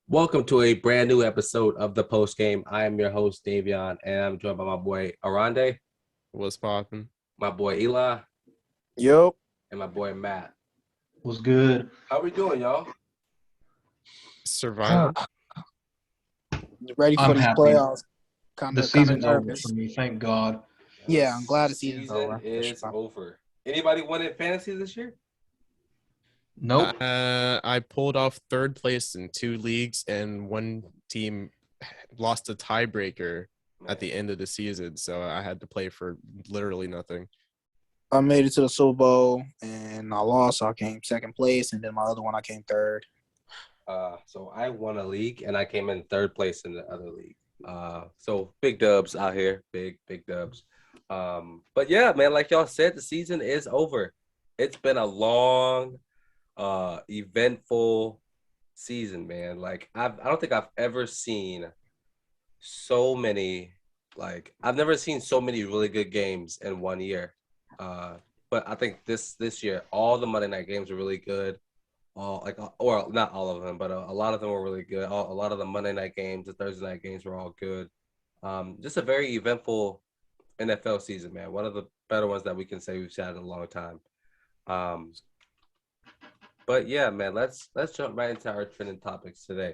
Welcome to a brand new episode of the Post Game. I am your host, Davion, and I'm joined by my boy Oronde, What's poppin'? my boy Eli, Yup. and my boy Matt. Was good. How we doing, y'all? Surviving. Ready for I'm these happy. playoffs. The Kinda season's over nervous. for me, thank God. Yeah, I'm glad the season's season over. is over. Anybody win in fantasy this year? Nope. I pulled off third place in 2 leagues, and one team lost a tiebreaker at the end of the season, so I had to play for literally nothing. I made it to the Super Bowl and I lost, so I came second place, and then my other one I came third. So I won a league, and I came in third place in the other league. So big dubs out here, big dubs. But yeah, man, like y'all said, the season is over. It's been a long, eventful season, man. Like I don't think I've ever seen so many. Like I've never seen so many really good games in one year. But I think this year, all the Monday night games are really good. Or not all of them, but a lot of them were really good. A lot of the Monday night games, the Thursday night games were all good. Just a very eventful NFL season, man. One of the better ones that we can say we've had in a long time. But yeah, man, let's jump right into our trending topics today.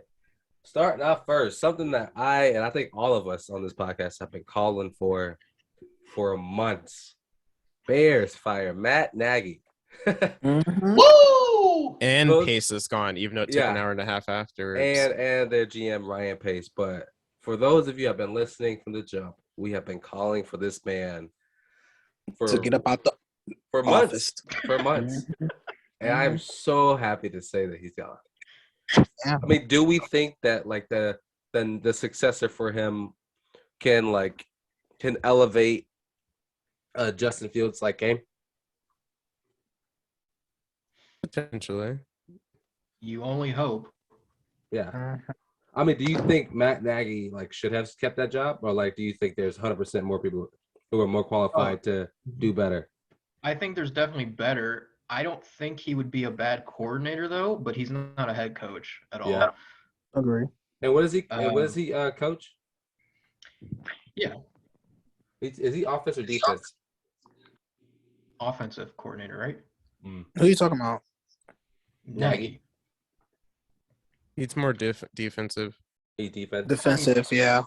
Starting off first, something that I think all of us on this podcast have been calling for months. Bears fire Matt Nagy. Mm-hmm. Woo! And Those- Pace is gone, even though it took an hour and a half afterwards. and their GM Ryan Pace. But for those of you who have been listening from the jump, we have been calling for this man To get up out the for office. months. And I'm so happy to say that he's gone. Yeah. I mean, do we think that like the successor for him can elevate Justin Fields like game? Potentially. You only hope. Yeah. I mean, do you think Matt Nagy should have kept that job, or do you think there's 100% more people who are more qualified to do better? I think there's definitely better. I don't think he would be a bad coordinator though, but he's not a head coach at all. Yeah. Agree. And what is he? Coach? Yeah, Is he offense or defense? offensive coordinator, right? Who are you talking about? Nagy. He's more defensive. He defense. Defensive, yeah.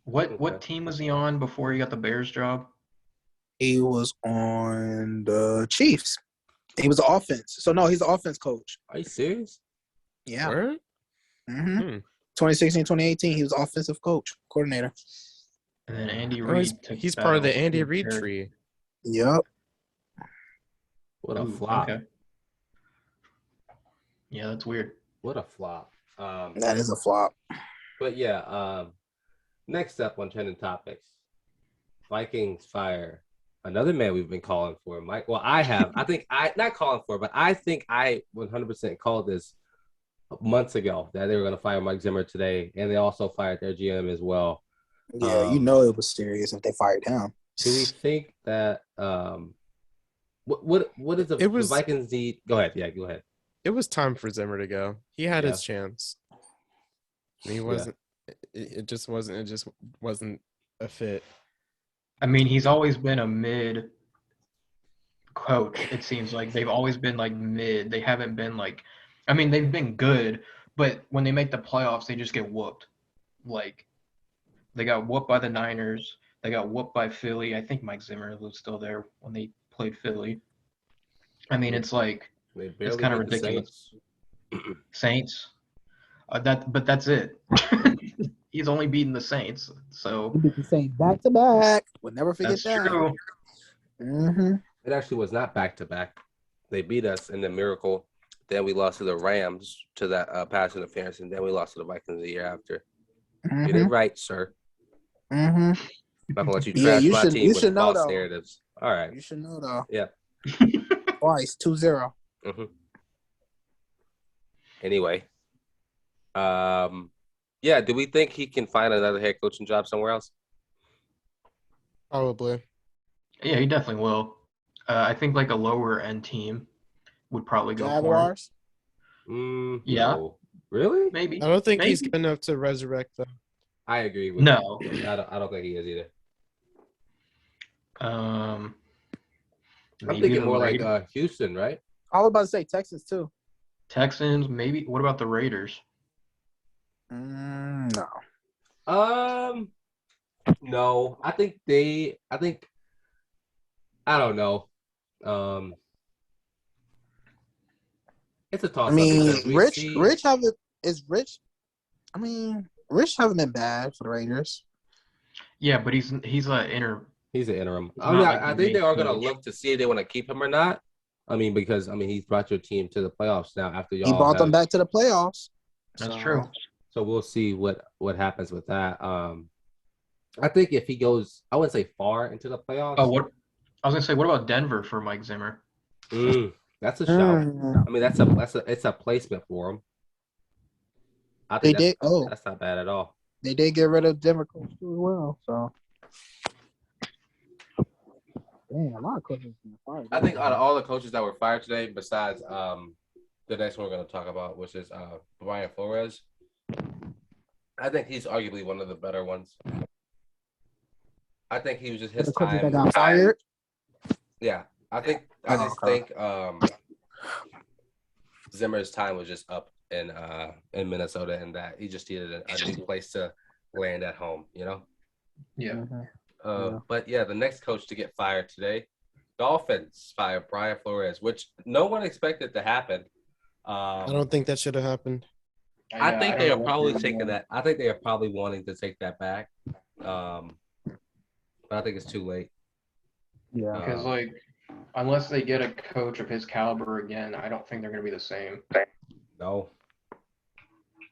What team was he on before he got the Bears job? He was on the Chiefs. He was offense. So no, he's the offense coach. Are you serious? Yeah. Word? Mm-hmm. Hmm. 2016, 2018, he was offensive coach, coordinator. And then Andy Oh, Reid. took he's that part of the over. Andy Reid tree. Yep. What a Ooh, flop! Okay. Yeah, that's weird. What a flop. That is a flop. But yeah. Next up on trending topics, Vikings fire another man we've been calling for, Mike. Well, I have. I think not calling for, but I think I 100% called this months ago that they were going to fire Mike Zimmer today, and they also fired their GM as well. Yeah, you know it was serious if they fired him. Do we think that what is the Vikings need? Go ahead. Yeah, go ahead. It was time for Zimmer to go. He had Yeah. his chance. And he wasn't. It just wasn't. It just wasn't a fit. I mean, he's always been a mid coach. It seems like they've always been mid. They haven't been I mean, they've been good, but when they make the playoffs, they just get whooped. They got whooped by the Niners. They got whooped by Philly. I think Mike Zimmer was still there when they played Philly. I mean, it's it's kind of ridiculous. Saints. But that's it. He's only beaten the Saints, so He beat the Saints back to back. We'll never forget that's that. true. Mm-hmm. It actually was not back to back. They beat us in the miracle. Then we lost to the Rams to that pass interference, and then we lost to the Vikings the year after. Get it right, sir. Mm-hmm. I'm not gonna let you Yeah, trash you my should- team you with should know, false though. narratives. All right. You should know though. Yeah. Twice, 2-0. Mm-hmm. Anyway, yeah. Do we think he can find another head coaching job somewhere else? Probably. Yeah, he definitely will. I think a lower end team would probably go for him. Jaguars. Yeah. No. Really? Maybe. I don't think he's Maybe. good enough to resurrect though. I agree with No. you. I don't think he is either. Um, I'm maybe thinking the more like Raiders. Houston, right? I was about to say Texans too. Texans. Maybe. What about the Raiders? No. No. I don't know. Um, it's a I toss up mean, because we see Rich haven't been bad for the Raiders. Yeah, but he's a inner. he's an interim. He's I mean, not like I the think they main are gonna coach. look to see if they want to keep him or not. I mean, because he's brought your team to the playoffs now after He y'all brought them have. back to the playoffs. That's So, true. So we'll see what happens with that. I think if he goes, I wouldn't say far into the playoffs. Oh, what? I was gonna say, what about Denver for Mike Zimmer? That's a shout. mm, I mean, it's a placement for him. I they think did. Oh, that's not bad at all. they did get rid of Denver coach too as well. So, damn, a lot of coaches been fired. I think out of all the coaches that were fired today, besides the next one we're going to talk about, which is Brian Flores, I think he's arguably one of the better ones. I think he was just his the coaches that time. got fired. Yeah, I just think Zimmer's time was just up in Minnesota, and that he just needed a new place to land at home. Yeah. Yeah. But yeah, the next coach to get fired today, Dolphins fired Brian Flores, which no one expected to happen. I don't think that should have happened. I think they are don't know probably what they're taking doing. that. I think they are probably wanting to take that back. But I think it's too late. Yeah. Because unless they get a coach of his caliber again, I don't think they're gonna be the same. No.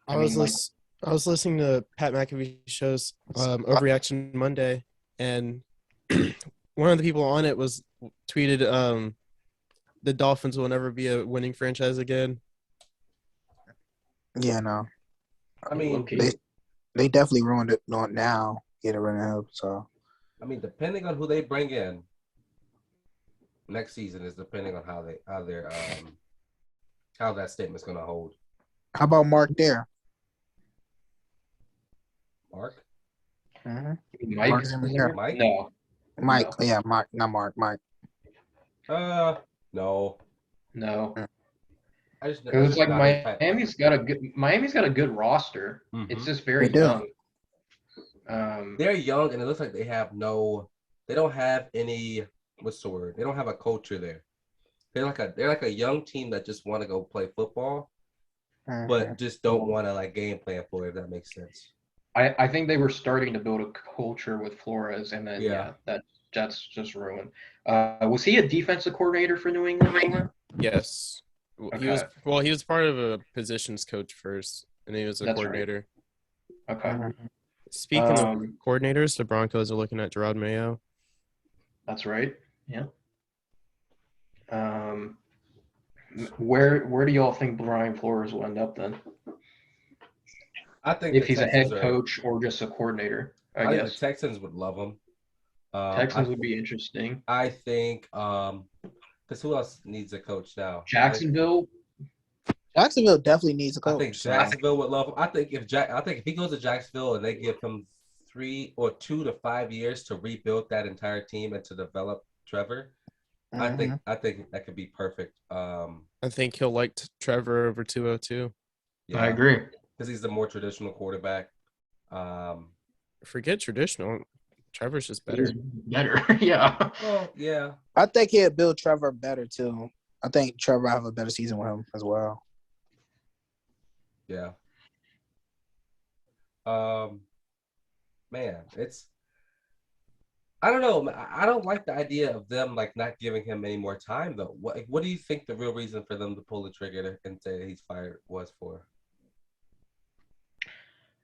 I was listening to Pat McAfee show's Overreaction Monday, and one of the people on it was tweeted the Dolphins will never be a winning franchise again. Yeah, no. I mean, Low-key. They definitely ruined it. Not now. Get rid of him. So, depending on who they bring in next season is depending on how that statement's going to hold. how about Mark there? Mark? Mm-hmm. Mike? Mark Zimmer. Mike? No. Mike. No. Yeah, Mike. Not Mark. Mike. No. No. I just Because it's like not his type. Miami's got a good roster. Mhm. It's just very They do. young. They're young, and it looks like they don't have any. What's the word? They don't have a culture there. They're like a young team that just want to go play football, Mhm. but just don't want to game plan for it. If that makes sense. I think they were starting to build a culture with Flores, and then Yeah. that's just ruined. Was he a defensive coordinator for New England? Yes. He was part of a positions coach first, and he was a That's coordinator. Okay. Mhm. Speaking of coordinators, the Broncos are looking at Gerard Mayo. That's right. Yeah. Where do y'all think Brian Flores will end up then? I think If the he's a Texans head coach or just a coordinator, I think guess. the Texans would love him. Texans would be interesting. I think because who else needs a coach now? Jacksonville. Jacksonville definitely needs a I coach. think Jacksonville would love him. I think if he goes to Jacksonville and they give him 3 or 2 to 5 years to rebuild that entire team and to develop Trevor, I think that could be perfect. I think he'll like Trevor over 202. Yeah, I agree. because he's the more traditional quarterback. Forget traditional. Trevor's just better. He's better. Yeah. Well, yeah. I think he'd build Trevor better too. I think Trevor will have a better season with him as well. Yeah. Man, I don't know. I don't like the idea of them not giving him any more time though. What do you think the real reason for them to pull the trigger and say he's fired was for?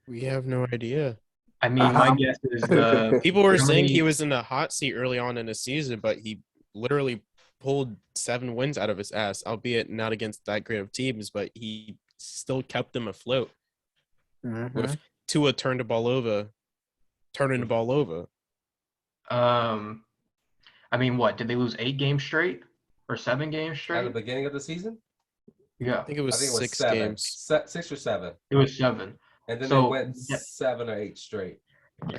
We have no idea. I mean, my guess is People were saying he was in the hot seat early on in the season, but he literally pulled 7 wins out of his ass, albeit not against that great of teams, but he still kept them afloat. With Tua turning the ball over. I mean, what did they lose 8 games straight or 7 games straight At the beginning of the season? Yeah, I think it was I think it was 6 7, games. 6 or 7, it was 7. and then they So went 7 or 8 straight.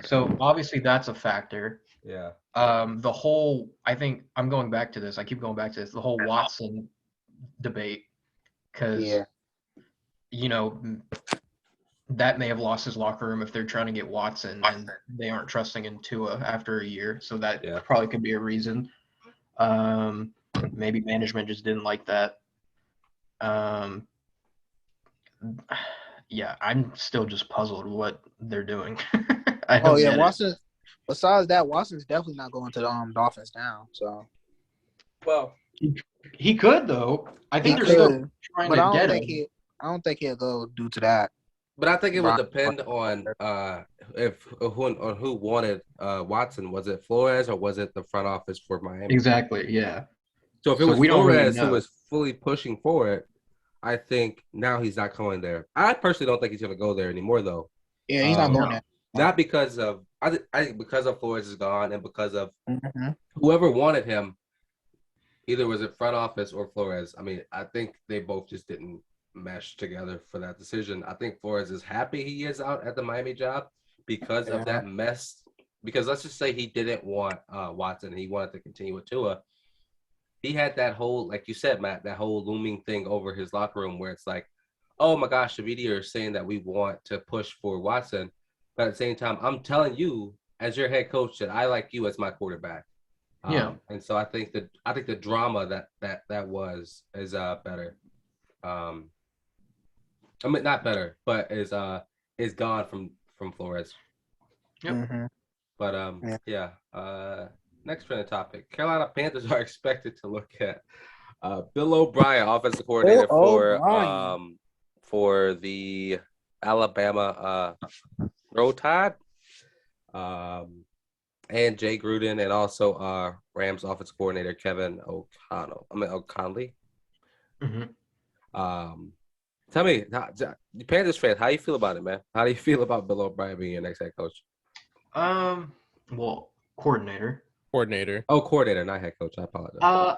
so obviously that's a factor. Yeah, The whole I think I'm going back to this. I keep going back to this. The whole Watson debate, because Yeah. you know that may have lost his locker room if they're trying to get Watson and they aren't trusting in Tua after a year. So that Yeah. probably could be a reason. Maybe management just didn't like that. Yeah, I'm still just puzzled what they're doing. I don't Oh yeah, get it. Watson. Besides that, Watson's definitely not going to the Dolphins now. So well, He could though. I he think they're still could, trying but to I don't get think him. I don't think he'll go due to that. but I think it would Brian- depend on who wanted Watson. Was it Flores or was it the front office for Miami? Exactly. Yeah. So if it So was we don't really Flores who know. was fully pushing for it, I think now he's not going there. I personally don't think he's going to go there anymore, though. Yeah, he's not going No. there. Not because of I think because of Flores is gone and because of Mhm. whoever wanted him, either was it front office or Flores. I mean, I think they both just didn't mesh together for that decision. I think Flores is happy he is out at the Miami job because of that mess. Because let's just say he didn't want Watson, he wanted to continue with Tua. He had that whole, like you said, Matt, that whole looming thing over his locker room where it's like, oh my gosh, the media is saying that we want to push for Watson. But at the same time, I'm telling you, as your head coach, that I like you as my quarterback. Yeah. And so I think the drama that was is better. I mean, not better, but is gone from Flores. Yep. Mhm. But yeah. Next trending topic: Carolina Panthers are expected to look at Bill O'Brien, offensive coordinator for the Alabama Roll Tide, and Jay Gruden, and also Rams offensive coordinator Kevin O'Connelly. Mm-hmm. Tell me, Panthers fan, how you feel about it, man? How do you feel about Bill O'Brien being your next head coach? Well, coordinator. Oh, coordinator, not head coach. I apologize.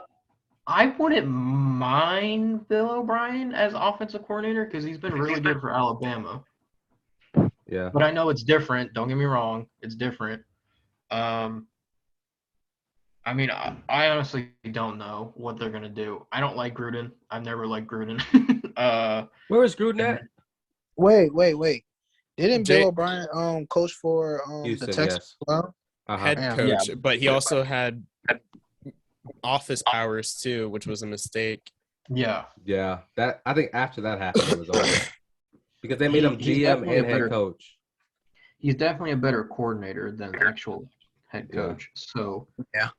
I wouldn't mind Bill O'Brien as offensive coordinator because he's been really good for Alabama. Yeah. But I know it's different. Don't get me wrong. It's different. I mean, I honestly don't know what they're going to do. I don't like Gruden. I've never liked Gruden. Where is Gruden at? Wait. Didn't Jay- Bill O'Brien coach for Houston, the Texans? yes. Well? Head Yeah. coach, Yeah. but he also had office powers too, which was a mistake. Yeah. Yeah. That I think after that happened, it was over because they made him He's GM definitely and a head better- coach. He's definitely a better coordinator than actual head Yeah. coach. So, Yeah.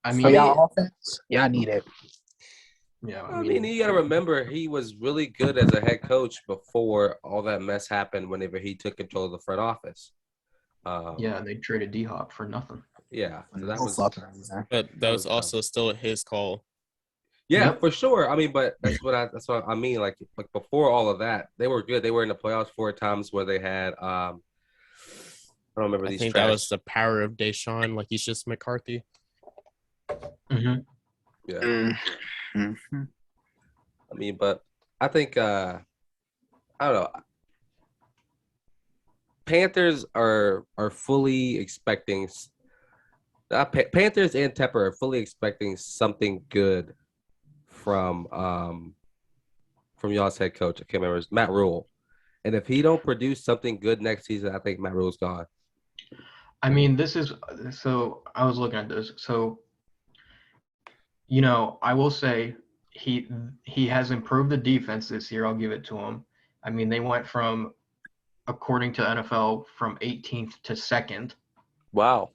I For mean, y'all offense, y'all need it. yeah. I mean, you got to remember he was really good as a head coach before all that mess happened. Whenever he took control of the front office. Yeah, and they traded D-Hop for nothing. Yeah. So that No was. fucking reason. But that was was also still his call. Yeah, Yep. for sure. I mean, but that's what I mean. Like before all of that, they were good. They were in the playoffs 4 times where they had I don't remember I these. think that was the power of Deshaun, like he's just McCarthy. Mm-hmm. Yeah. Mm-hmm. I mean, but I think I don't know. Panthers are fully expecting. Panthers and Tepper are fully expecting something good from y'all's head coach. I can't remember. It's Matt Rule. And if he don't produce something good next season, I think Matt Rule's gone. I mean, this is so. I was looking at this. So, I will say he has improved the defense this year. I'll give it to him. I mean, they went from, according to NFL, from 18th to 2nd. Wow.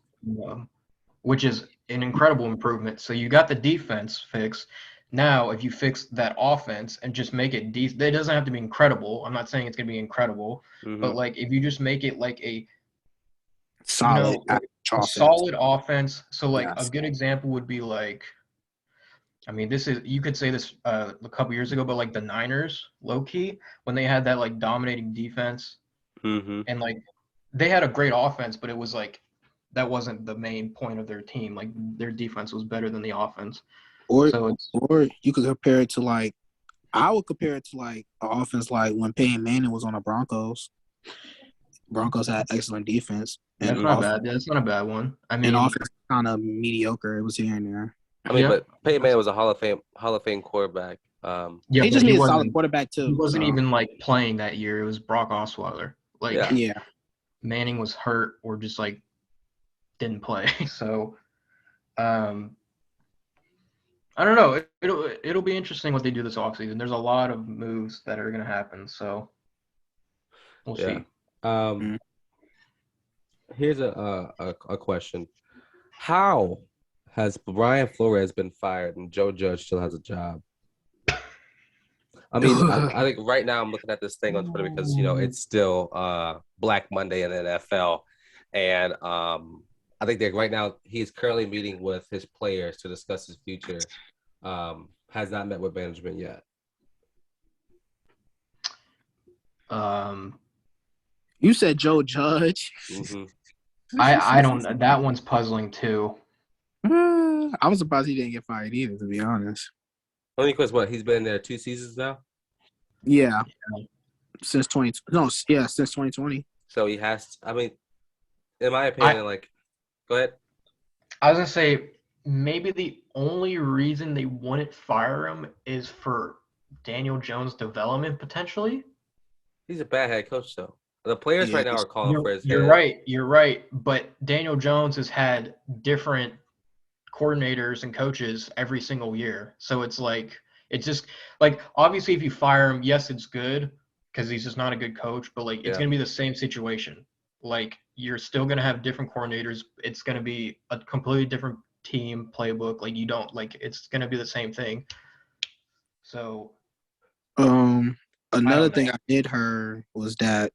Which is an incredible improvement. So you got the defense fixed. Now, if you fix that offense and just make it decent, it doesn't have to be incredible. I'm not saying it's going to be incredible, but like if you just make it like a Solid, solid offense. So like Yes. a good example would be like, I mean, you could say this a couple years ago, but like the Niners, low key, when they had that like dominating defense, and like they had a great offense, but it was like that wasn't the main point of their team. Like their defense was better than the offense. Or So it's you could compare it to like I would compare it to like an offense like when Peyton Manning was on the Broncos. Broncos had excellent defense, That's not bad. That's not a bad one. I mean, and offense kind of mediocre. It was here and there. I mean, yeah. but Peyton Manning was a Hall of Fame quarterback. Yeah, They but just he need a wasn't. solid quarterback too. He wasn't so. even like playing that year. It was Brock Osweiler. Like Yeah. Yeah. Manning was hurt or just like didn't play. So, I don't know. It'll be interesting what they do this offseason. There's a lot of moves that are gonna happen. So we'll see. Here's a question: how has Brian Flores been fired and Joe Judge still has a job? I mean, I think right now I'm looking at this thing on Twitter because it's still Black Monday in the NFL, and I think that right now he's currently meeting with his players to discuss his future. Has not met with management yet. You said Joe Judge. Mm-hmm. I don't. That one's puzzling too. I'm surprised he didn't get fired either, to be honest. Only because what he's been there 2 seasons now. Yeah, since 2020. So he has. I mean, in my opinion, go ahead. I was gonna say maybe the only reason they wouldn't fire him is for Daniel Jones' development potentially. He's a bad head coach, though. The players right now are calling for his head. You're right. But Daniel Jones has had different coordinators and coaches every single year. So it's just like obviously if you fire him, yes, it's good because he's just not a good coach, but it's gonna be the same situation. Like you're still gonna have different coordinators. It's gonna be a completely different team playbook. Like you don't it's gonna be the same thing. So another thing I did hear was that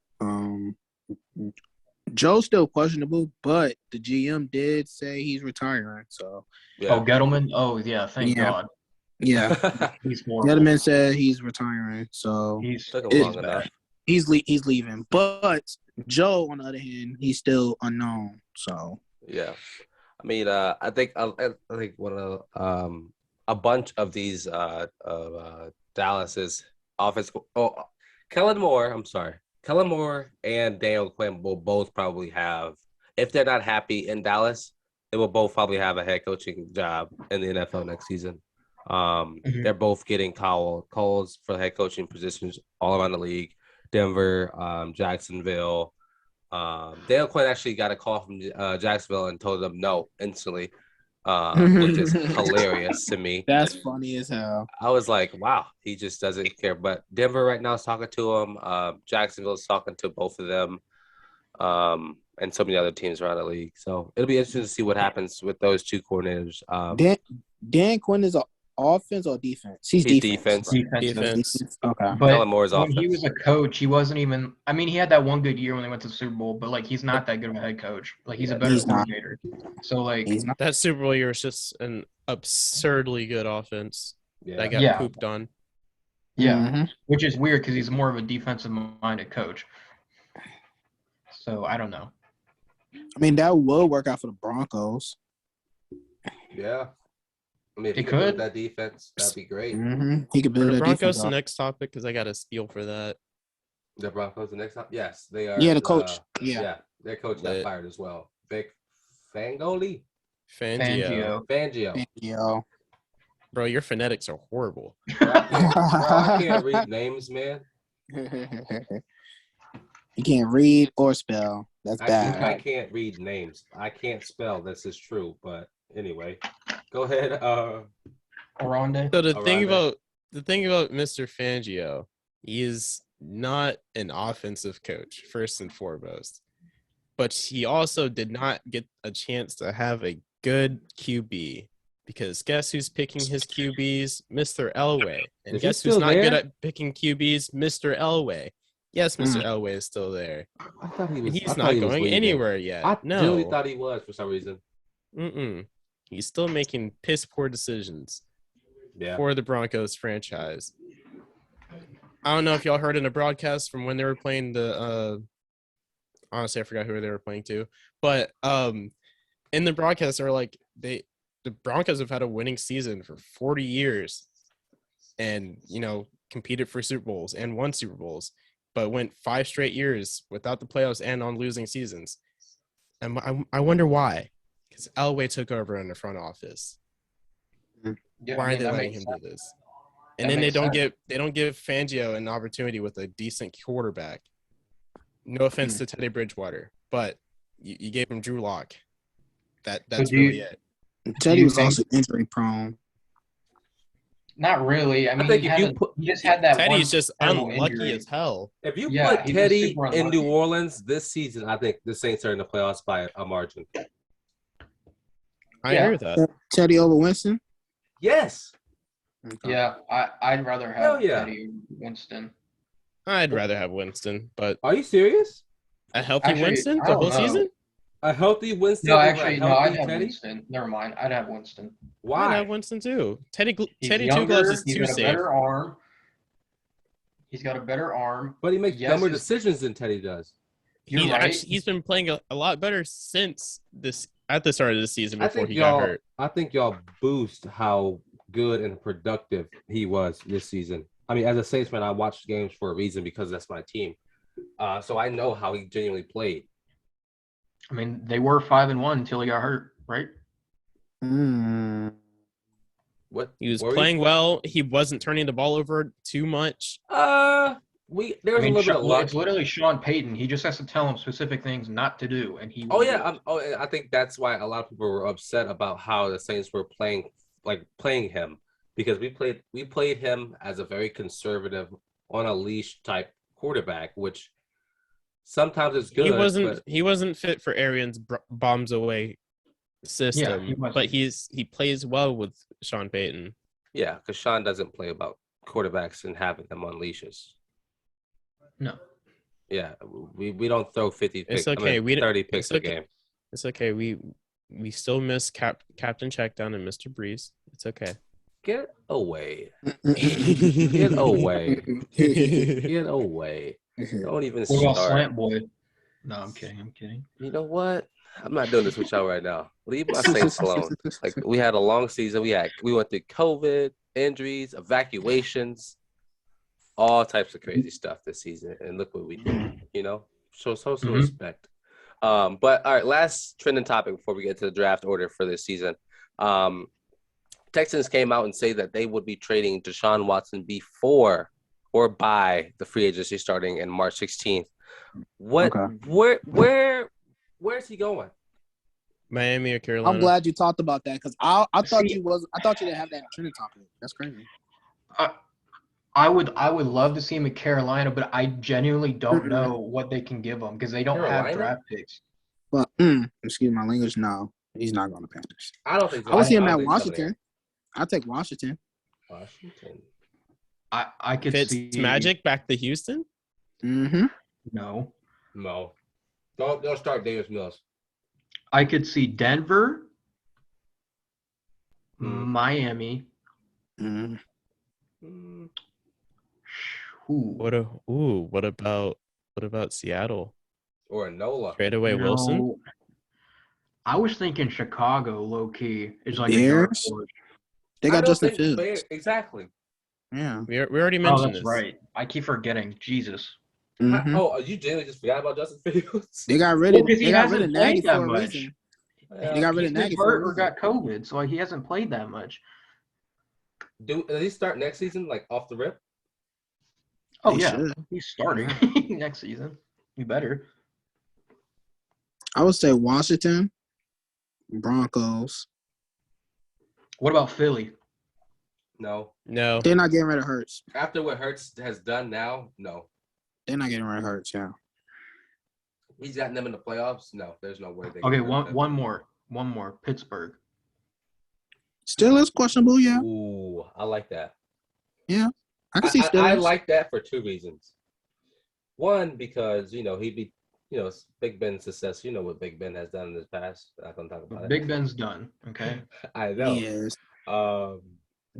Joe's still questionable, but the GM did say he's retiring. So Gettleman. Oh yeah, thank God. Yeah, he's horrible. Gettleman said he's retiring. So he's long enough. He's leaving, but Joe, on the other hand, he's still unknown. So yeah, I mean, I think one of a bunch of these Dallas's offense. Kellen Moore and Daniel Quinn will both probably have, if they're not happy in Dallas, they will both probably have a head coaching job in the NFL next season. They're both getting calls for head coaching positions all around the league. Denver, Jacksonville. Daniel Quinn actually got a call from Jacksonville and told them no instantly, which is hilarious to me. That's funny as hell. I was like, wow, he just doesn't care. But Denver right now is talking to him. Jacksonville is talking to both of them, and so many other teams around the league. So it'll be interesting to see what happens with those two coordinators. Dan Quinn is offense or defense? He's defense. Defense. Okay. But Kellen Moore's when offense. he was a coach, he wasn't even. I mean, he had that one good year when they went to the Super Bowl, but he's not that good of a head coach. He's a better coordinator. So that Super Bowl year was just an absurdly good offense that got pooped on. Yeah, which is weird because he's more of a defensive-minded coach. So I don't know. I mean, that will work out for the Broncos. Yeah. I mean, if he could build that defense, that'd be great. He could build the that Broncos defense. The next topic because I got a steal for that. The Broncos the next topic? Yes, they are. Yeah, the coach. Their coach got fired as well. Vic Fangio. Bro, your phonetics are horrible. Bro, I can't read names, man. You can't read or spell. That's bad. I can't read names. I can't spell. This is true. But anyway, go ahead. Oronde. So the thing about Mr. Fangio, he is not an offensive coach, first and foremost. But he also did not get a chance to have a good QB. Because guess who's picking his QBs? Mr. Elway. And guess who's not good at picking QBs? Mr. Elway. Yes, Mr. Elway is still there. I thought he was. He's not going anywhere yet. I really thought he was for some reason. He's still making piss poor decisions for the Broncos franchise. I don't know if y'all heard in a broadcast from when they were playing the honestly, I forgot who they were playing to. But in the broadcast, they're like, the Broncos have had a winning season for 40 years. And, competed for Super Bowls and won Super Bowls, but went 5 straight years without the playoffs and on losing seasons. And I wonder why. Because Elway took over in the front office. Yeah, Why I mean, are they that letting makes him sense. do this? That And then makes sense. they don't give Fangio an opportunity with a decent quarterback. No offense to Teddy Bridgewater, but you gave him Drew Lock. That's really it. Teddy you was think- also injury prone. Not really. I mean, think he if you put- just had that Teddy's one just terrible unlucky injury. as hell. If you Yeah, put he was Teddy super in New unlucky. Orleans this season, I think the Saints are in the playoffs by a margin. I Yeah. agree with that. Teddy over Winston. Yes. Okay. Yeah, I'd rather Hell have yeah. Teddy Winston. I'd rather have Winston, but Are you serious? a healthy Actually, Winston I the don't whole know. season? A healthy Winston No, over actually, a no. I'd healthy have Teddy? Winston. Never mind. I'd have Winston. I'd Why? have Winston too. He's Teddy younger. Two Gloves is He's too got a safe. better arm. He's got a better arm. But he makes Yes, dumber his- decisions than Teddy does. You're right. He's been playing a lot better since this at the start of the season I before think he got y'all. hurt. I think y'all boost how good and productive he was this season. I mean, as a Saints fan, I watched games for a reason because that's my team. So I know how he genuinely played. I mean, they were 5-1 until he got hurt, right? What He was were we- playing well. He wasn't turning the ball over too much. There was a little bit of luck. It's literally Sean Payton. He just has to tell him specific things not to do, and he. Oh will yeah, do it. I think that's why a lot of people were upset about how the Saints were playing him because we played him as a very conservative, on a leash type quarterback, which sometimes is good. He wasn't fit for Arians' bombs away system, he wasn't. but he plays well with Sean Payton. Yeah, because Sean doesn't play about quarterbacks and having them on leashes. No. Yeah, we don't throw 50 picks. It's okay. 30 picks it's a okay. game. It's okay. We still miss Captain Checkdown and Mr. Breeze. It's okay. Get away. Get away. Get away. Don't even What about start. Slant Boy? No, I'm kidding. You know what? I'm not doing this with y'all right now. Leave my Saints alone. Like, we had a long season. We went through COVID, injuries, evacuations, all types of crazy stuff this season. And look what we did, you know? Show some respect. But all right, last trending topic before we get to the draft order for this season. Texans came out and say that they would be trading Deshaun Watson before or by the free agency starting in March 16th. Where's he going? Miami or Carolina? I'm glad you talked about that because I thought you didn't have that trending topic. That's crazy. I would love to see him in Carolina, but I genuinely don't know what they can give him because they don't have draft picks. But excuse my language. No, he's not going to Panthers. I don't think so. I would see him I at don't think Washington. I'll take Washington. Washington. I could Fitz see Magic back to Houston. Mm-hmm. No, Don't start Davis Mills. I could see Denver, Miami. Mm-hmm. What about Seattle? Or Nola. Trade away Wilson. I was thinking Chicago, low key, is like Bears? a dark horse. They got Justin Fields. Exactly. Yeah. We already Oh, mentioned that's this. right. I keep forgetting. Jesus. Mm-hmm. You genuinely just forgot about Justin Fields? They got rid of Because he they got rid hasn't of Nagy played that for a much. reason. They got rid of He's Nagy been for a hurt or reason. got COVID, so he hasn't played that much. Does he start next season, like off the rip? Oh, He yeah. should. He's starting next season. You better. I would say Washington, Broncos. What about Philly? No. They're not getting rid of Hurts. After what Hurts has done now, no. They're not getting rid of Hurts. Yeah. He's gotten them in the playoffs. No, there's no way. Okay, one more. Pittsburgh. Steelers questionable. Yeah. Ooh, I like that. Yeah. I can see Steelers. I like that for two reasons. One, because he'd be, it's Big Ben's success. You know what Big Ben has done in his past. I'm not gonna talk about it. Big Ben's done. Okay. I know. He is.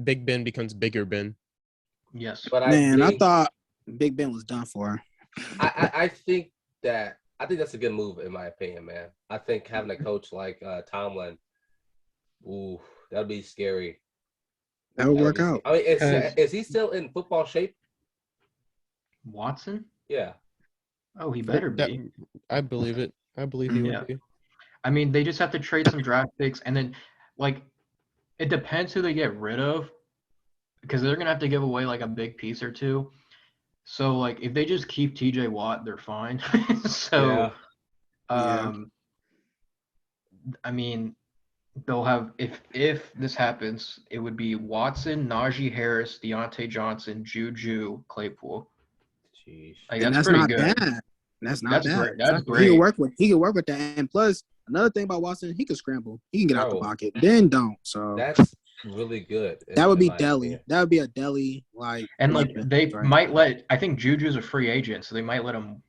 Big Ben becomes Bigger Ben. Yes. But I thought Big Ben was done for. I think that's a good move in my opinion, man. I think having a coach like Tomlin, that'd be scary. That would work out. I mean, is he still in football shape? Watson? Yeah. Oh, he better be. I believe it. I believe he Yeah. would be. I mean, they just have to trade some draft picks, and then, like, it depends who they get rid of, because they're gonna have to give away like a big piece or two. So, like, if they just keep T.J. Watt, they're fine. So, Yeah. I mean, they'll have if this happens, it would be Watson, Najee Harris, Deontay Johnson, Juju, Claypool. Jeez. Like, And that's that's pretty not good. bad. That's not That's bad. great. That's He can great. work with that. And plus, another thing about Watson, he can scramble. He can get out the Bro, pocket. Then don't. So That's really good. that would in be my Delhi. opinion. That would be a Delhi like And like weapon they right might let. I think Juju's a free agent, so they might let him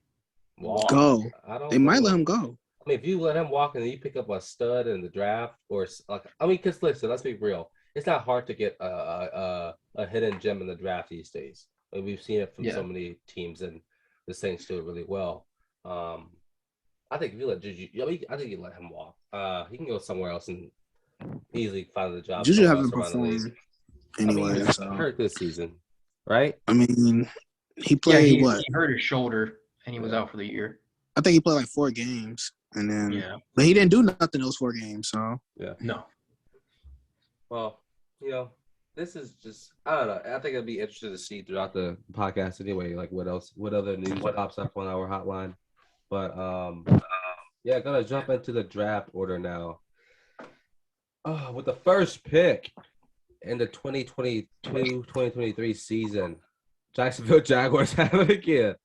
walk. go. I don't They might know. let him go. I mean, if you let him walk and then you pick up a stud in the draft, or like, I mean, because listen, let's be real. It's not hard to get a hidden gem in the draft these days. Like, we've seen it from so many teams, and the Saints do it really well. I think if you let Juju, I think you let him walk. He can go somewhere else and easily find a job Juju somewhere hasn't else around the league. performed I mean, anyway. he was So hurt this season, right? I mean, he Yeah, played he what? hurt his shoulder and he was out for the year. I think he played like 4 games, and then Yeah. but he didn't do nothing those 4 games. So Yeah. No. Well, this is just, I don't know. I think it'd be interesting to see throughout the podcast anyway, like what other news pops up on our hotline. But yeah, gonna jump into the draft order now. With the first pick in the 2022-2023 season, Jacksonville Jaguars have it again.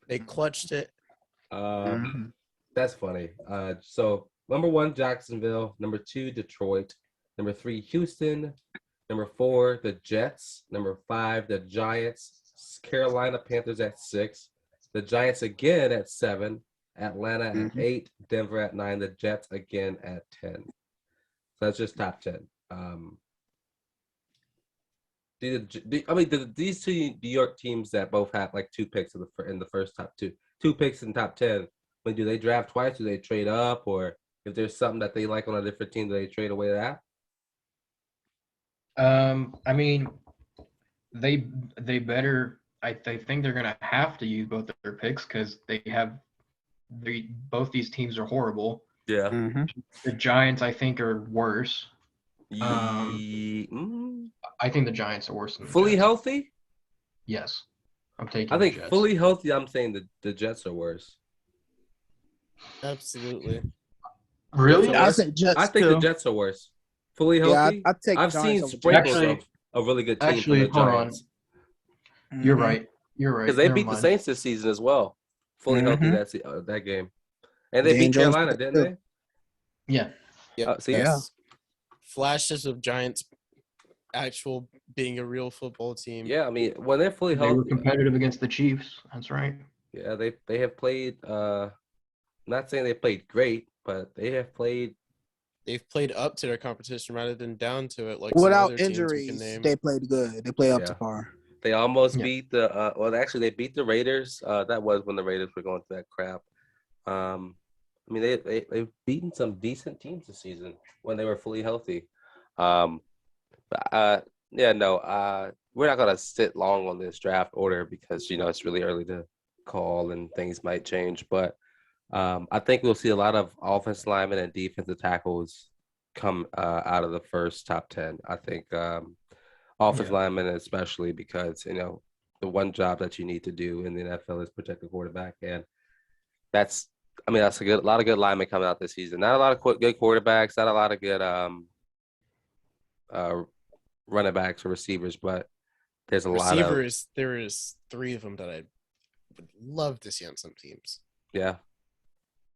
They clutched it. That's funny. So number 1, Jacksonville. Number 2, Detroit. Number 3, Houston. Number 4, the Jets. Number 5, the Giants. Carolina Panthers at 6. The Giants again at 7. Atlanta at 8. Denver at 9. The Jets again at 10. So that's just top 10. These 2 New York teams that both have like 2 picks in the first top 2 picks in top 10. I mean, do they draft twice? Do they trade up? Or if there's something that they like on a different team, do they trade away that? I mean, they better. I think they're gonna have to use both of their picks because both these teams are horrible. Yeah. The Giants, I think, are worse. I think the Giants are worse than the fully Jets. healthy? Yes, I'm taking. I think the Jets. fully healthy. I'm saying the Jets are worse. Absolutely. Really? I think Jets. I think the Jets are worse. Fully healthy. Yeah, I'd take I've seen Giants over sprinkles Jets. of a really good team Actually, from the hold on. Giants. You're right. Because they beat the Saints this season as well. Fully healthy that game. And they beat Carolina, didn't they? Yeah. Yes. Flashes of Giants actual being a real football team. Yeah, I mean, when they're fully healthy. They were competitive against the Chiefs. That's right. Yeah, they have played not saying they played great, but they have played. They've played up to their competition rather than down to it. Like without injuries, they played good. They played up to par. They almost beat the they beat the Raiders. That was when the Raiders were going through that crap. I mean, they've beaten some decent teams this season when they were fully healthy. We're not gonna sit long on this draft order because it's really early to call and things might change. But I think we'll see a lot of offensive linemen and defensive tackles come out of the first top 10. I think offensive linemen, especially because the one job that you need to do in the NFL is protect the quarterback, and that's a lot of good linemen coming out this season. Not a lot of good quarterbacks, not a lot of good running backs or receivers, but there's a lot of receivers. There is 3 of them that I would love to see on some teams. Yeah,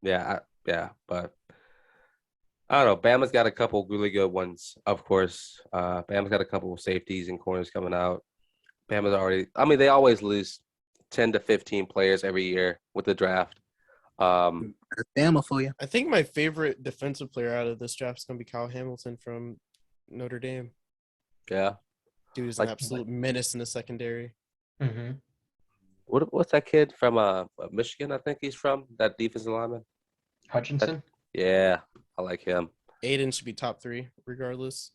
but I don't know. Bama's got a couple really good ones, of course. Bama's got a couple of safeties and corners coming out. Bama's already. I mean, they always lose 10 to 15 players every year with the draft. Bama for you. I think my favorite defensive player out of this draft is going to be Kyle Hamilton from Notre Dame. Yeah. Dude is an absolute menace in the secondary. Mm-hmm. What's that kid from Michigan? I think he's from that defensive lineman. Hutchinson? Yeah, I like him. Aiden should be top 3 regardless.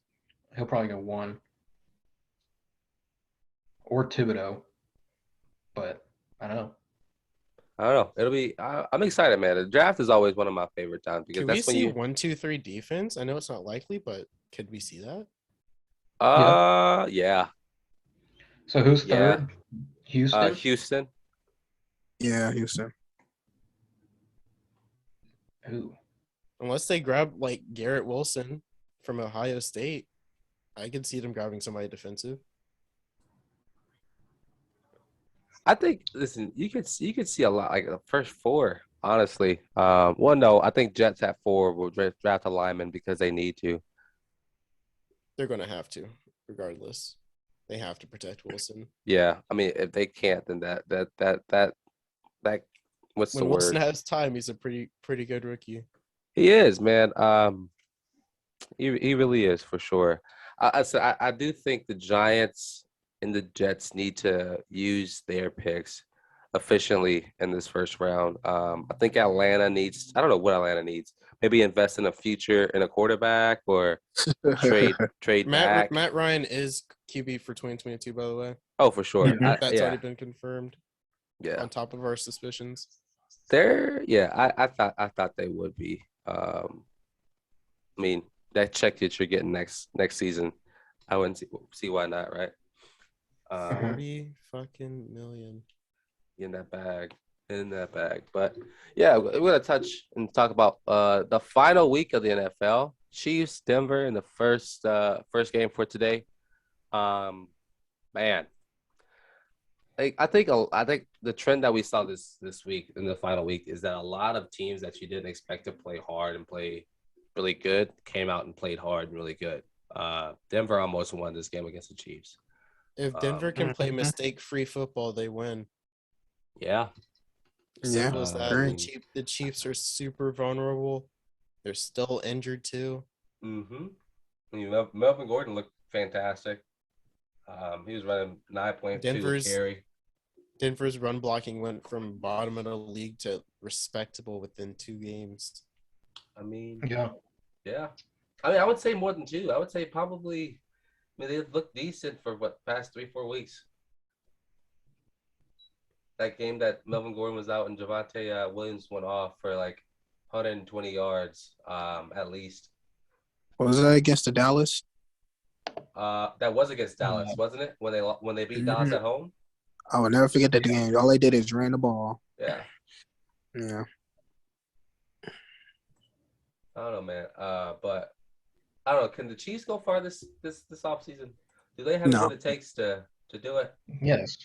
He'll probably go 1. Or Thibodeau. But I don't know. I don't know. It'll be. I'm excited, man. The draft is always one of my favorite times because Could we that's when see you. 1-2-3 defense? I know it's not likely, but could we see that? Yeah, So who's yeah. third? Houston? Houston. Yeah, Houston. Who? Unless they grab like Garrett Wilson from Ohio State, I could see them grabbing somebody defensive. I think. Listen, you could see a lot like the first four. Honestly, well, no, I think Jets at 4 will draft a lineman because they need to. They're going to have to, regardless. They have to protect Wilson. Yeah, I mean, if they can't, then that what's the When Wilson word? has time, he's a pretty good rookie. He is, man. He really is for sure. I do think the Giants and the Jets need to use their picks efficiently in this first round. I think Atlanta needs. I don't know what Atlanta needs. Maybe invest in a future in a quarterback or trade back. Matt Ryan is QB for 2022, by the way. Oh, for sure. Mhm. That's already been confirmed. Yeah. On top of our suspicions. I thought they would be. I mean, that check that you're getting next season, I wouldn't see why not, right? 40 fucking million. In that bag. But yeah, we're gonna touch and talk about the final week of the NFL. Chiefs, Denver in the first game for today. Man, I think the trend that we saw this week in the final week is that a lot of teams that you didn't expect to play hard and play really good came out and played hard and really good. Denver almost won this game against the Chiefs. If Denver can play mistake-free football, they win. Yeah. Simple as that. great. The Chiefs are super vulnerable. They're still injured too. Mm-hmm. Melvin Gordon looked fantastic. He was running 9.2 carry. Denver's run blocking went from bottom of the league to respectable within 2 games. I mean, Yeah. I mean, I would say more than 2. I would say probably. I mean, they looked decent for past 3-4 weeks. That game that Melvin Gordon was out and Javonte Williams went off for like 120 yards, at least. Was that against the Dallas? That was against Dallas, wasn't it? When they beat Dallas at home. I will never forget that game. All they did is ran the ball. Yeah. Yeah. I don't know, man. But I don't know. Can the Chiefs go far this offseason? Do they have what it takes to do it? Yes.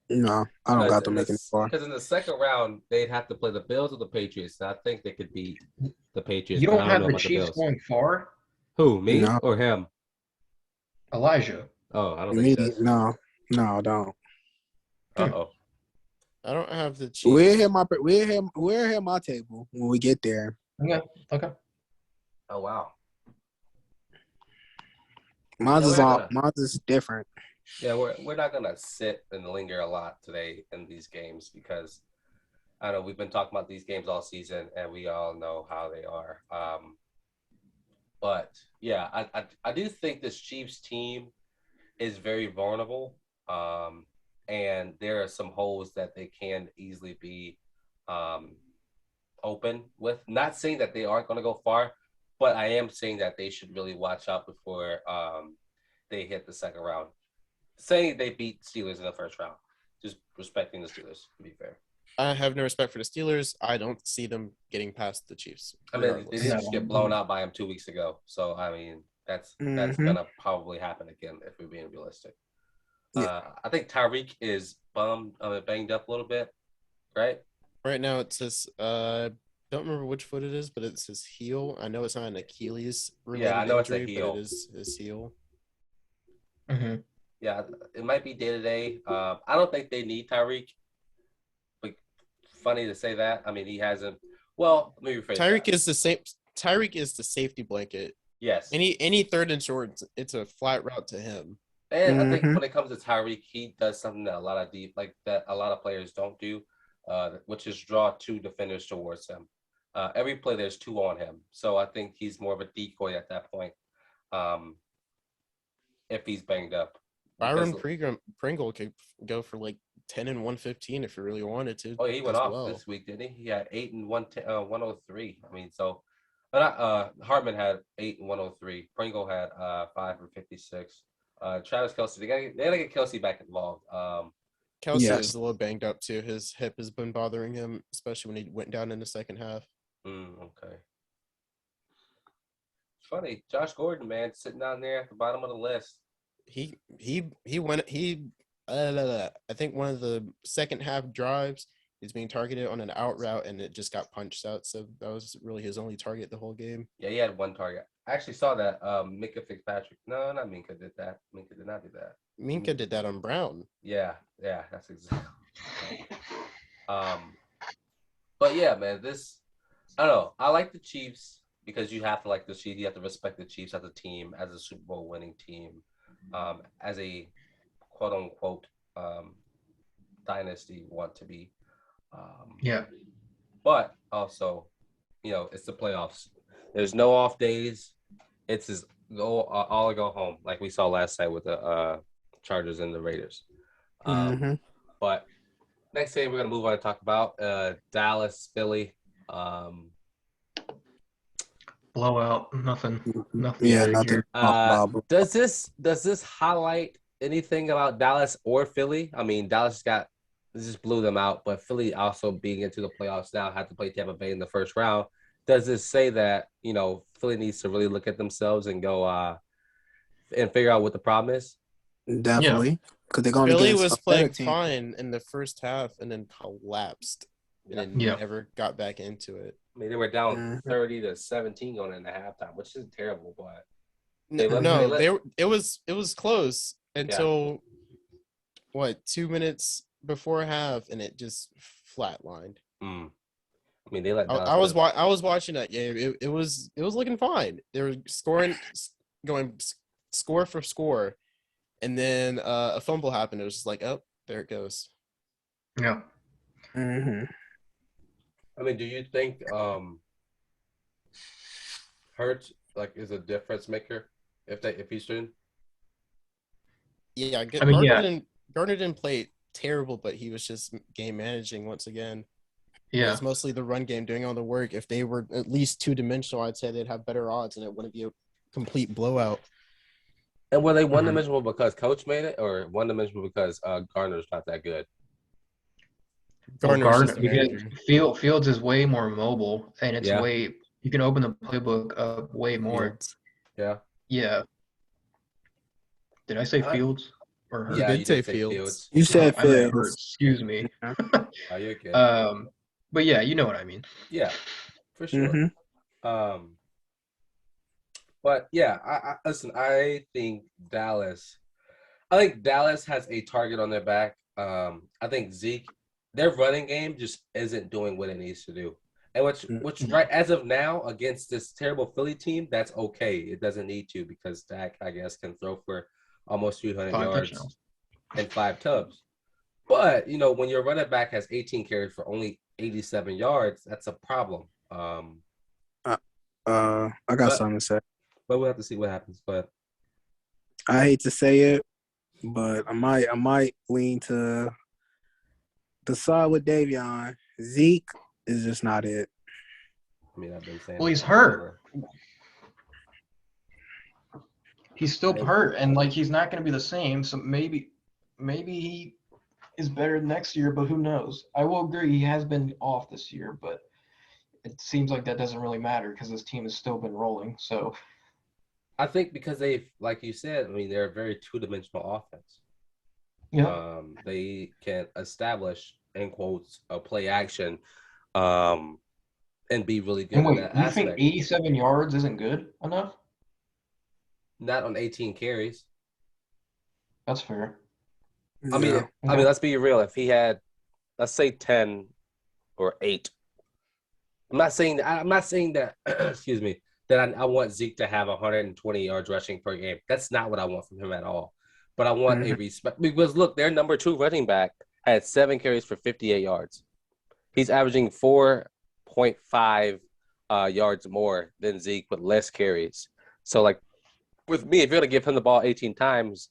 No, I don't got them making it far. Because in the second round, they'd have to play the Bills or the Patriots. And I think they could beat the Patriots. You but don't I have know the about Chiefs going far? Who, me No. or him? Elijah. Oh, I don't think he Me, does. no, I don't. Uh-oh. I don't have the Chiefs. We'll hit my table when we get there. Okay. Oh, wow. Mine's is different. Yeah, we're not gonna sit and linger a lot today in these games because I know we've been talking about these games all season and we all know how they are. But yeah, I do think this Chiefs team is very vulnerable. And there are some holes that they can easily be open with. Not saying that they aren't going to go far, but I am saying that they should really watch out before they hit the second round. Saying they beat Steelers in the first round, just respecting the Steelers, to be fair. I have no respect for the Steelers. I don't see them getting past the Chiefs. I mean, they did just get blown out by them 2 weeks ago. So, I mean, that's going to probably happen again if we're being realistic. Yeah. I think Tyreek is banged up a little bit, right? Right now it says, don't remember which foot it is, but it says heel. I know it's not an Achilles related I know injury, it's a heel. but it is his heel. Mm-hmm. Yeah, it might be day-to-day. I don't think they need Tyreek. But funny to say that. I mean, he hasn't. Well, let me rephrase Tyreek that. is the same. Tyreek is the safety blanket. Yes. Any third and short, it's a flat route to him. And I think when it comes to Tyreek, he does something that a lot of players don't do, which is draw 2 defenders towards him. Every play there's 2 on him, so I think he's more of a decoy at that point. If he's banged up, Byron Pringle could go for like 10 and 115 if he really wanted to. Oh, he went off this week, didn't he? He had 8 and 103. I mean, so, but Hartman had 8 and 103. Pringle had 5 and 56. Travis Kelce, they gotta get Kelce back involved. Kelce is a little banged up too. His hip has been bothering him, especially when he went down in the second half. Okay. It's funny, Josh Gordon, man, sitting down there at the bottom of the list. He went. I think one of the second half drives is being targeted on an out route, and it just got punched out. So that was really his only target the whole game. Yeah, he had one target. I actually saw that. Minka Fitzpatrick. No, not Minka did that. Minka did not do that. Minka did that on Brown. Yeah, that's exactly. But yeah, man, I don't know. I like the Chiefs because you have to like the Chiefs. You have to respect the Chiefs as a team, as a Super Bowl winning team, as a quote unquote dynasty want to be. But also, it's the playoffs. There's no off days. It's just go all or go home, like we saw last night with the Chargers and the Raiders. But next thing we're gonna move on and talk about Dallas, Philly. Blowout. Nothing. Yeah, nothing. Does this highlight anything about Dallas or Philly? I mean, Dallas just blew them out, but Philly also being into the playoffs now had to play Tampa Bay in the first round. Does this say that Philly needs to really look at themselves and go and figure out what the problem is? Definitely, because they're going Philly against was a playing better team. fine in the first half and then collapsed and then never got back into it. I mean, they were down 30-17 going into halftime, which is terrible. But it was close until 2 minutes before half, and it just flatlined. I mean, they let. I was watching that game. It was looking fine. They were going score for score, and then a fumble happened. It was just like, oh, there it goes. Yeah. I mean, do you think Hurts is a difference maker if he's in? Yeah, Gardner didn't play terrible, but he was just game managing once again. Yeah, it's mostly the run game doing all the work. If they were at least two-dimensional, I'd say they'd have better odds, and it wouldn't be a complete blowout. And were they one-dimensional because Coach made it, or one-dimensional because Gardner's not that good? Gardner because Fields is way more mobile, and it's you can open the playbook up way more. Yeah. Did I say Fields? Or Hurts? You did say Fields. You said Fields. Excuse me. Oh, you're good. But yeah, you know what I mean. Yeah, for sure. But yeah, I listen. I think Dallas has a target on their back. I think Zeke, their running game just isn't doing what it needs to do. And which right as of now against this terrible Philly team, that's okay. It doesn't need to because Dak, I guess, can throw for almost 300 yards and 5 tubs. But when your running back has 18 carries for only 87 yards, that's a problem. I got something to say. But we'll have to see what happens. But I hate to say it, but I might lean to the side with Davion. Zeke is just not it. I mean, I've been saying. Well, he's hurt. He's still hurt, and he's not going to be the same. So maybe he is better next year, but who knows? I will agree he has been off this year, but it seems like that doesn't really matter because this team has still been rolling. So I think because they've, like you said, I mean, they're a very two-dimensional offense. Yeah. They can establish, in quotes, a play action, and be really good in that aspect. You think 87 yards isn't good enough? Not on 18 carries. That's fair. I mean, let's be real. If he had, let's say 10 or 8, I'm not saying that. Excuse me. That I want Zeke to have 120 yards rushing per game. That's not what I want from him at all. But I want a respect because look, their number 2 running back had 7 carries for 58 yards. He's averaging 4.5 yards more than Zeke with less carries. So with me, if you're gonna give him the ball 18 times,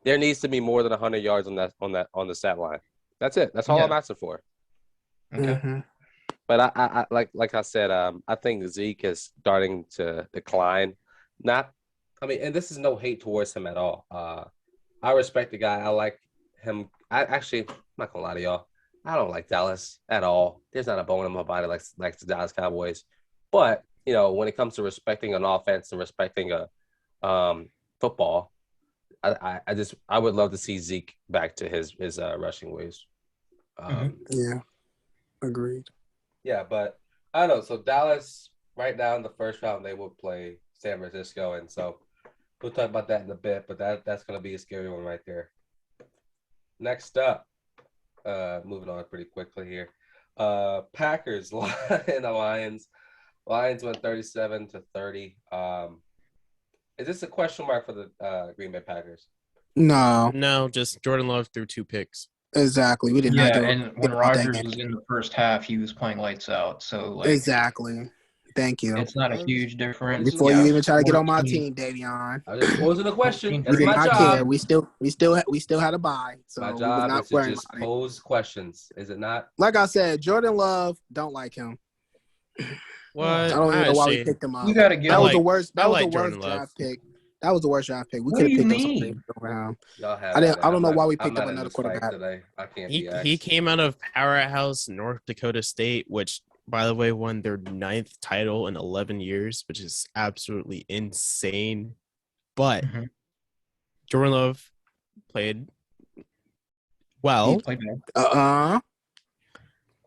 there needs to be more than 100 yards on the stat line. That's it. That's all I'm asking for. Okay. Mm-hmm. But I like I said, I think Zeke is starting to decline. And this is no hate towards him at all. I respect the guy. I like him. I'm not gonna lie to y'all. I don't like Dallas at all. There's not a bone in my body like the Dallas Cowboys. But when it comes to respecting an offense and respecting a football, I would love to see Zeke back to his rushing ways. Yeah, agreed. Yeah, but I don't know. So Dallas, right now in the first round, they will play San Francisco, and so we'll talk about that in a bit. But that's going to be a scary one right there. Next up, moving on pretty quickly here. Packers and the Lions. Lions went 37-30. Is this a question mark for the Green Bay Packers? No, just Jordan Love threw 2 picks. Exactly. We did not do and when Rodgers was in the first half, he was playing lights out. So exactly. Thank you. It's not a huge difference. Before you even try to get on my team, Davion. I just posing a question. We That's did my not job. care. We still had a bye. So My we job was not is to worrying just about it. pose questions. Is it not? Like I said, Jordan Love, don't like him. What? I don't even know why we picked him up. You gotta give. That was the worst. That was the Jordan worst Love. draft pick. That was the worst draft pick. We What could do have you picked up somebody mean? around. Y'all have I that. don't know why we I'm picked not up in another this fight quarterback. today. I can't be He came out of powerhouse North Dakota State, which, by the way, won their 9th title in 11 years, which is absolutely insane. But Jordan Love played well. He played bad.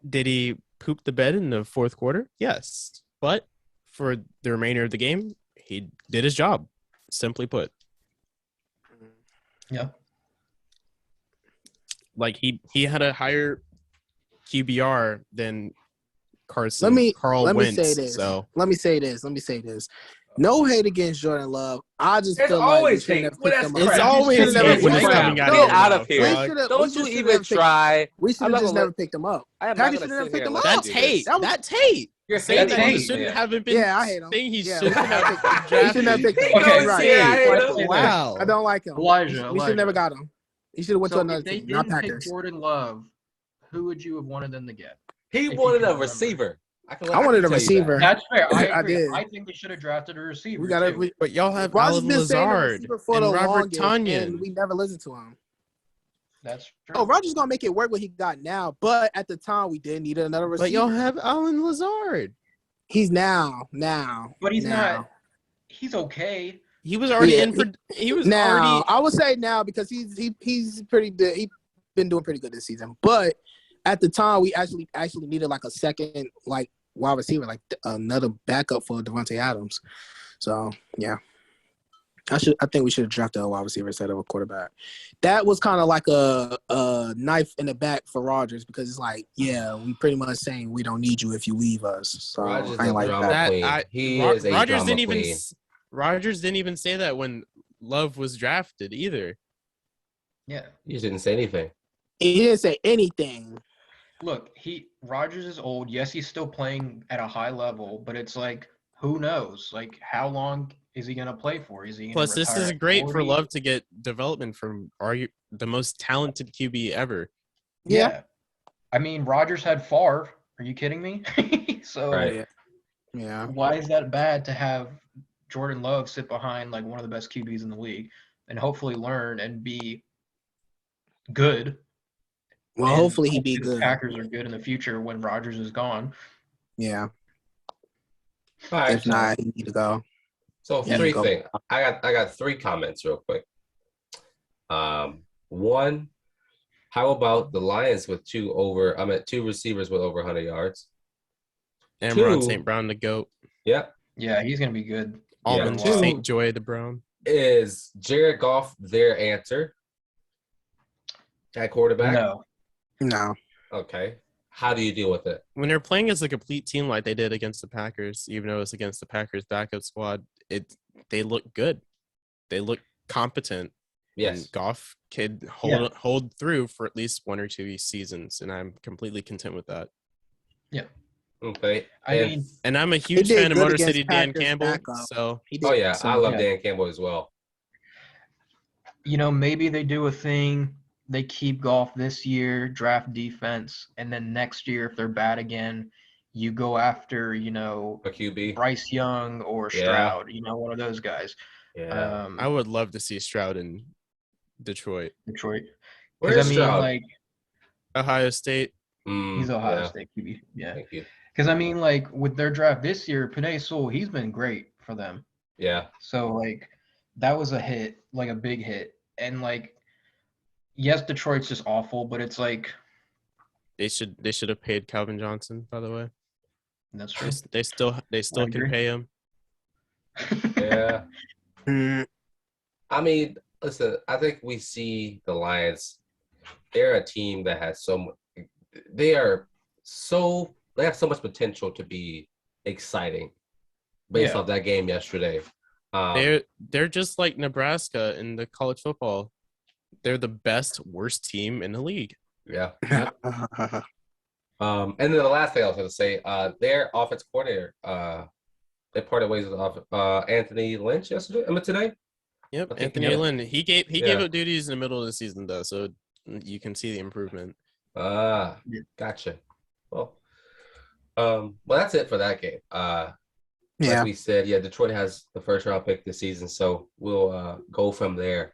Did he poop the bed in the fourth quarter? Yes. But for the remainder of the game, he did his job, simply put. Yeah. Like he had a higher QBR than Carl Wentz. Say this. So let me say this. No hate against Jordan Love. I just There's feel always like we hate. should have picked him up. it's crap. always should've never hate picked when him it's up. coming out Get of your out mouth, of here. dog. Don't you even try. We should have just never picked him up. I am Packers not should going have to picked him up. That's hate. That's hate. You're Saying That's that he hate. shouldn't Yeah. have been. Yeah, I hate him. Saying he Yeah, shouldn't have been we drafted. shouldn't have picked him. He Okay, goes right. here, I hate him. Wow. I don't like him. Elijah. We should never got him. He should have went to So another if they team, not didn't pick Packers. Jordan Love, who would you have wanted them to get? He If you wanted can a remember. receiver. I wanted a can tell you that. receiver. That's fair. I I agree. did. I think they should have drafted a receiver. We got too. But y'all have Rodgers Alan been saying the Lazard receiver for and the Robert longest, and Tonyan. we never listened to him. That's true. Oh, Rodgers gonna make it work what he got now, but at the time we did need another receiver. But y'all have Alan Lazard. He's now. But he's not. He's okay. He was already Yeah, in for. He was now. already. I would say now because he's pretty good. He's been doing pretty good this season. But at the time, we actually needed like a second wide receiver, like another backup for Devontae Adams. So yeah, I think we should have drafted a wide receiver instead of a quarterback. That was kind of like a knife in the back for Rodgers because it's like, yeah, we pretty much saying we don't need you if you leave us. So Rodgers I ain't like drama that. queen. He is a Rodgers drama didn't even. queen. Rodgers didn't even say that when Love was drafted either. Yeah. You didn't say anything. He didn't say anything. Look, Rodgers is old. Yes, he's still playing at a high level, but it's like, who knows? Like, how long is he gonna play for? Is he gonna Plus, this retire is at great for 40? Love to get development from the most talented QB ever. Yeah. I mean, Rodgers had Favre. Are you kidding me? So Right. Yeah. why is that bad to have Jordan Love sit behind like one of the best QBs in the league and hopefully learn and be good? Well, And hopefully he be the good. Packers are good in the future when Rodgers is gone. Yeah. All right. If not, he need to go. So Yeah, three go. things. I got 3 comments real quick. One, how about the Lions with 2 receivers with over 100 yards? Amron 2, St. Brown, the GOAT. Yep. Yeah, he's gonna be good. Almond Yeah. St. Joy, the Brown. Is Jared Goff their answer at quarterback? No. Okay. How do you deal with it? When they're playing as a complete team like they did against the Packers, even though it's against the Packers backup squad, they look good. They look competent. Yes. And Goff could hold through for at least 1 or 2 seasons, and I'm completely content with that. Yeah. Okay. And I'm a huge did fan of good Motor against City Dan Packers Campbell. backup. So He did. Oh yeah, So, I love yeah. Dan Campbell as well. maybe they do a thing. They keep Goff this year, draft defense, and then next year, if they're bad again, you go after, A QB. Bryce Young or Yeah. Stroud, one of those guys. Yeah. I would love to see Stroud in Detroit. Detroit. Where Because, is Stroud? Ohio State. He's Ohio Yeah. State QB. Yeah. Thank you. Because, with their draft this year, Penei Sewell, he's been great for them. Yeah. So, that was a hit, a big hit. And, yes, Detroit's just awful, but it's They should have paid Calvin Johnson, by the way. that's true. They still can agree. pay him. Yeah. Mm, I mean, listen, I think we see the Lions. They're a team that has they have so much potential to be exciting based off that game yesterday. They're just like Nebraska in the college football. They're the worst team in the league. Yeah. And then the last thing I was going to say, their offense coordinator, they parted ways with Anthony Lynch yesterday. Today. Yep, Anthony Lynn. He gave up duties in the middle of the season though, so you can see the improvement. Gotcha. Well, that's it for that game. Like we said, Detroit has the first round pick this season, so we'll go from there.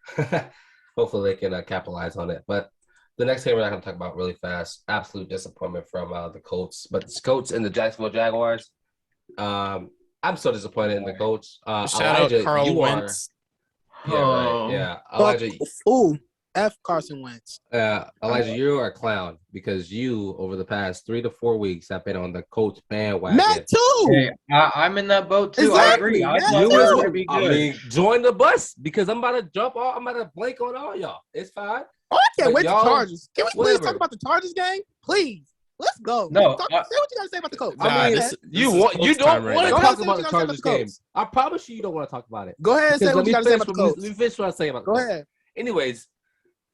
Hopefully, they can capitalize on it. But the next game we're not going to talk about really fast. Absolute disappointment from the Colts, but the Colts and the Jacksonville Jaguars. I'm so disappointed in the Colts. Shout Elijah, out Carl Wentz. Yeah, right. Yeah, Elijah. F Carson Wentz. Elijah, you are a clown because you, over the past 3 to 4 weeks, have been on the Colts bandwagon. Matt too. Hey, I'm in that boat too. Exactly. I agree. Matt I too. thought they were going to be good. I mean, join the bus because I'm about to jump off. I'm about to blank on all y'all. It's fine. Oh, I can't wait y'all- the Chargers. Can we please whatever. talk about the Chargers game? Please. Let's go. No, say what you got to say about the Colts. Nah, I mean, this you is don't Colts time want right to now. talk Go about ahead, the say what you Chargers got to say about the game. Colts. I promise you don't want to talk about it. Go ahead and say what you got to say about the Colts. Let me finish what I'm saying about the Go Colts. ahead. Anyways,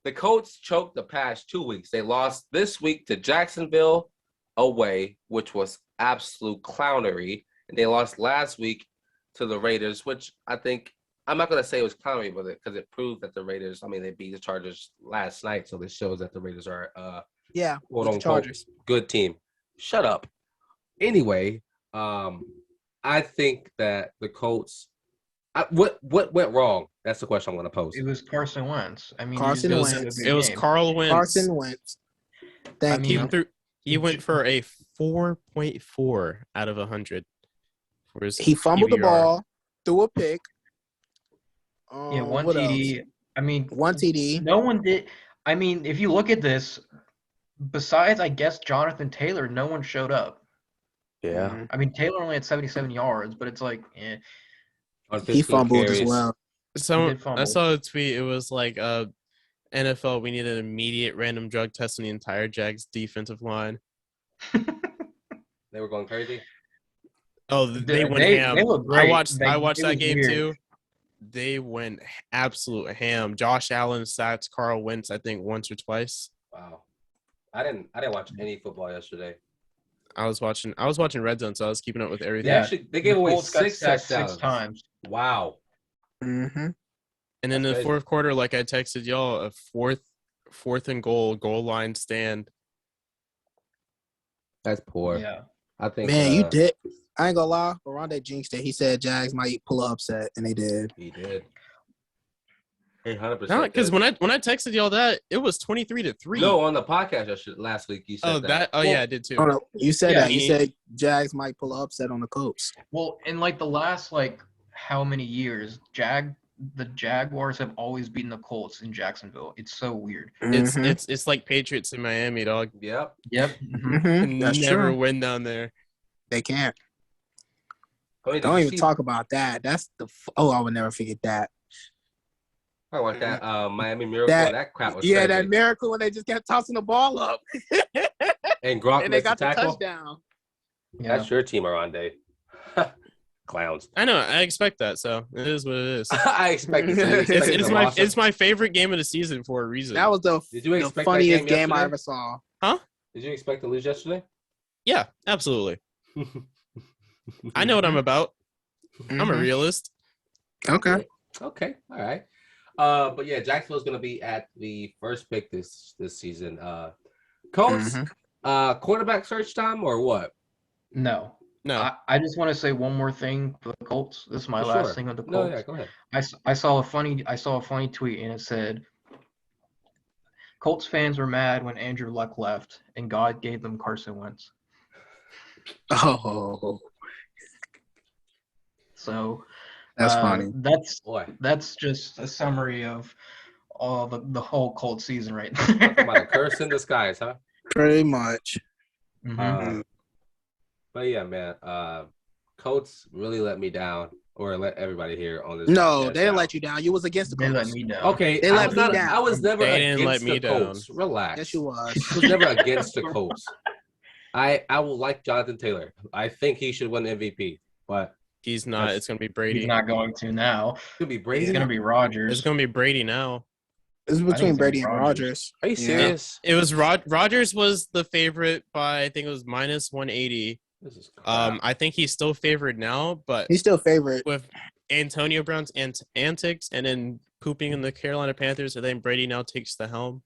the Colts choked the past 2 weeks. They lost this week to Jacksonville away, which was absolute clownery. And they lost last week to the Raiders, which I think I'm not going to say it was clownery with it because it proved that the Raiders, they beat the Chargers last night. So this shows that the Raiders are quote unquote Chargers. good team. Shut up. Anyway, I think that the Colts what went wrong? That's the question I'm going to pose. It was Carson Wentz. I mean, Carson he Wentz. had a good It was game. Carl Wentz. Carson Wentz. Thank you. He went for a 4.4 out of 100. He fumbled the ball, threw a pick. One what TD. else? I mean, One TD. no one did. I mean, if you look at this, besides, I guess, Jonathan Taylor, no one showed up. Yeah. I mean, Taylor only had 77 yards, but it's He fumbled as well. So I saw a tweet. It was like, NFL, we need an immediate random drug test on the entire Jags defensive line. They were going crazy. Oh, they went ham. They look great. I watched that game weird. too. They went absolute ham. Josh Allen sacked Carl Wentz, I think, once or twice. Wow. I didn't watch any football yesterday. I was watching Red Zone, so I was keeping up with everything. They gave away Colts got 6 sacked touchdowns. 6 times. Wow. Mm-hmm. And in the crazy. fourth quarter, like I texted y'all, a fourth and goal line stand. That's poor. Yeah. I think. Man, you did. I ain't gonna lie. Oronde jinxed it. He said Jags might pull an upset, and they did. He did. 100%. No, because when I texted y'all that, it was 23-3. No, on the podcast last week you said that. Yeah, I did too. Oh no, you said that. You he- said Jags might pull an upset on the Colts. Well, in the last how many years, the Jaguars have always beaten the Colts in Jacksonville. It's so weird. Mhm. It's like Patriots in Miami, dog. Yep. Yep. Mhm. That's Never true. win down there. They can't. I mean, Don't even talk about that. That's I would never forget that. I watched that Miami Miracle. That- That crap was Yeah, crazy. that miracle when they just kept tossing the ball up And Gronk and they missed the got the tackle. touchdown. Yeah. That's your team, Oronde. Clowns. I know. I expect that, so it is what it is. I expected that. It's my favorite game of the season for a reason. That was the Did you expect that funniest game game I yesterday? ever saw. Did you expect to lose yesterday? Yeah, absolutely. I know what I'm about. I'm a realist. Okay. Okay. All right. But yeah, Jacksonville's gonna be at the first pick this season. Colts, quarterback search time or what? No. No. I just want to say one more thing for the Colts. This is my For last sure. thing with the No, Colts. yeah, go ahead. I saw a funny tweet and it said Colts fans were mad when Andrew Luck left and God gave them Carson Wentz. Oh, So that's funny. Boy, that's just a summary of all the whole Colts season right talking about a there. curse in disguise, huh? Pretty much. Mhm. But yeah, man. Colts really let me down, or let everybody here on this. No, podcast they didn't down. let you down. You was against the They let Colts. me down. Okay, They I let was me not. down. I was never They didn't let against me the Colts. down. Relax. Yes, you was. I was never against the Colts. I will like Jonathan Taylor. I think he should win MVP, but He's not. It's gonna be Brady. He's not going to now. it could be Brady. It's going to be Rodgers. It's gonna be Brady now. It's think between it's Brady gonna and be Rodgers. Rodgers. Are you Yeah. serious? It was Rodgers was the favorite by I think it was -180. This is crap. I think he's still favored now, but He's still favorite. with Antonio Brown's antics and then pooping in the Carolina Panthers, and then Brady now takes the helm.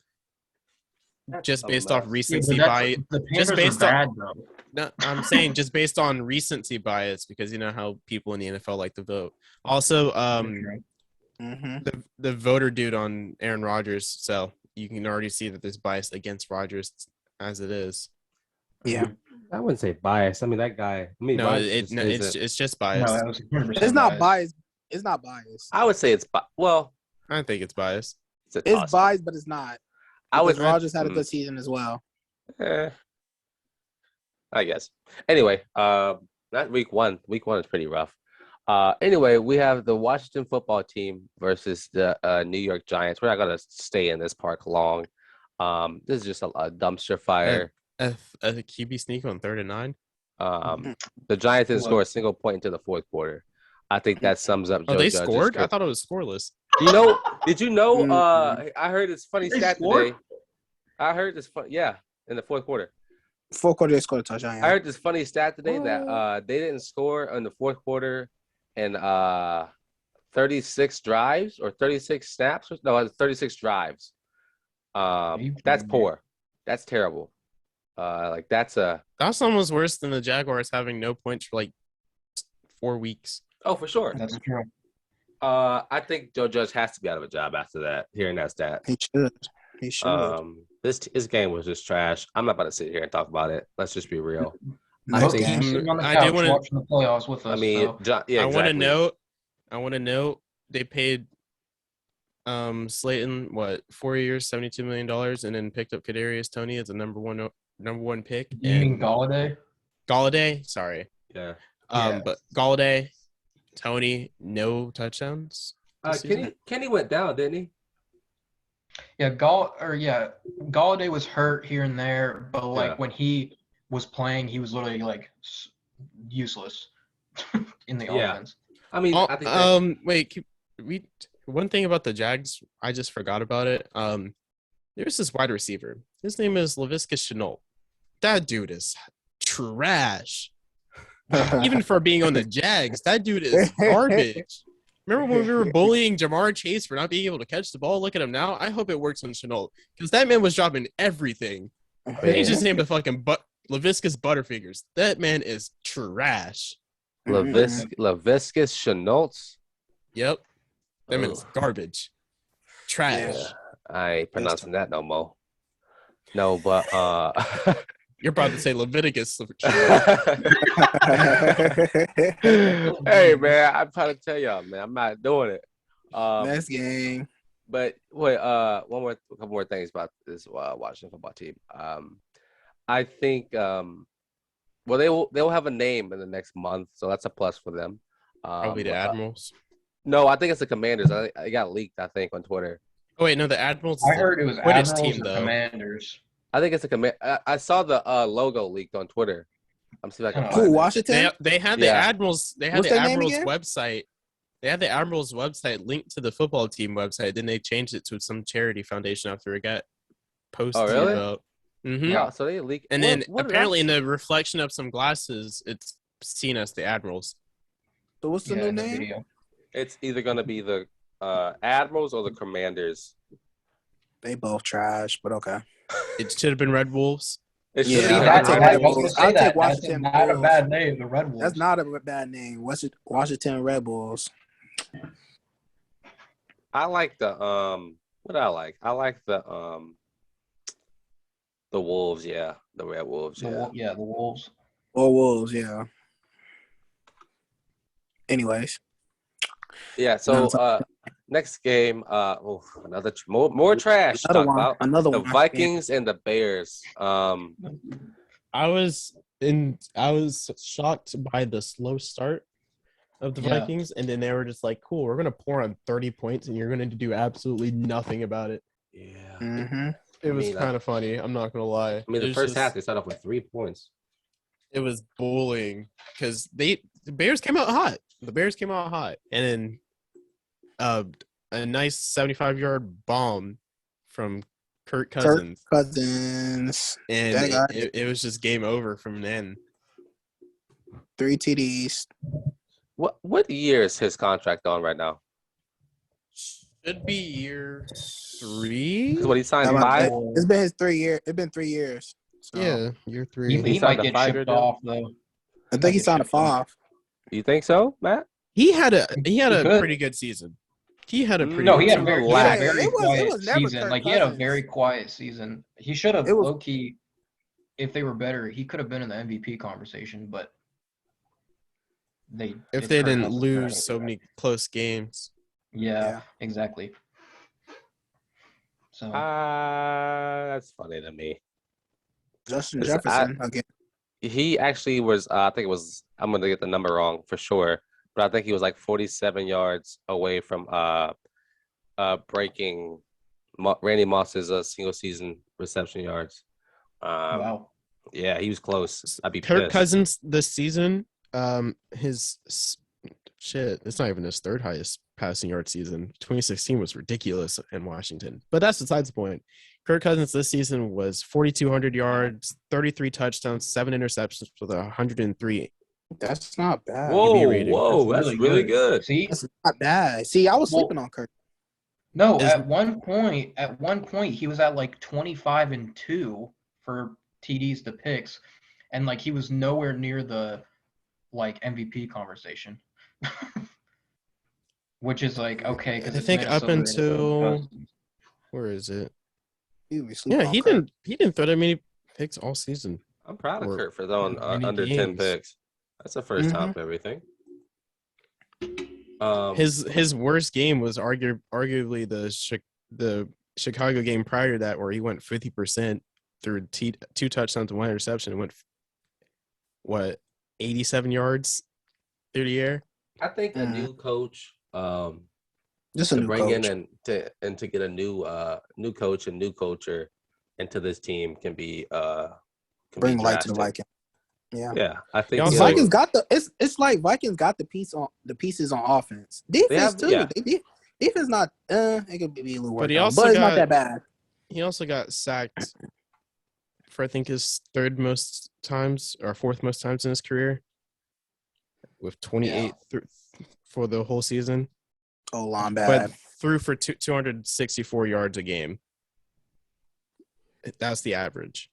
Just a based off mess. recency bias. The Just Panthers based are on bad, though. no, I'm saying just based on recency bias because you know how people in the NFL like to vote. Also, the voter dude on Aaron Rodgers, so you can already see that there's bias against Rodgers as it is. Yeah. I wouldn't say biased. I mean that guy. I mean, No, Rodgers it's just No, biased. that was 100% It's not biased. biased. It's not biased. I would say it's well. I think it's biased. It's a It's toss-up. biased, but it's not. I would. Because Rodgers had a good season as well. I guess. Anyway, not week one. Week one is pretty rough. Anyway, we have the Washington football team versus the New York Giants. We're not gonna stay in this park long. This is just a dumpster fire. A QB sneak on 3rd and 9. The Giants didn't score a single point into the fourth quarter. I think that sums up. Oh, Joe they Judge's scored? good. I thought it was scoreless. Did you know? I heard this funny They stat scored? today. I heard this. Yeah, in the fourth quarter. Fourth quarter, they scored a touchdown. I heard this funny stat today that they didn't score in the fourth quarter in 36 drives or 36 snaps. No, it's 36 drives. That's poor. That's terrible. That's almost worse than the Jaguars having no points for like 4 weeks. Oh, for sure. That's true. I think Joe Judge has to be out of a job after that. Hearing that stat, He should. He should. This game was just trash. I'm not about to sit here and talk about it. Let's just be real. Nice think game. Sitting on the I couch do wanna- watching the playoffs with us. I mean, yeah, I want exactly. to note they paid Slayton 4 years, $72 million, and then picked up Kadarius Toney as a number one pick. You mean Galladay? Galladay? Sorry. Yeah. But Galladay, Toney, no touchdowns. Kenny went down, didn't he? Yeah, Galladay was hurt here and there, but when he was playing, he was literally useless in the offense. I mean, I think one thing about the Jags, I just forgot about it. There's this wide receiver. His name is Laviska Shenault. That dude is trash. Even for being on the Jags, that dude is garbage. Remember when we were bullying Jamar Chase for not being able to catch the ball? Look at him now. I hope it works on Shenault because that man was dropping everything. He just named the fucking Laviscus Butterfingers. That man is trash. Laviscus Shenault. Yep. That man is garbage. Trash. Yeah, I ain't pronouncing that no more. No, but You're about to say Leviticus. Hey man, I'm trying to tell y'all, man, I'm not doing it. Best game. But wait, a couple more things about this Washington football team. I think they will have a name in the next month, so that's a plus for them. Probably the Admirals. No, I think it's the Commanders. It got leaked, I think, on Twitter. Oh wait, no, the Admirals. I heard it was Quidditch Admirals team, or though. Commanders. I think it's a command. I saw the logo leaked on Twitter. I'm seeing if I can Who, find it. Washington? They had the Admirals. They had What's the their name Admirals again? website. They had the Admirals website linked to the football team website. Then they changed it to some charity foundation after it got posted. Oh, really? About. Mm-hmm. Yeah, so they leaked. And then apparently in the reflection of some glasses, it's seen as the Admirals. So what's the new name? Video. it's either gonna be the Admirals or the Commanders? They both trash, but okay. It should have been Red Wolves. It Yeah, should have I'll been take the Red I was Admirals. gonna Bulls. say I'll take that. That's Washington not a Bulls. bad name, the Red Wolves. That's not a bad name. Washington Red Bulls. I like the what I like. I like the Wolves, yeah. The Red Wolves, yeah. The Wolves. Or Wolves, yeah. Anyways. Yeah, so next game, another more trash to talk about. Another the one. Vikings and the Bears. I was shocked by the slow start of the Vikings, and then they were just like, "Cool, we're gonna pour on 30 points, and you're gonna do absolutely nothing about it." Yeah, Mm-hmm. It was kind of funny. I'm not gonna lie. I mean, the first half they started off with 3 points. It was bullying because the Bears came out hot. And then a nice 75-yard bomb from Kirk Cousins. And it was just game over from then. 3 TDs. What year is his contract on right now? Should be year 3. Because when he signed 5, it's been his 3 years. It's been 3 years. So. Yeah, year 3. He might get shipped off though. I think he signed a 5. You think so, Matt? He had a pretty good season. He had a very it quiet was never season. Kirk Like he had a Cousins. very quiet season. He should have low key, if they were better, he could have been in the MVP conversation. But if they didn't lose so many close games. Yeah, exactly. So that's funny to me. Justin Jefferson again. He actually was. I think it was. I'm gonna get the number wrong for sure, but I think he was like 47 yards away from breaking Randy Moss's single season reception yards. wow. Yeah, he was close. I'd be Kirk pissed. Cousins this season. His it's not even his third highest passing yard season. 2016 was ridiculous in Washington, but that's besides the point. Kirk Cousins this season was 4,200 yards, 33 touchdowns, 7 interceptions with 103. That's not bad. Whoa, that's really good. See, that's not bad. See, I was sleeping on Kirk. No, at one point, he was at like 25-2 for TDs to picks, and like he was nowhere near the like MVP conversation. Which is like okay because I think up until where is it? He didn't throw that many picks all season. I'm proud of Kurt for throwing under 10 picks. That's the first time for everything. His worst game was arguably the Chicago game prior to that, where he went 50% through 2 touchdowns and 1 interception and went 87 yards through the air. I think a new coach, just a to new bring coach. in and to get a new coach and new culture into this team can be bring light to the Vikings. Yeah, I think Vikings got it's like Vikings got the pieces on offense. Defense too. Yeah. Defense not it could be a little worse, but it's not that bad. He also got sacked for I think his 3rd most times or 4th most times in his career, with 28 for the whole season. Oh, long bad. But threw for 264 yards a game. That's the average.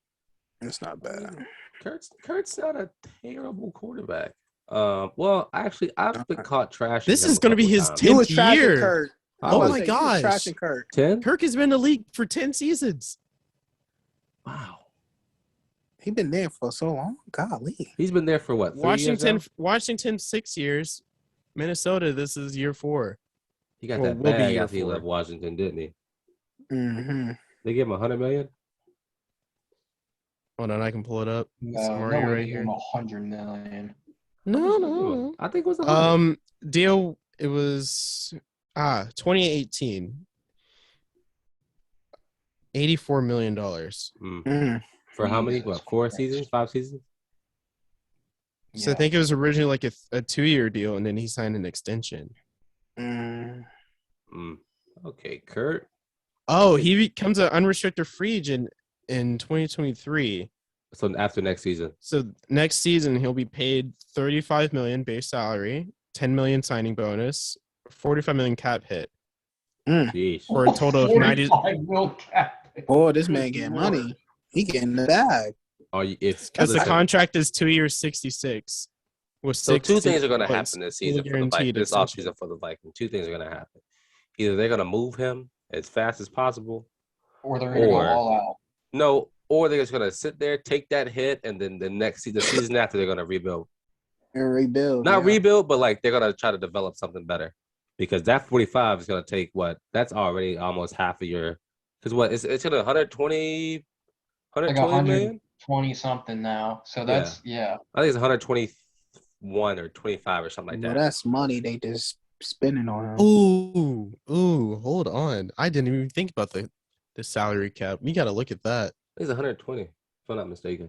It's not bad. Kurt's not a terrible quarterback. Well, actually, I've been caught trashing. This is going to be his 10th year. Kurt. Oh my gosh! Trashing Kirk. 10? Kirk has been in the league for 10 seasons. Wow. He's been there for so long. Golly. He's been there for what? 3 years now? Washington 6 years. Minnesota, this is year 4. He got that bag after he left Washington, didn't he? Mm-hmm. They gave him $100 million. Hold on, I can pull it up. Right here. $100 million. No. I think it was deal. It was 2018. $84 million. Mm-hmm. For how many? What? 4 seasons? 5 seasons? So I think it was originally like a 2-year deal, and then he signed an extension. Okay, Kurt. Oh, he becomes an unrestricted free agent in 2023. So after next season. So next season he'll be paid $35 million base salary, $10 million signing bonus, $45 million cap hit. Jeez. for a total of 90. 45 mil cap. Oh, this man getting money. He getting the bag. If Because the listen, contract is 2 years, 66. With so two 60 things are going to points, happen this fully season for the guaranteed this extension. offseason for the Vikings. Two things are going to happen. Either they're going to move him as fast as possible, Or they're going to go Or- all out. no, or they're just going to sit there, take that hit, and then the season after they're going to rebuild. And rebuild. Not yeah. rebuild, but like they're going to try to develop something better, because that 45 is going to take what? That's already almost half a year. Because what? It's going to 120 Like million. 120 something now. So that's I think it's 121 or 25 or something like Well, that. that's money they just spending on him. Ooh, hold on. I didn't even think about the salary cap. You got to look at that. It's 120, if I'm not mistaken.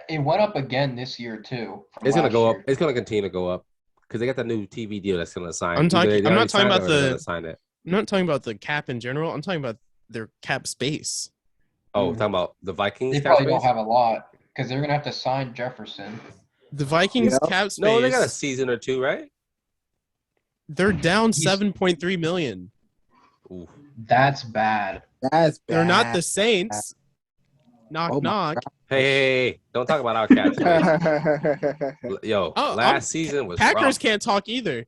It went up again this year too. It's gonna go up. It's gonna continue to go up because they got the new TV deal that's gonna sign. I'm not talking about sign it. I'm not talking about the cap in general. I'm talking about their cap space. Oh, talking about the Vikings. They probably don't have a lot because they're gonna have to sign Jefferson. The Vikings Yep. cap space. No, they got a season or two, right? They're down 7.3 million. Ooh. That's bad. That's bad. They're not the Saints. Knock Oh my knock. Hey, don't talk about our cap space. Yo, Oh, last season was Packers rough. can't talk either.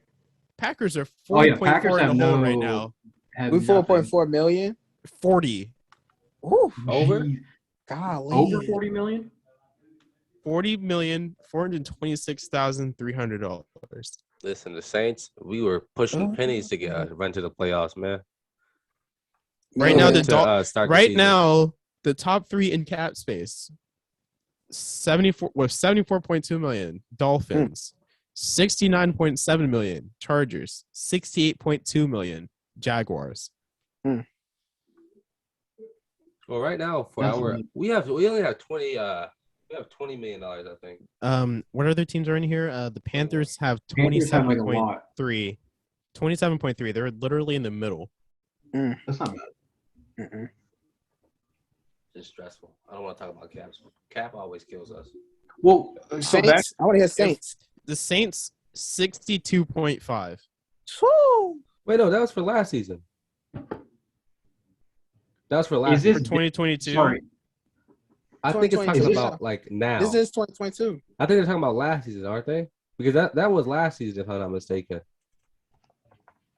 Packers are Oh, yeah, 40.4 Packers in have the hole no- right now. Have We nothing. 4.4 million. 40. Ooh, Over? Jeez. golly. Over 40 million? $40,426,300. Listen, the Saints, we were pushing pennies to get run to the playoffs, man. Right now, To, start the right season. now, the top three in cap space 74.2 million. Dolphins, 69.7 million. Chargers, 68.2 million. Jaguars. Well, right now for That's our neat. we only have 20 we have $20 million, I think. What other teams are in here? The Panthers have Panthers have like a 27.3. lot. 27.3. They're literally in the middle. That's not bad. Mm-mm. It's stressful. I don't want to talk about caps. Cap always kills us. Well, so back Saints. I want to hear Saints. The Saints, 62.5. Woo. Wait, no, that was for last season. That was for last Is this For season. 2022. sorry. I think it's talking 2022. about like now. This is 2022. I think they're talking about last season, aren't they? Because that was last season, if I'm not mistaken.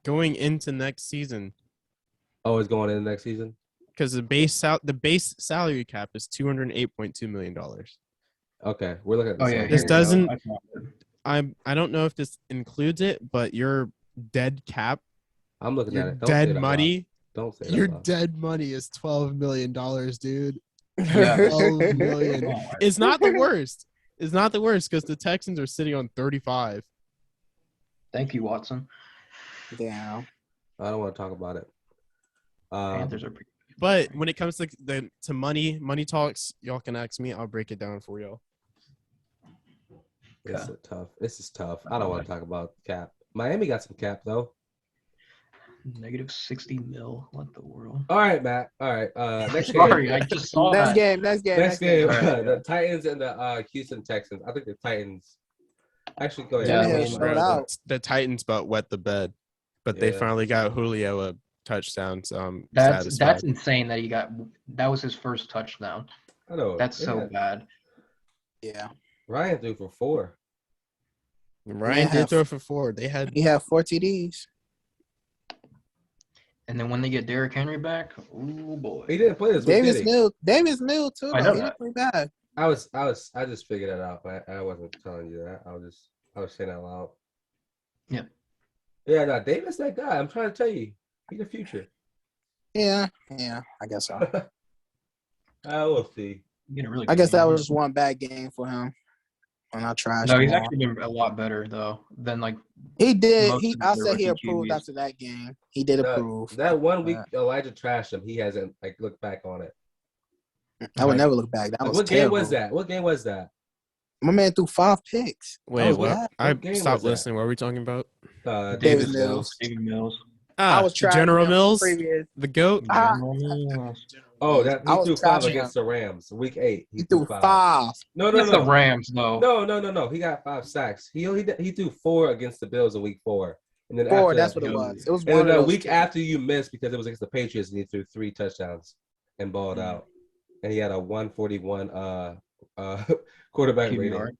Going into next season. Oh, it's going in the next season? Because the base salary cap is $208.2 million. Okay, we're looking at the Oh yeah, same This thing. doesn't- I found it. I don't know if this includes it, but your dead cap, I'm looking at your it. Don't say it dead out money, loud. Don't say it your out loud. dead money is $12 million, dude. Yeah. $12 million. Oh, It's not the worst. It's not the worst because the Texans are sitting on 35. thank you, Watson. Damn. I don't want to talk about it. Panthers are pretty. But when it comes to money talks, y'all can ask me. I'll break it down for y'all. It's tough. This is tough. I don't want to talk about cap. Miami got some cap though. Negative 60 mil. What the world? All right, Matt. All right. Next Sorry, game. I just saw Next that. game. Next game. Next game. All right, The Titans and the Houston Texans. I think the Titans. Actually, go ahead. Yeah, Yeah, I mean, showed out. The Titans but wet the bed, but they Yeah. finally got Julio a touchdown. So I'm That's satisfied. insane that he got. That was his first touchdown. I know. That's They so had- bad. Yeah. Ryan threw for 4. Ryan Yeah. did throw for 4. They had He had 4 TDs. And then when they get Derrick Henry back, oh boy. He didn't play this week, Davis did he? Mill too. I Though. know He that. didn't play bad. I just figured it out, but I wasn't telling you that. I was saying that loud. Yeah. Yeah, no, Davis that guy. I'm trying to tell you. He's the future. Yeah. I guess so. We'll see. Getting a really I good guess that game. was just one bad game for him. And I trashed No, him he's all. actually been a lot better though than like He did. most of I the said he rookie approved QBs. after that game. He did approve. That 1 week Elijah trashed him. He hasn't like looked back on it. I would never look back. That Like, was what terrible. game was that? What game was that? My man threw 5 picks. Wait, was what? bad. I What game was stopped that? listening. What are we talking about? Davis Mills. David Mills. I was trying General Mills, previous. the GOAT. Ah. General Mills. Oh, that I he was threw 5 trashing against the Rams, week 8. He threw 5. No, That's the Rams though. No. He got 5 sacks. He threw 4 against the Bills in week 4. And then 4. after That's that, what it was. It was and one then of a those week 2. after you missed because it was against the Patriots, and he threw 3 touchdowns and balled out, and he had a 141 quarterback rating. QBR.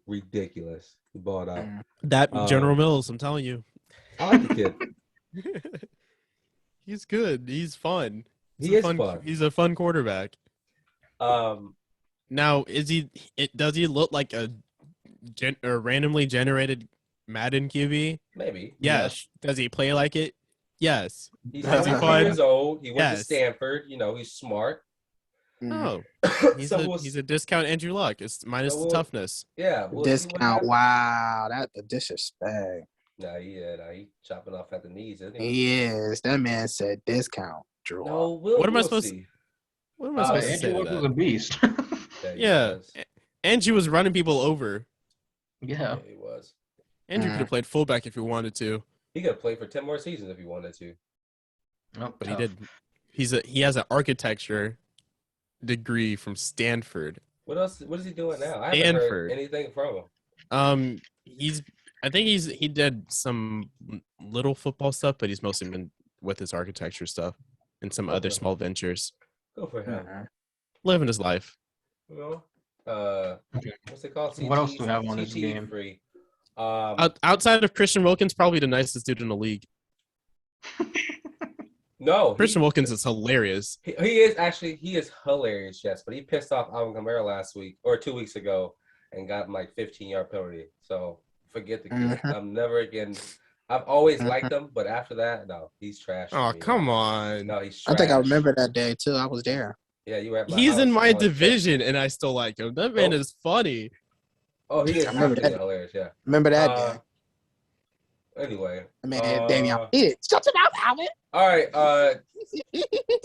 Ridiculous. He balled out. That General Mills, I'm telling you. I like the kid. He's good. He's fun. He is fun. He's a fun quarterback. Now, does he look like a randomly generated Madden QB? Maybe. Yes. Yeah. Does he play like it? Yes. He's 22 years old. He went to Stanford. He's smart. Oh, he's a discount Andrew Luck. It's minus the toughness. Yeah, discount. Wow, that's the disrespect. Nah, he chopping off at the knees, isn't he? He is. That man said discount. Drew. No, what am I supposed to? What am I supposed to say? Andrew Luck was a beast. Yeah, Andrew was running people over. Yeah, he was. Andrew could have played fullback if he wanted to. He could have played for 10 more seasons if he wanted to. Nope, but he didn't. He has an architecture degree from Stanford. What else? What is he doing now? I haven't heard anything from him. I think he did some little football stuff, but he's mostly been with his architecture stuff and some other small ventures. Go for him. Living his life. Well, what's it called? What else do we have on this game? Free. Outside of Christian Wilkins, probably the nicest dude in the league. No, Christian Wilkins is hilarious. He is hilarious, yes. But he pissed off Alvin Kamara last week or 2 weeks ago and got him like 15-yard penalty. So forget the kid. I'm never again. I've always liked him, but after that, no, he's trash. Oh, come on. No, he's trash. I think I remember that day too. I was there. Yeah, you were at my He's house. in my division, and I still like him. That man is funny. Oh, he is hilarious. Yeah. Remember that day. Anyway, I mean, Davion, shut it out, Alvin. All right,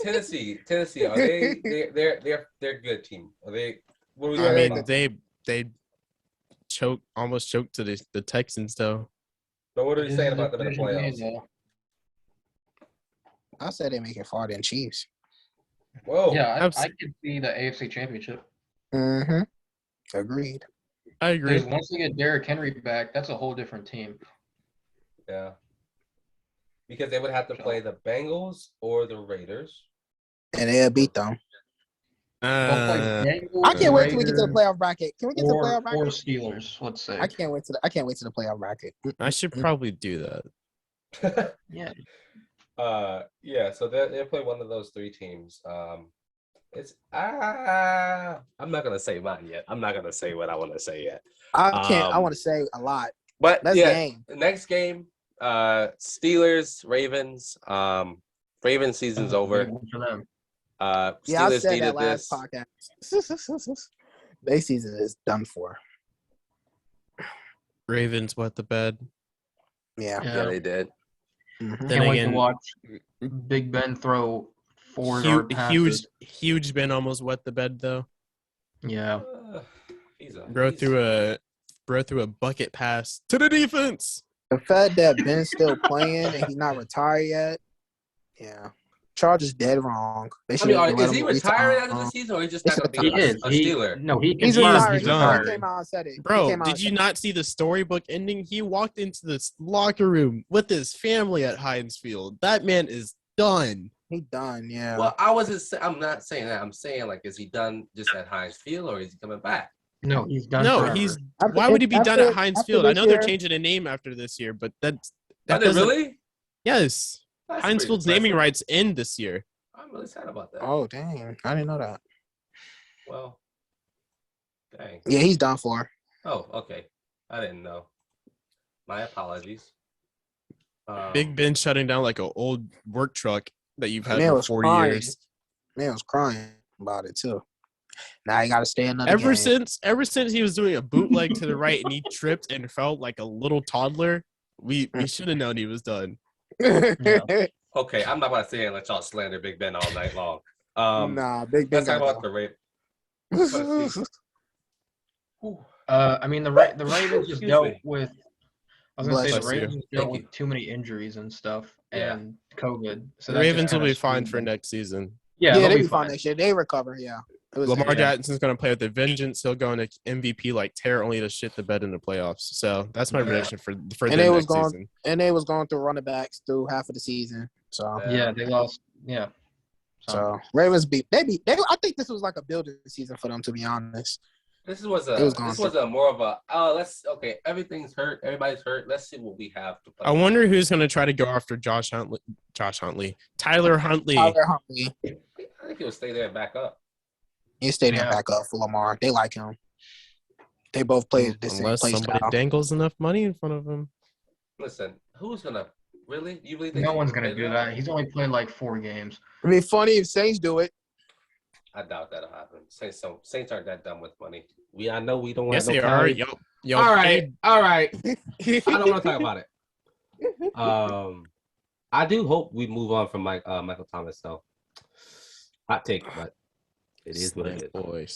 Tennessee. Are they're a good team. Are they? What are we I mean, about? they almost choked to the Texans though. But what are we saying about them in the playoffs? I said they make it farther than Chiefs. Whoa. Yeah, I could see the AFC Championship. Agreed. I agree. Because once they get Derrick Henry back, that's a whole different team. Yeah. Because they would have to play the Bengals or the Raiders. And they'll beat them. I can't wait till we get to the playoff bracket. Can we get to the playoff bracket? Or Steelers, let's say. I can't wait to the playoff bracket. I should probably do that. Yeah. Yeah, so they'll play one of those 3 teams. I'm not gonna say mine yet. I'm not gonna say what I want to say yet. I can't. I want to say a lot. But that's game. The next game, Steelers, Ravens. Ravens season's over. For them. I said that last podcast. Their season is done for. Ravens wet the bed. Yeah, they did. Then Can't wait to watch Big Ben throw 4-yard passes. Huge Ben almost wet the bed though. Yeah. Bro threw a bucket pass to the defense. The fact that Ben's still playing and he's not retired yet, yeah. Chargers dead wrong. Is he retiring after the season, or he just not going to be a Steeler? No, he's retired. He came out and said it. Bro, did you not see the storybook ending? He walked into this locker room with his family at Heinz Field. That man is done. He done, yeah. Well, I'm not saying that. I'm saying, like, is he done just at Heinz Field, or is he coming back? No, he's done. No, forever. Why would he be done at Heinz Field? I know they're changing the name after this year, but that doesn't really. Yes. That's Heinz Field's naming rights end this year. I'm really sad about that. Oh, dang. I didn't know that. Well, dang. Yeah, he's done for. Oh, okay. I didn't know. My apologies. Big Ben shutting down like an old work truck that you've had for 40 years. Man was crying about it, too. Now you got to stay another Ever since he was doing a bootleg to the right and he tripped and felt like a little toddler, we should have known he was done. Yeah. Okay, I'm not about to say and let y'all slander Big Ben all night long. Nah, Big Ben. Let's talk about the Ravens. I mean, the Ravens just dealt with. I was gonna say the Ravens dealt with too many injuries and stuff and COVID. So the Ravens will be fine for next season. Yeah, they'll be fine next year. They recover. Yeah. Lamar Jackson's going to play with a vengeance. He'll go into MVP like tear only to shit the bed in the playoffs. So that's my prediction for and them they was next going season. and they was going through running backs through half of the season. So Yeah, they lost. Yeah. So Ravens beat. I think this was like a building season for them, to be honest. This was a more of a everything's hurt, everybody's hurt. Let's see what we have to play. I wonder who's going to try to go after Tyler Huntley. I think he'll stay there and back up. He'll stay there and back up for Lamar. They like him. They both play the same unless play somebody style. dangles enough money in front of him. Listen, who's gonna really? You really think no one's gonna do that? He's only played like 4 games. It'd be funny if Saints do it. I doubt that'll happen. Saints aren't that dumb with money. I know we don't. Yes, have no they are. Yo, all right. I don't want to talk about it. I do hope we move on from Michael Thomas, though. Hot take, but it is what it is. Boy.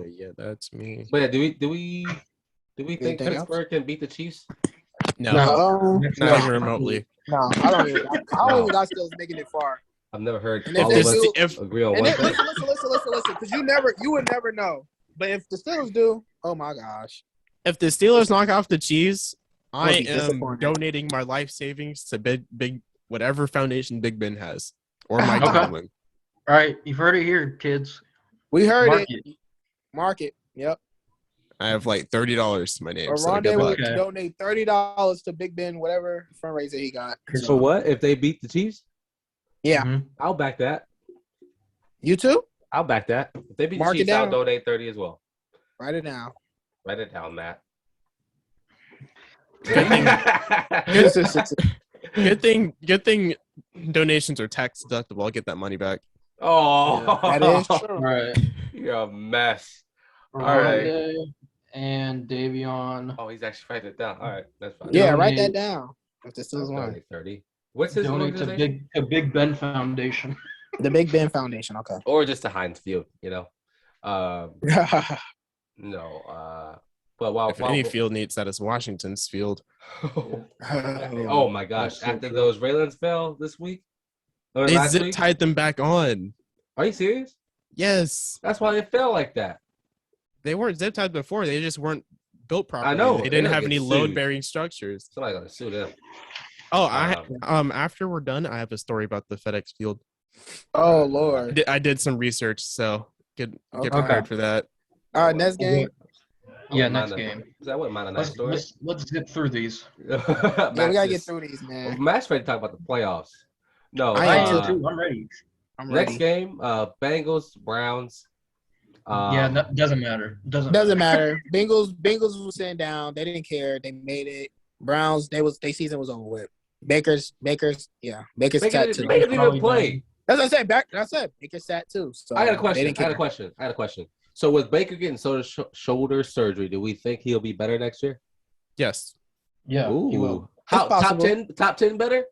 Yeah, that's me. But yeah, do we think Pittsburgh can beat the Chiefs? No, not even remotely. No, I don't even got Steelers making it far. I've never heard and all of us agree on one thing. Listen, because you would never know. But if the Steelers do, oh my gosh. If the Steelers knock off the Chiefs, I am donating my life savings to big whatever foundation Big Ben has or Mike Tomlin. All right, you've heard it here, kids. We heard it. Mark it. Yep. I have like $30 to my name. Oronde will donate $30 to Big Ben, whatever fundraiser he got. So what if they beat the Chiefs? Yeah, I'll back that. You too? I'll back that. If they beat the Chiefs, I'll donate 30 as well. Write it down. Write it down, Matt. Good thing donations are tax deductible. I'll get that money back. Oh, yeah, that is true. Right. You're a mess. All right. And Davion. Oh, he's actually writing it down. All right, that's fine. Yeah, write that down. If this is one. 30. What's his donate to Big Ben Foundation. The Big Ben Foundation, okay. Or just to Heinz Field, you know. No. But if any field needs that, is Washington's field. Oh my gosh! After those railings fell this week, they zip-tied them back on. Are you serious? Yes. That's why they fell like that. They weren't zip-tied before. They just weren't built properly. I know. They didn't have any load-bearing structures. Somebody's gonna sue them. Oh, after we're done, I have a story about the FedEx Field. Oh Lord! I did some research, so get prepared for that. All right, next game. Yeah, next game. That wouldn't mind a nice story. Let's zip through these. Yeah, we gotta get through these, man. Well, Matt's ready to talk about the playoffs. No, I am too. I'm ready. Next game, Bengals, Browns. Doesn't matter. Doesn't matter. Bengals were sitting down. They didn't care. They made it. Browns, their season was over with. Baker's sat too. Baker didn't even play. That's what I said. Baker sat too. So I got a question. So with Baker getting shoulder surgery, do we think he'll be better next year? Yes. Yeah. Ooh. He will. How top 10 better?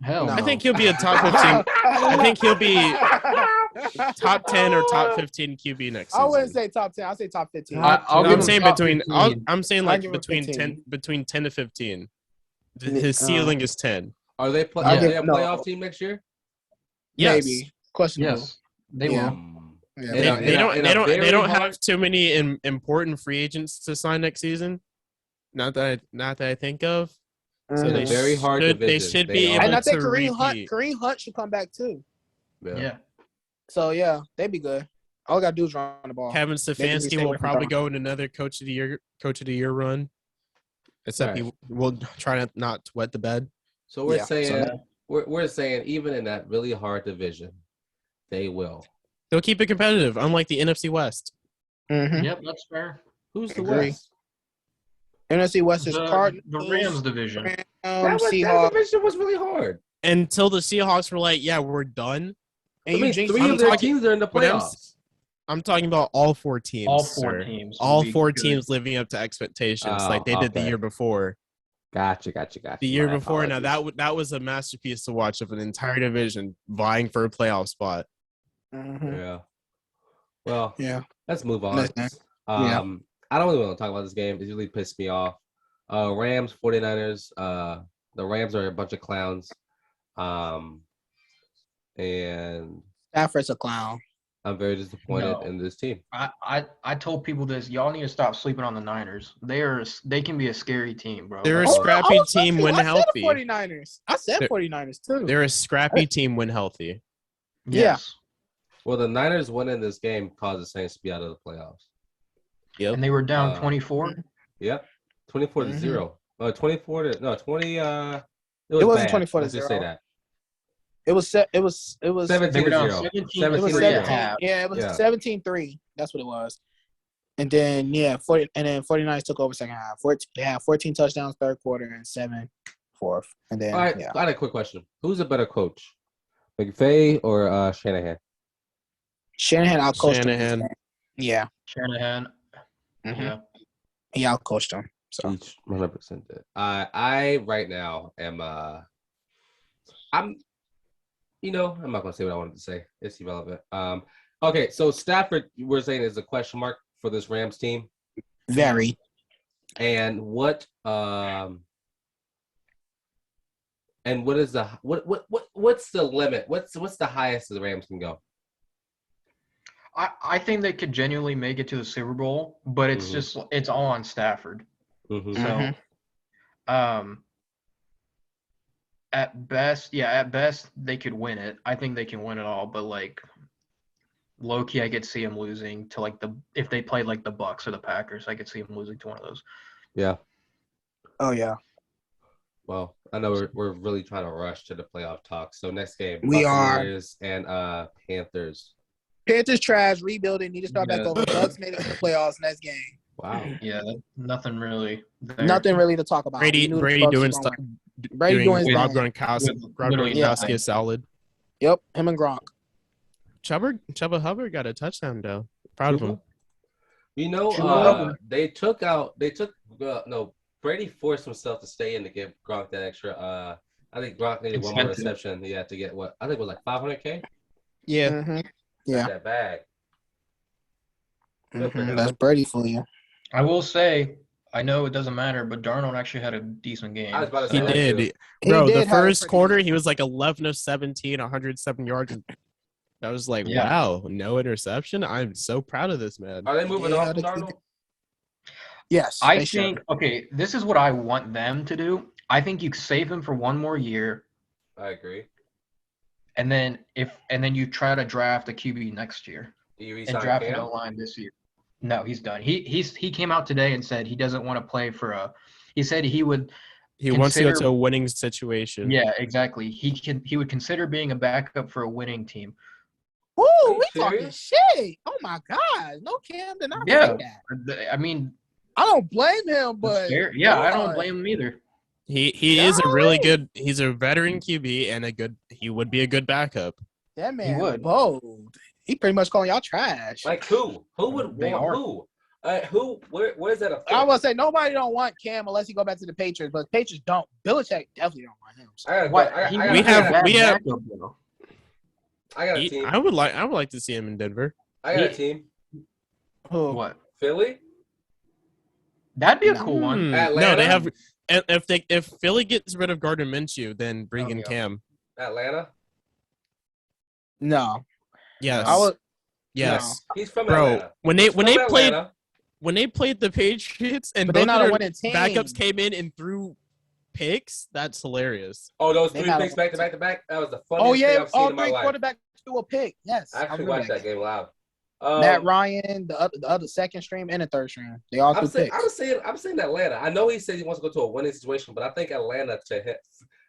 Hell. No. I think he'll be a top 15. I think he'll be top 10 or top 15 QB next season. I wouldn't say top 10. I'll say top 15. I'm saying between 15. 10 to 15. His ceiling is 10. Are they a playoff team next year? Yes. Maybe. Questionable. Yes. They will. Yeah. They don't have too many important free agents to sign next season. Not that I think of. So they very hard division. They should be able and I think to Kareem Hunt should come back too. Yeah. So yeah, they'd be good. All I gotta do is run the ball. Kevin Stefanski will probably go in another coach of the year run. Except he will try not to wet the bed. So we're saying even in that really hard division, they will. They'll keep it competitive, unlike the NFC West. Mm-hmm. Yep, that's fair. Who's the West? NFC West is Cardinals. The Rams division. That division was really hard. Until the Seahawks were like, yeah, we're done. And 3 of their teams are in the playoffs. I'm talking about all 4 teams. All 4 teams. All 4 teams living up to expectations like they did the year before. Gotcha. The year before, now that was a masterpiece to watch of an entire division vying for a playoff spot. Mm-hmm. Yeah. Well, yeah. Let's move on. I don't really want to talk about this game. It really pissed me off. Rams, 49ers. The Rams are a bunch of clowns. And Stafford's a clown. I'm very disappointed No. in this team. I told people this. Y'all need to stop sleeping on the Niners. They can be a scary team, bro. They're a Like, scrappy team when healthy. I said the 49ers. I said They're- 49ers too. They're a scrappy team when healthy. yes. Well, the Niners winning this game caused the Saints to be out of the playoffs. Yep. And they were down 24. Yep, 24 to 0. 24 to no 20. It wasn't bad. 24 to Let's just 0. say that. It was 17 They were to down 0. 17 It was 17 17. to 0. Yeah, it was Yeah. 17-3. That's what it was. And then 49ers took over second half. They had 14 touchdowns third quarter and 7 fourth. And then All right, I had a quick question. Who's a better coach, McVay or Shanahan? Shanahan outcoached Shanahan. him. Yeah. Shanahan. Mhm. Yeah. He outcoached him. So Each 100% did. I right now am I'm I'm not gonna say what I wanted to say. It's irrelevant. Okay, so Stafford, we're saying is a question mark for this Rams team. very. And what is the what's the limit? What's the highest the Rams can go? I think they could genuinely make it to the Super Bowl, but it's just it's all on Stafford. Mm-hmm. So, at best they could win it. I think they can win it all, but like low key, I could see them losing to if they played like the Bucks or the Packers, I could see them losing to one of those. Yeah. Oh yeah. Well, I know we're really trying to rush to the playoff talk. So next game, We are. Buccaneers and Panthers. Panthers trash, rebuilding, need to start back over. Bucks made it to the playoffs next game. Wow. Yeah, nothing really. There. Nothing really to talk about. Brady doing stuff. Brady doing his Rob thing. Gronkowski a solid. Yep, him and Gronk. Chuba Hubbard got a touchdown though. Proud of him. Brady forced himself to stay in to give Gronk that extra. I think Gronk needed one more reception. He had to get what I think it was like $500K. Yeah. Mm-hmm. Yeah. That bag. That's Brady for you. I will say, I know it doesn't matter, but Darnold actually had a decent game. I was about to He say that did. too. Bro, He did the have first a quarter, pretty- he was like 11 of 17, 107 yards. I was like, Yeah. wow, no interception. I'm so proud of this man. Are they moving Yeah, on from they- Darnold? Yes. I they should. think okay, this is what I want them to do. I think you save him for one more year, I agree. and then you try to draft a QB next year Do you and resign draft an Cam? O-line this year. No, he's done. He came out today and said he doesn't want to play for a. He said he would. He wants to go consider- to a winning situation. Yeah, exactly. He would consider being a backup for a winning team. Ooh, you we talking serious? shit. Oh my God. No, Cam did not Yeah. say that. I mean, I don't blame him, but yeah, I don't God. blame him either. He is a really Golly. good. He's a veteran QB and he would be a good backup. That man would. bold. He pretty much calling y'all trash. Like who? Who would They want are. who? Who? Where's that? I would say nobody don't want Cam unless he go back to the Patriots, but Patriots don't. Belichick definitely don't want him. So. I got a team. I would like to see him in Denver. I got a team. Who? What? Philly. That'd be a cool one. No, Atlanta? they have. And if Philly gets rid of Gardner Minshew, then bring in yeah. Cam. Atlanta. No. Yes. I would. Yes. He's from Bro, Atlanta. when He's they from played Atlanta. when they played the Patriots and But they're both not of a their winning team. backups came in and threw picks, that's hilarious. Oh, those They three not a- picks back to back to back. That was the Oh funniest thing yeah, I've seen all in my three life. quarterbacks threw a pick. Yes, I actually remember watched that game live. Matt Ryan, the other second stream and the third stream. They all threw picks. I'm saying Atlanta. I know he said he wants to go to a winning situation, but I think Atlanta to him.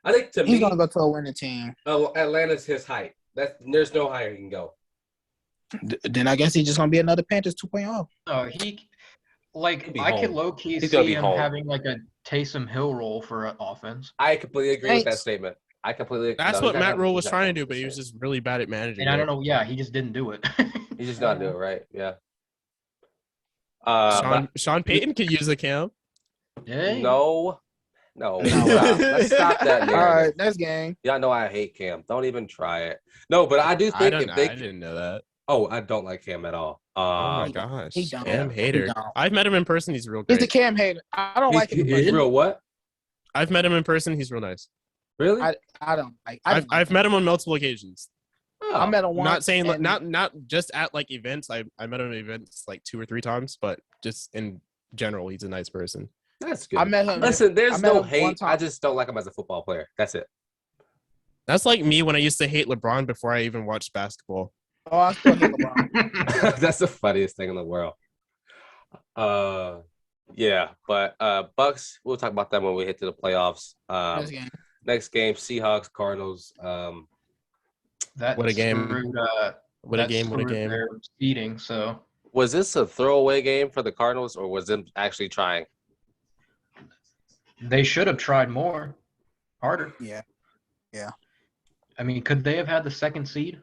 I think to He's me, gonna go to a winning team. Atlanta's his height. There's no higher he can go. Then I guess he's just gonna be another Panthers 2.0. No, I could low key He's gonna see be him home. having like a Taysom Hill role for offense. I completely agree with that Thanks. statement. That's what Matt Rule was trying to do, but he was just really bad at managing. And I don't know, yeah, he just didn't do it. He's just not doing it right. Yeah. Sean Payton could use a Cam. Hey. No. Stop. Let's stop that All narrative. right, next game. Y'all know I hate Cam. Don't even try it. No, but I do I think if they. didn't know that. Oh, I don't like Cam at all. Oh my gosh, he don't. Cam He hater. don't. I've met him in person. He's real He's great. the Cam hater. I don't like him. in He's person. real what? I've met him in person. He's real nice. Really? I don't like. I've met him on multiple occasions. Oh, I met him I'm once. not saying and- not just at like events. I met him at events like 2 or 3 times, but just in general, he's a nice person. that's good. I met him. Listen, I there's met no him one hate. I time. just don't like him as a football player. That's it. That's like me when I used to hate LeBron before I even watched basketball. Oh, I still hate LeBron. That's the funniest thing in the world. Yeah, but Bucks, we'll talk about that when we hit to the playoffs. This game. Next game, Seahawks, Cardinals. That What a game. screwed, What a that game! What a screwed game! their seeding. So Was this a throwaway game for the Cardinals, or was them actually trying? they should have tried more, harder. Yeah. I mean, could they have had the second seed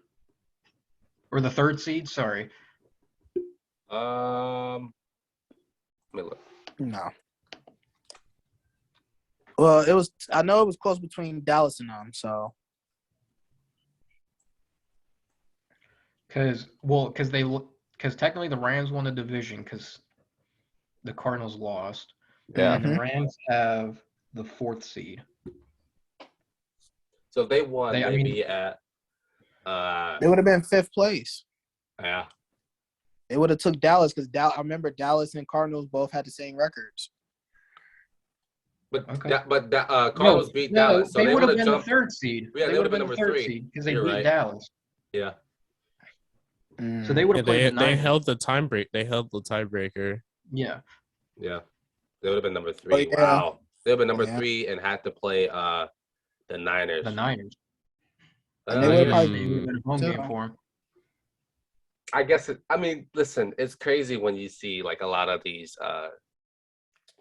or the third seed? Sorry. Let me look. No. Well, it was. I know it was close between Dallas and them. So Because technically the Rams won the division because the Cardinals lost. Yeah. And the Rams have the 4th seed. So if they won, They- I they'd mean- be at. it would have been 5th place. Yeah. It would have took Dallas because I remember Dallas and Cardinals both had the same records. But Okay. Cardinals beat Dallas, so they they would would have have been jumped. the 3rd seed. Yeah, they would have been the 3rd 3. seed because they You're beat right. Dallas. Yeah. Mm. So they would Yeah, have played they the Niners. held the time break. They held the tiebreaker. Yeah. Yeah. They would have been number 3. Oh, yeah. Wow. They would have been number Yeah. 3 and had to play the Niners. The Niners. And they Uh, would yeah. probably- It would have been a home So- game for them. I guess listen, it's crazy when you see like a lot of these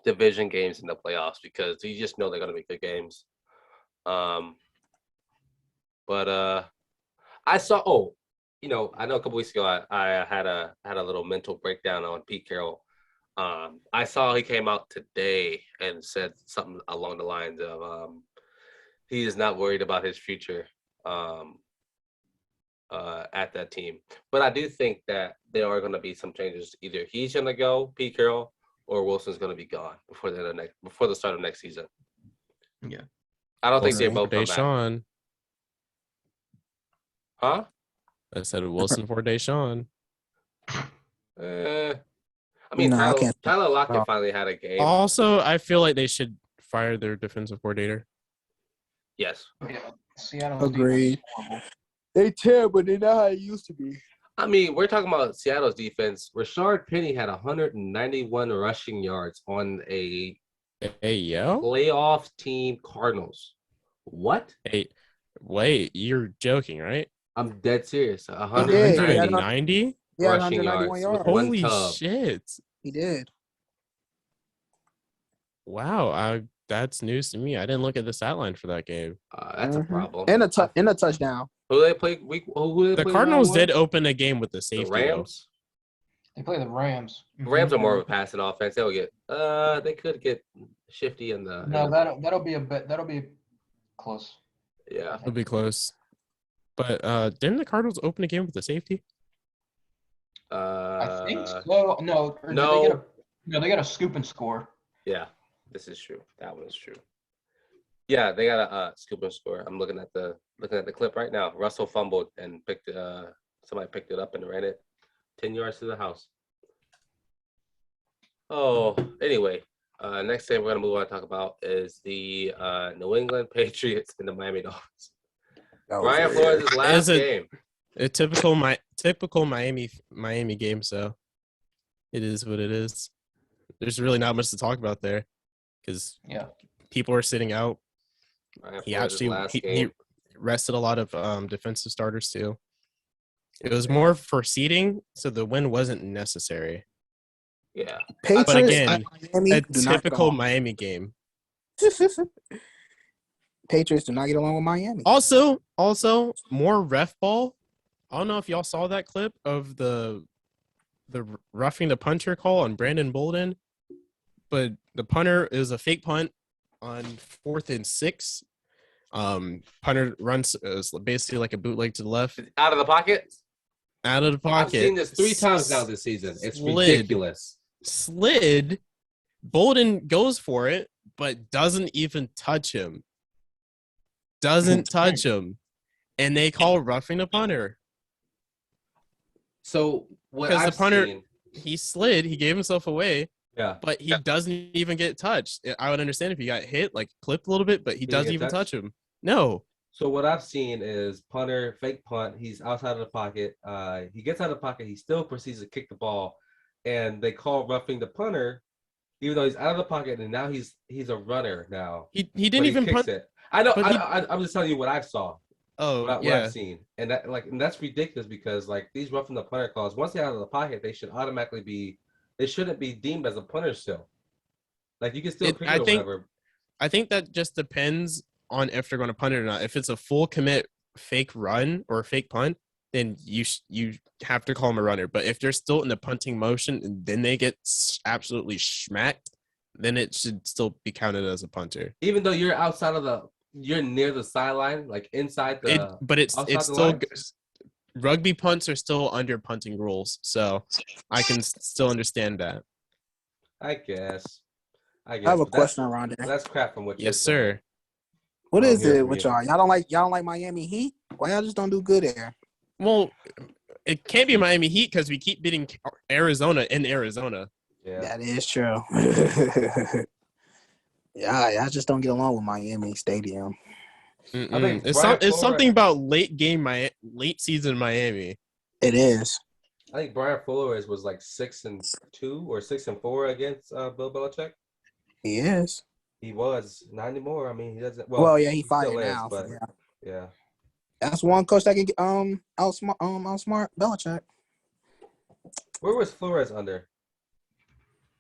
division games in the playoffs because you just know they're gonna be good games. But I saw I know a couple weeks ago I had a little mental breakdown on Pete Carroll. I saw he came out today and said something along the lines of he is not worried about his future. At that team. But I do think that there are going to be some changes. Either he's going to go, Pete Carroll, or Wilson's going to be gone before the start of next season. Yeah. I don't think they Wilson both for come back. Deshaun. Huh? I said Wilson for Deshaun. I mean, No, I can't. Tyler Lockett finally had a game. Also, I feel like they should fire their defensive coordinator. Yes. Yeah. Seattle. Agreed. They terrible. They're not how it used to be. I mean, we're talking about Seattle's defense. Rashard Penny had 191 rushing yards on a Hey, yo. playoff team Cardinals. What? Hey, wait, you're joking, right? I'm dead serious. did. 190 Yeah, 190? Yeah, rushing 191 yards. yards. One Holy tub. shit. He did. Wow, that's news to me. I didn't look at the stat line for that game. That's a Mhm. problem. And a touchdown. Who they play week? Who they The play Cardinals round one? did open a game with the The safety. Rams. They play the Rams. Rams are more of a passing offense. They'll get. They could get shifty in the. No, in the- that'll be a bit. That'll be close. Yeah. It'll be close. But didn't the Cardinals open a game with the safety? I think so. No. Or did no. They get they got a scoop and score. Yeah, this is true. That one is true. Yeah, they got a scoop and score. I'm looking at the clip right now. Russell fumbled and somebody picked it up and ran it 10 yards to the house. Oh, anyway, next thing we're gonna move on to talk about is the New England Patriots and the Miami Dolphins. Brian Flores' last Is it- game. A typical Miami game, so it is what it is. There's really not much to talk about there because Yeah. people are sitting out. Brian He Flores' actually last he game. rested a lot of defensive starters too. It was more for seeding, so the win wasn't necessary. Yeah. Patriots But again, at Miami A do not get typical along. Miami game. Patriots do not get along with Miami. Also, more ref ball. I don't know if y'all saw that clip of the roughing the punter call on Brandon Bolden, but the punter is a fake punt on 4th and 6. Punter runs basically like a bootleg to the left, Out of the pocket. out of the I've pocket. seen this 3 times now this season. It's Slid. ridiculous. Slid. Bolden goes for it, but doesn't even touch him. Doesn't touch him. and they call roughing the punter. So what Because the I've punter, seen, he slid, he gave himself away, yeah, but he doesn't even get touched. I would understand if he got hit, like clipped a little bit, but he Did he doesn't get even touched? touch him. No. So what I've seen is punter, fake punt. He's outside of the pocket. He gets out of the pocket. He still proceeds to kick the ball, and they call roughing the punter, even though he's out of the pocket, and now he's a runner now. He But didn't he even kicks punt, it. I know. but he, I'm just telling you what I saw, oh, what I've yeah. seen, and that's ridiculous because like these roughing the punter calls, once they're out of the pocket, they should automatically be. They shouldn't be deemed as a punter still. Like you can still kick I it or think whatever. I think that just depends on if they're going to punt it or not. If it's a full commit fake run or fake punt, then you have to call them a runner. But if they're still in the punting motion and then they get absolutely smacked, then it should still be counted as a punter. Even though you're near the sideline, like inside the But it's outside the still lines. rugby punts are still under punting rules, so I can still understand that. I guess. I have a But that's question around there. that's crap from what you're Yes, saying. sir. What is hear it from with you. y'all? Y'all don't like Miami Heat? Why y'all just don't do good there? Well, it can't be Miami Heat because we keep beating Arizona in Arizona. Yeah. That is true. Yeah, I just don't get along with Miami Stadium. I think It's Brian it's something Flores- about late season Miami. It is. I think Brian Flores was like 6-2 or 6-4 against Bill Belichick. He is. He was not anymore. I mean, he doesn't. Well, yeah, he he still fired is, now. but Yeah. yeah. That's one coach that can outsmart Belichick. Where was Flores under?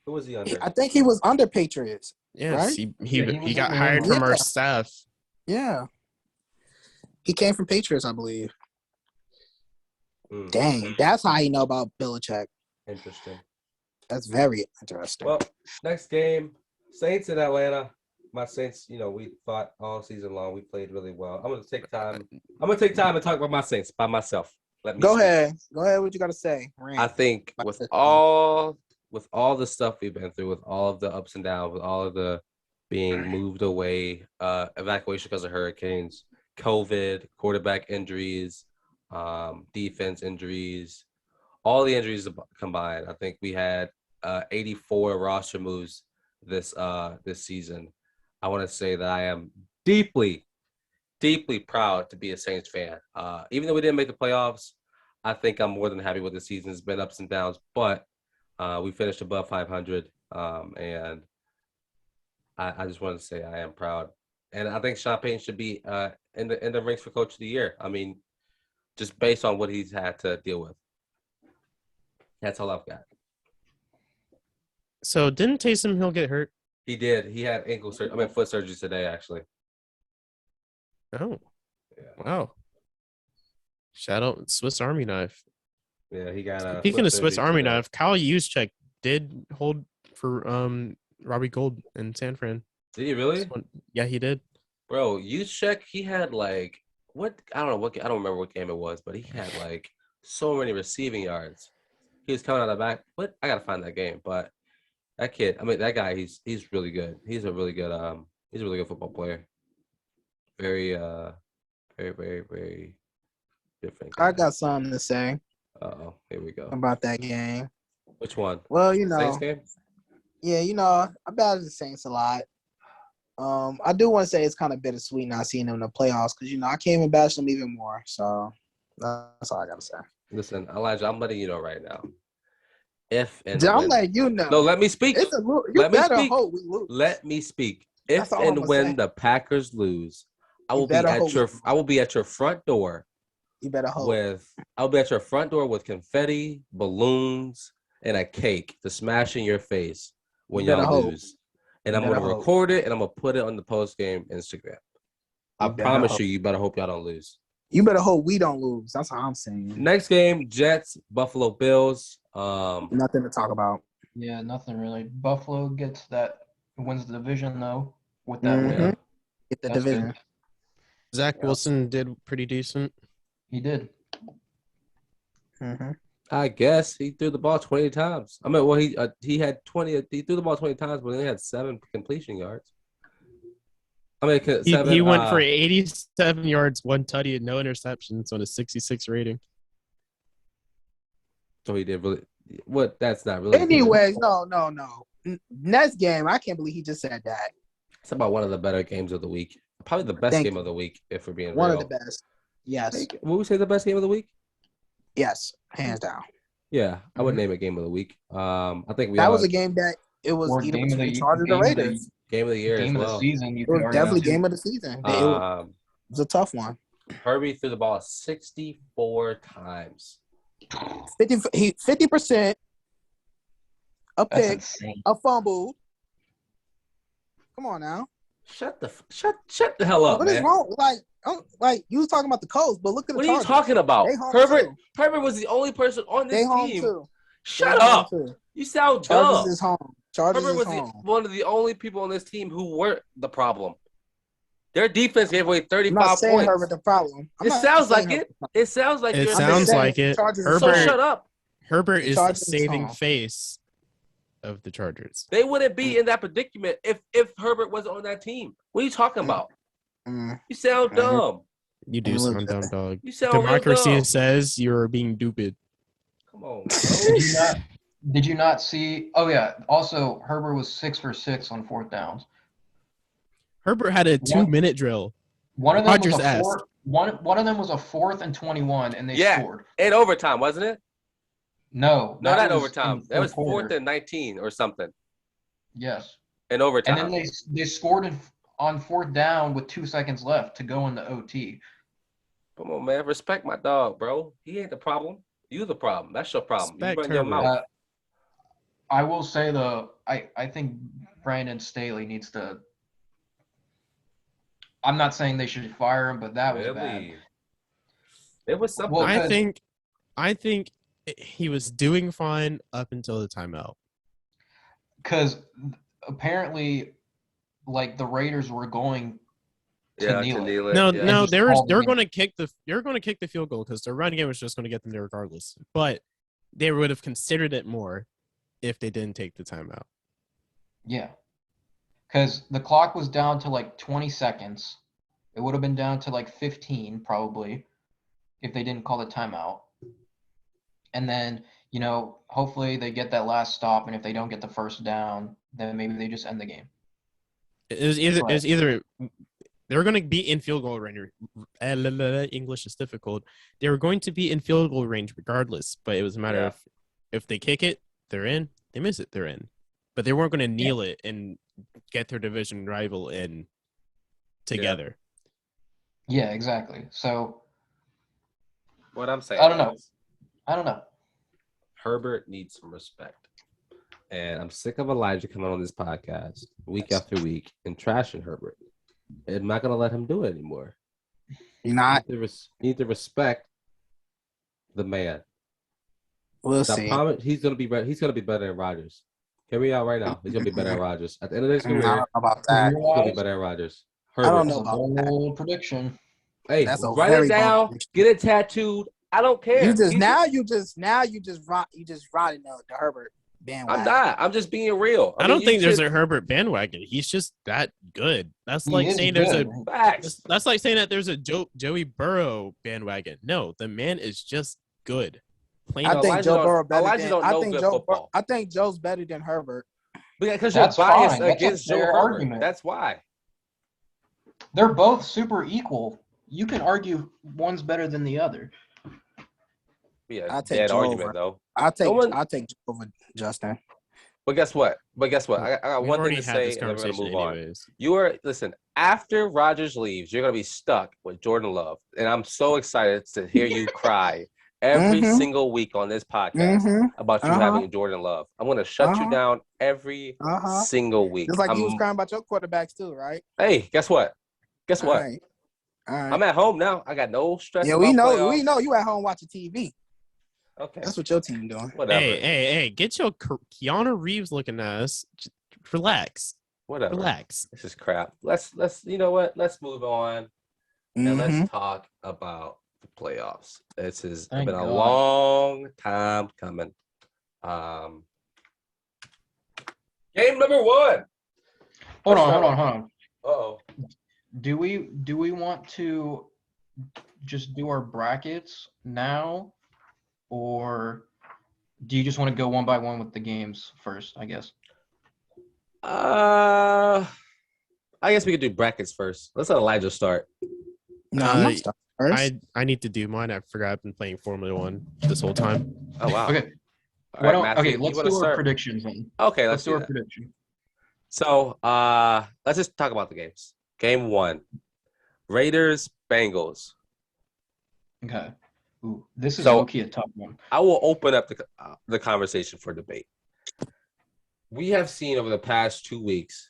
Who was he under? I think he was under Patriots. Yes, Right? he got was hired in from our Yeah. staff. Yeah. He came from Patriots, I believe. Hmm, Dang, that's how you know about Belichick. interesting. That's very interesting. Well, next game, Saints in Atlanta. My Saints, we fought all season long. We played really well. I'm gonna take time and talk about my Saints by myself. Let me Go speak. ahead. Go ahead. What you got to say? Rant. I think About with this all the stuff we've been through, with all of the ups and downs, with all of the being moved away, evacuation because of hurricanes, COVID, quarterback injuries, defense injuries, all the injuries combined, I think we had 84 roster moves this season. I want to say that I am deeply, deeply proud to be a Saints fan. Even though we didn't make the playoffs, I think I'm more than happy with the season. It's been ups and downs, but we finished above 500, and I just want to say I am proud. And I think Sean Payton should be in the rings for Coach of the Year. I mean, just based on what he's had to deal with. That's all I've got. So didn't Taysom Hill get hurt? He did. He had foot surgery today, actually. Oh, Yeah. wow! Shout out Swiss Army knife. Yeah, he got Speaking of Swiss Army today. knife, Kyle Juszczyk did hold for Robbie Gold in San Fran. Did he really? Yeah, he did. Bro, Juszczyk, he had like what? I don't remember what game it was, but he had like so many receiving yards. He was coming out of the back. What? I gotta find that game. But that guy, he's really good. He's a really good football player. Very very, very, very different guy. I got something to say Uh-oh, here we go. about that game. Which one? Well, Saints game? yeah, I bash the Saints a lot. I do want to say it's kind of bittersweet not seeing them in the playoffs because I came and bash them even more. So that's all I gotta say. Listen, Elijah, I'm letting you know right now. If and I'm when, letting you know. no, let me speak. It's you Let me better speak. hope we lose. Let me speak. If That's all I'm and gonna when say. the Packers lose, I You will be better at hope your we lose. I will be at your front door You better hope. I'll be at your front door with confetti, balloons, and a cake to smash in your face when You better y'all hope. lose. And You I'm gonna better hope. record it and I'm gonna put it on the post game Instagram. I You better promise hope. you better hope y'all don't lose. You better hope we don't lose. That's what I'm saying. Next game, Jets, Buffalo Bills. Nothing to talk about. Yeah, nothing really. Buffalo wins the division though with that win. Mhm. Get the That's division. good. Zach Yeah. Wilson did pretty decent. He did. Mm-hmm. I guess he threw the ball 20 times. I mean, well, he had 20. He threw the ball 20 times, but he only had 7 completion yards. I mean, He went for 87 yards, 1 tutty, and no interceptions on a 66 rating. So he did really. What? That's not really. Anyways, no. Next game, I can't believe he just said that. It's about one of the better games of the week. Probably the best game of the week, if we're being one real. of the best. Yes. Would we say the best game of the week? Yes, hands down. Yeah, I would name it game of the week. I think that was a game that it was or either game of between the Chargers and Raiders. Game of the year game as of well. the season. You It was could definitely argue. game of the season. It was a tough one. Herbie threw the ball 64 times. 50%. A That's pick, insane. a fumble. Come on now. Shut the hell up, What man. is wrong? Like you was talking about the Colts, but look at the What Chargers. are you talking about? They home Herbert too. was the only person on this They home team. too. Shut They home up. too. You sound Chargers dumb. is home. Chargers Herbert is was home. one of the only people on this team who weren't the problem. Their defense gave away I'm 35 not saying points. Herbert the problem. It sounds like it. It sounds like It you're sounds saying like it. Chargers so Herbert, shut up. Herbert is the Chargers is saving home. face of the Chargers. They wouldn't be in that predicament if Herbert wasn't on that team. What are you talking about? Mm. You sound dumb. You do sound dumb, dog. You sound real Democracy dumb. says you're being stupid. Come on. Did you not see? Oh yeah. Also, Herbert was 6 for 6 on 4th downs. Herbert had a 2-minute drill. One of them Rodgers was a asked. one of them was a 4th and 21, and they scored. In overtime, wasn't it? No, No, not was overtime. in That was third quarter. 4th and 19 or something. Yes. In overtime. And then they scored on 4th down with 2 seconds left to go into OT. Come on, man. Respect my dog, bro. He ain't the problem. You the problem. That's your problem. Respect You run your Herbert. mouth. I will say though, I think Brandon Staley needs to. I'm not saying they should fire him, but that was bad. It was something. Well, I think he was doing fine up until the timeout. Because apparently, like the Raiders were going to kneel it. No, they were called going to kick the field goal because their run game was just going to get them there regardless. But they would have considered it more if they didn't take the timeout. Yeah. Because the clock was down to like 20 seconds. It would have been down to like 15 probably if they didn't call the timeout. And then, hopefully they get that last stop. And if they don't get the first down, then maybe they just end the game. It was either they were going to be in field goal range. English is difficult. They were going to be in field goal range regardless. But it was a matter of if they kick it, they're in. They miss it, they're in. But they weren't going to kneel it and get their division rival in together. Yeah, exactly. So what I'm saying, I don't know. Herbert needs some respect. And I'm sick of Elijah coming on this podcast week after week and trashing Herbert. I'm not going to let him do it anymore. You're not? You need to respect the man. We'll see. I promise he's going to be better. He's going to be better than Rodgers. Hear me out right now. He's going to be better than Rodgers. At the end of this career, I don't know about that. he's going to be better than Rodgers. I don't That's know a about that. bold prediction. Hey, That's a write very it down. bold prediction. Get it tattooed. I don't care. You just riding the Herbert bandwagon. I'm not. I'm just being real. I don't think there's a Herbert bandwagon. He's just that good. That's like saying there's a facts. That's like saying that there's a Joey Burrow bandwagon. No, the man is just good. I think Elijah Joe Burrow better Elijah than don't know good football. I think Joe's better than Herbert. Because you're That's biased fine. That's against a Joe fair Herbert. argument. That's why. They're both super equal. You can argue one's better than the other. Yeah, I'll take bad Joe argument over. though. I'll take Joe over Justin. But guess what? I got We've one thing already to had say, this and then we're gonna conversation move anyways. on. Listen. After Rodgers leaves, you're gonna be stuck with Jordan Love, and I'm so excited to hear you cry every single week on this podcast about you having Jordan Love. I'm gonna shut you down every single week. Just like you was crying about your quarterbacks too, right? Hey, guess what? All right. I'm at home now. I got no stress. Yeah, about we know. playoffs. We know you at home watching TV. Okay, that's what your team doing. Whatever. Hey, get your Keanu Reeves looking ass. Relax. Whatever. Relax. This is crap. Let's you know what? Let's move on and let's talk about the playoffs. This has been a long time coming. Game number 1. Hold on. Uh-oh. do we want to just do our brackets now, or do you just want to go one by one with the games first? I guess. I guess we could do brackets first. Let's let Elijah start. No, I'm not starting first. I need to do mine. I forgot I've been playing Formula One this whole time. Oh wow. Okay. All right, Matthew, you let's wanna do our start? predictions then. Okay, Let's let's do do our that. prediction. So, let's just talk about the games. Game 1, Raiders Bengals. Okay. Ooh, this is So- low-key a tough one. I will open up the conversation for debate. We have seen over the past 2 weeks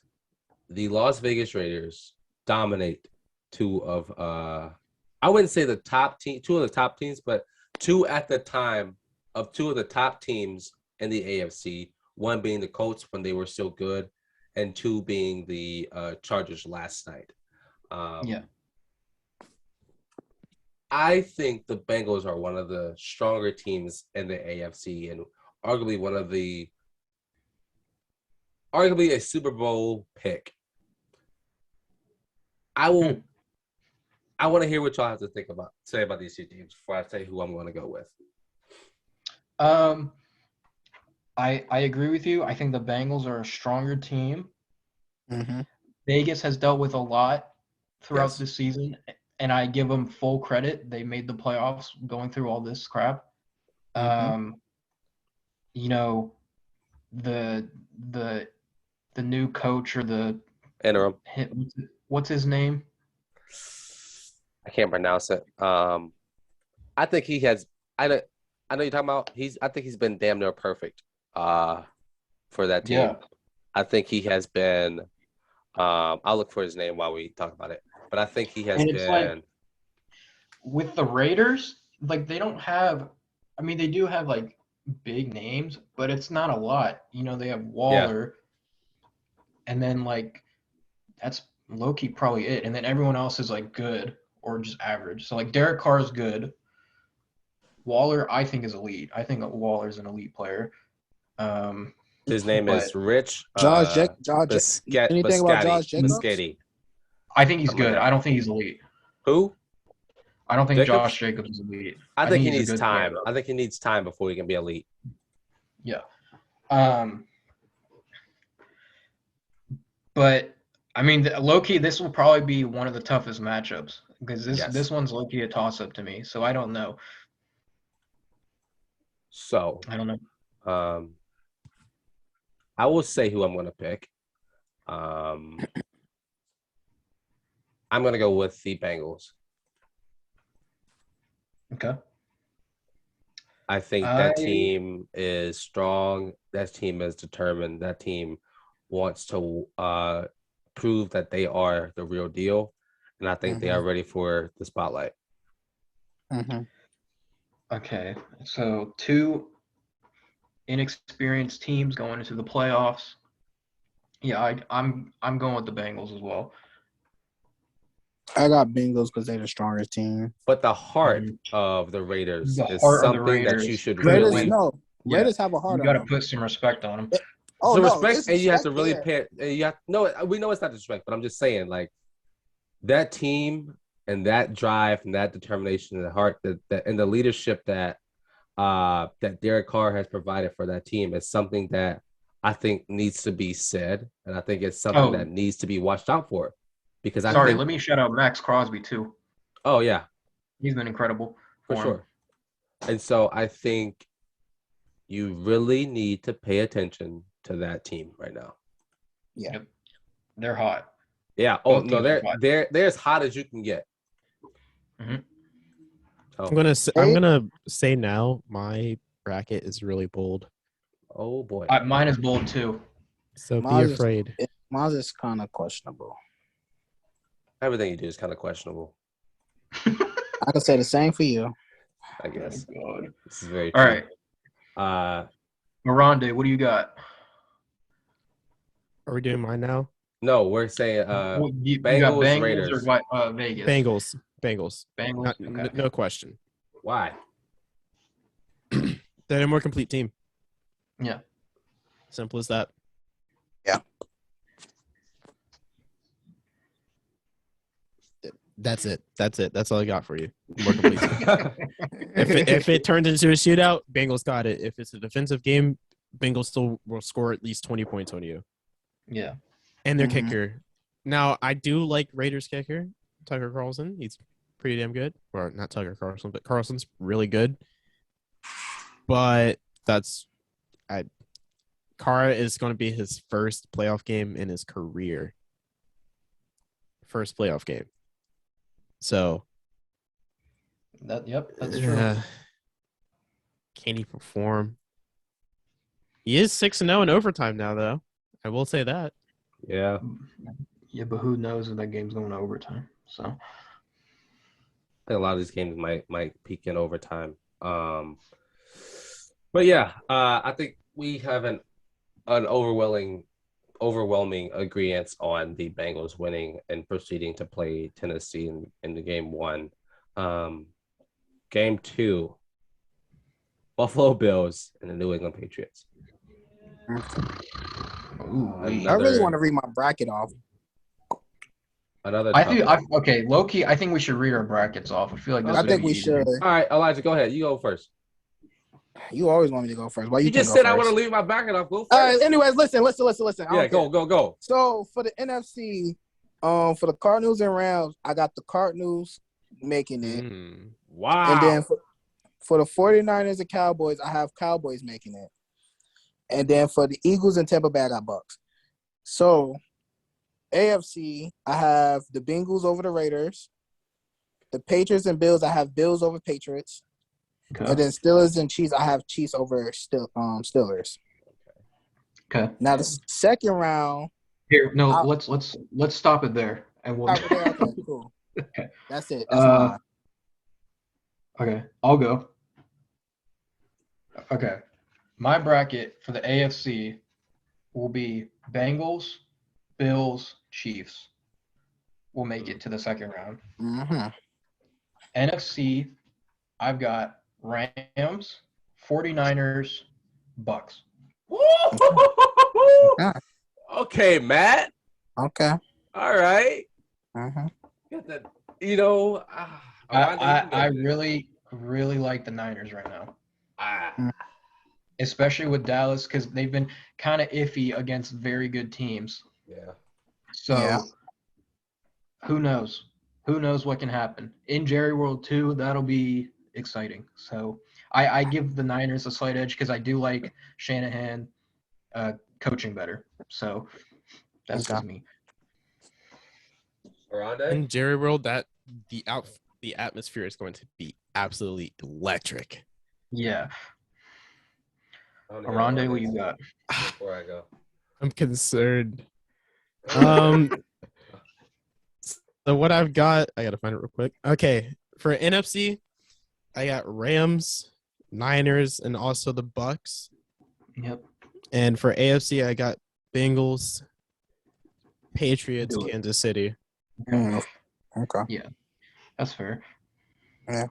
the Las Vegas Raiders dominate two of I wouldn't say the top team, two of the top teams, but two at the time of two of the top teams in the AFC. One being the Colts when they were still good, and two being the Chargers last night. Yeah. I think the Bengals are one of the stronger teams in the AFC and arguably a Super Bowl pick. I want to hear what y'all have to say about these two teams before I say who I'm going to go with. I agree with you. I think the Bengals are a stronger team. Mm-hmm. Vegas has dealt with a lot throughout Yes. the season, and I give them full credit. They made the playoffs going through all this crap. Mhm. You know, the new coach or the Interim. what's his name? I can't pronounce it. I think he has. I know you're talking about. I think he's been damn near perfect. For that team. Yeah. I think he has been. I'll look for his name while we talk about it. But I think he has And it's been. like with the Raiders, like they don't have. I mean, they do have like big names, but it's not a lot. You know, they have Waller, and then like that's low-key probably it. And then everyone else is like good or just average. So like Derek Carr is good. Waller, I think, is elite. I think Waller's an elite player. His name but is Rich. Anything about Josh Jacobs? Biscotti. I think he's Something like good. that. I don't think he's elite. Who? I don't think Jacobs? Josh Jacobs is elite. I think he he's a needs good time. player, I think he needs time before he can be elite. Yeah. But I mean, low-key, this will probably be one of the toughest matchups because this one's low-key a toss-up to me. So I don't know. So I don't know. I will say who I'm going to pick. I'm going to go with the Bengals. Okay. I think that team is strong. That team is determined. That team wants to prove that they are the real deal. And I think they are ready for the spotlight. Mm-hmm. Okay. So two inexperienced teams going into the playoffs. Yeah, I'm going with the Bengals as well. I got Bengals because they're the strongest team. But the heart of the Raiders The is heart of the something that Raiders you should Raiders, really. Raiders have a heart You on got to them. put some respect on them. Oh, so no, respect, there's and you have to respect really there. pay. We know it's not disrespect, but I'm just saying, like that team and that drive and that determination and the heart that and the leadership that Derek Carr has provided for that team is something that I think needs to be said, and I think it's something that needs to be watched out for. Because let me shout out Max Crosby too. Oh yeah, he's been incredible for sure. And so I think you really need to pay attention to that team right now. Yeah, yep. They're hot. Yeah. Oh no, they're as hot as you can get. Mm-hmm. Oh. I'm gonna say now my bracket is really bold. Oh boy, mine is bold too. So be afraid. Mine is kind of questionable. Everything you do is kind of questionable. I can say the same for you. I guess. Oh, God. This is very true. All right. Oronde, what do you got? Are we doing mine now? No, we're saying you Bengals, got Bengals Raiders. or Vegas? Bengals. Okay. No question. Why? They're a more complete team. Yeah. Simple as that. Yeah. That's it. That's all I got for you. More complete. If it turns into a shootout, Bengals got it. If it's a defensive game, Bengals still will score at least 20 points on you. Yeah. And their Mhm. kicker. Now, I do like Raiders kicker, Tucker Carlson. He's pretty damn good. Or not Tucker Carlson, but Carlson's really good. But Carr is going to be his first playoff game in his career. First playoff game. So, That's true. Can he perform? He is 6-0 in overtime now, though. I will say that. Yeah. Yeah, but who knows if that game's going to overtime? So I think a lot of these games might peak in overtime. But yeah, I think we have an overwhelming agreement on the Bengals winning and proceeding to play Tennessee in the game one. Game two, Buffalo Bills and the New England Patriots. Ooh, I really want to read my bracket off. low key, I think we should read our brackets off. I feel like this I would think be we easier. should. All right, Elijah, go ahead. You go first. You always want me to go first. Why You can't just go said first? I want to leave my bracket off. Go first. All right. Anyways, listen. Yeah, go. So for the NFC, for the Cardinals and Rams, I got the Cardinals making it. Wow. And then for the 49ers and Cowboys, I have Cowboys making it. And then for the Eagles and Tampa Bay, I got Bucks. So AFC, I have the Bengals over the Raiders. The Patriots and Bills, I have Bills over Patriots. Okay. And then Steelers and Chiefs, I have Chiefs over Steelers. Okay. Now the second round. Here, no, let's stop it there, and we'll. Okay, cool. Okay. That's it. That's mine. Okay, I'll go. Okay, my bracket for the AFC will be Bengals, Bills, Chiefs. Will make it to the second round. Mm-hmm. NFC, I've got Rams, 49ers, Bucks. Okay, Matt. Okay. All right. Mm-hmm. Got that, you know, I really like the Niners right now. Especially with Dallas, because they've been kind of iffy against very good teams. Yeah. So who knows? Who knows what can happen? In Jerry World 2, that'll be exciting. So I give the Niners a slight edge because I do like Shanahan coaching better. So that's just me. Oronde? In Jerry World, that the atmosphere is going to be absolutely electric. Yeah. Oronde, what you got? Before I go. I'm concerned. So what I've got, I gotta find it real quick. Okay, for NFC, I got Rams, Niners, and also the Bucks. Yep. And for AFC, I got Bengals, Patriots, Kansas City. Okay. Yeah, that's fair. Yeah.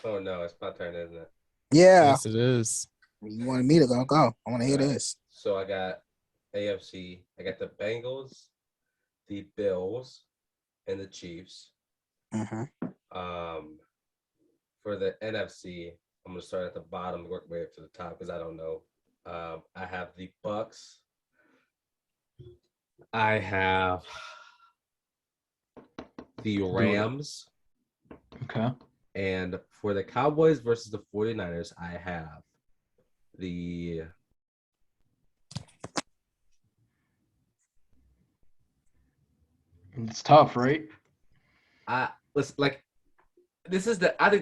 Oh no, it's my turn, isn't it? Yeah. Yes, it is. You wanted me to go. I want to hear this. So I got AFC. I got the Bengals, the Bills, and the Chiefs. Mm-hmm. For the NFC, I'm gonna start at the bottom, work my way up to the top because I don't know. I have the Bucks. I have the Rams. Okay. And for the Cowboys versus the 49ers, I have the It's tough, right? I think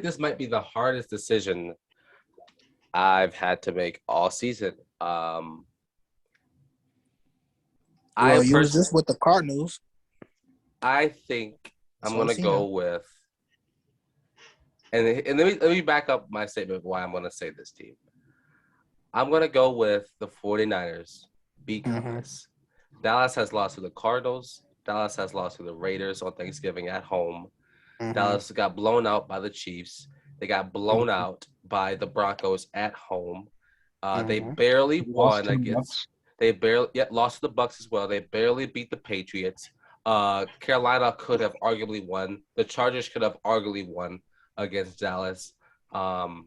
this might be the hardest decision I've had to make all season. You was just with the Cardinals. I think I'm gonna go with, and let me back up my statement of why I'm gonna say this team. I'm gonna go with the 49ers because Dallas has lost to the Cardinals. Dallas has lost to the Raiders on Thanksgiving at home. Dallas got blown out by the Chiefs. They got blown out by the Broncos at home. They barely won against. They barely lost to the Bucks as well. They barely beat the Patriots. Carolina could have arguably won. The Chargers could have arguably won against Dallas. And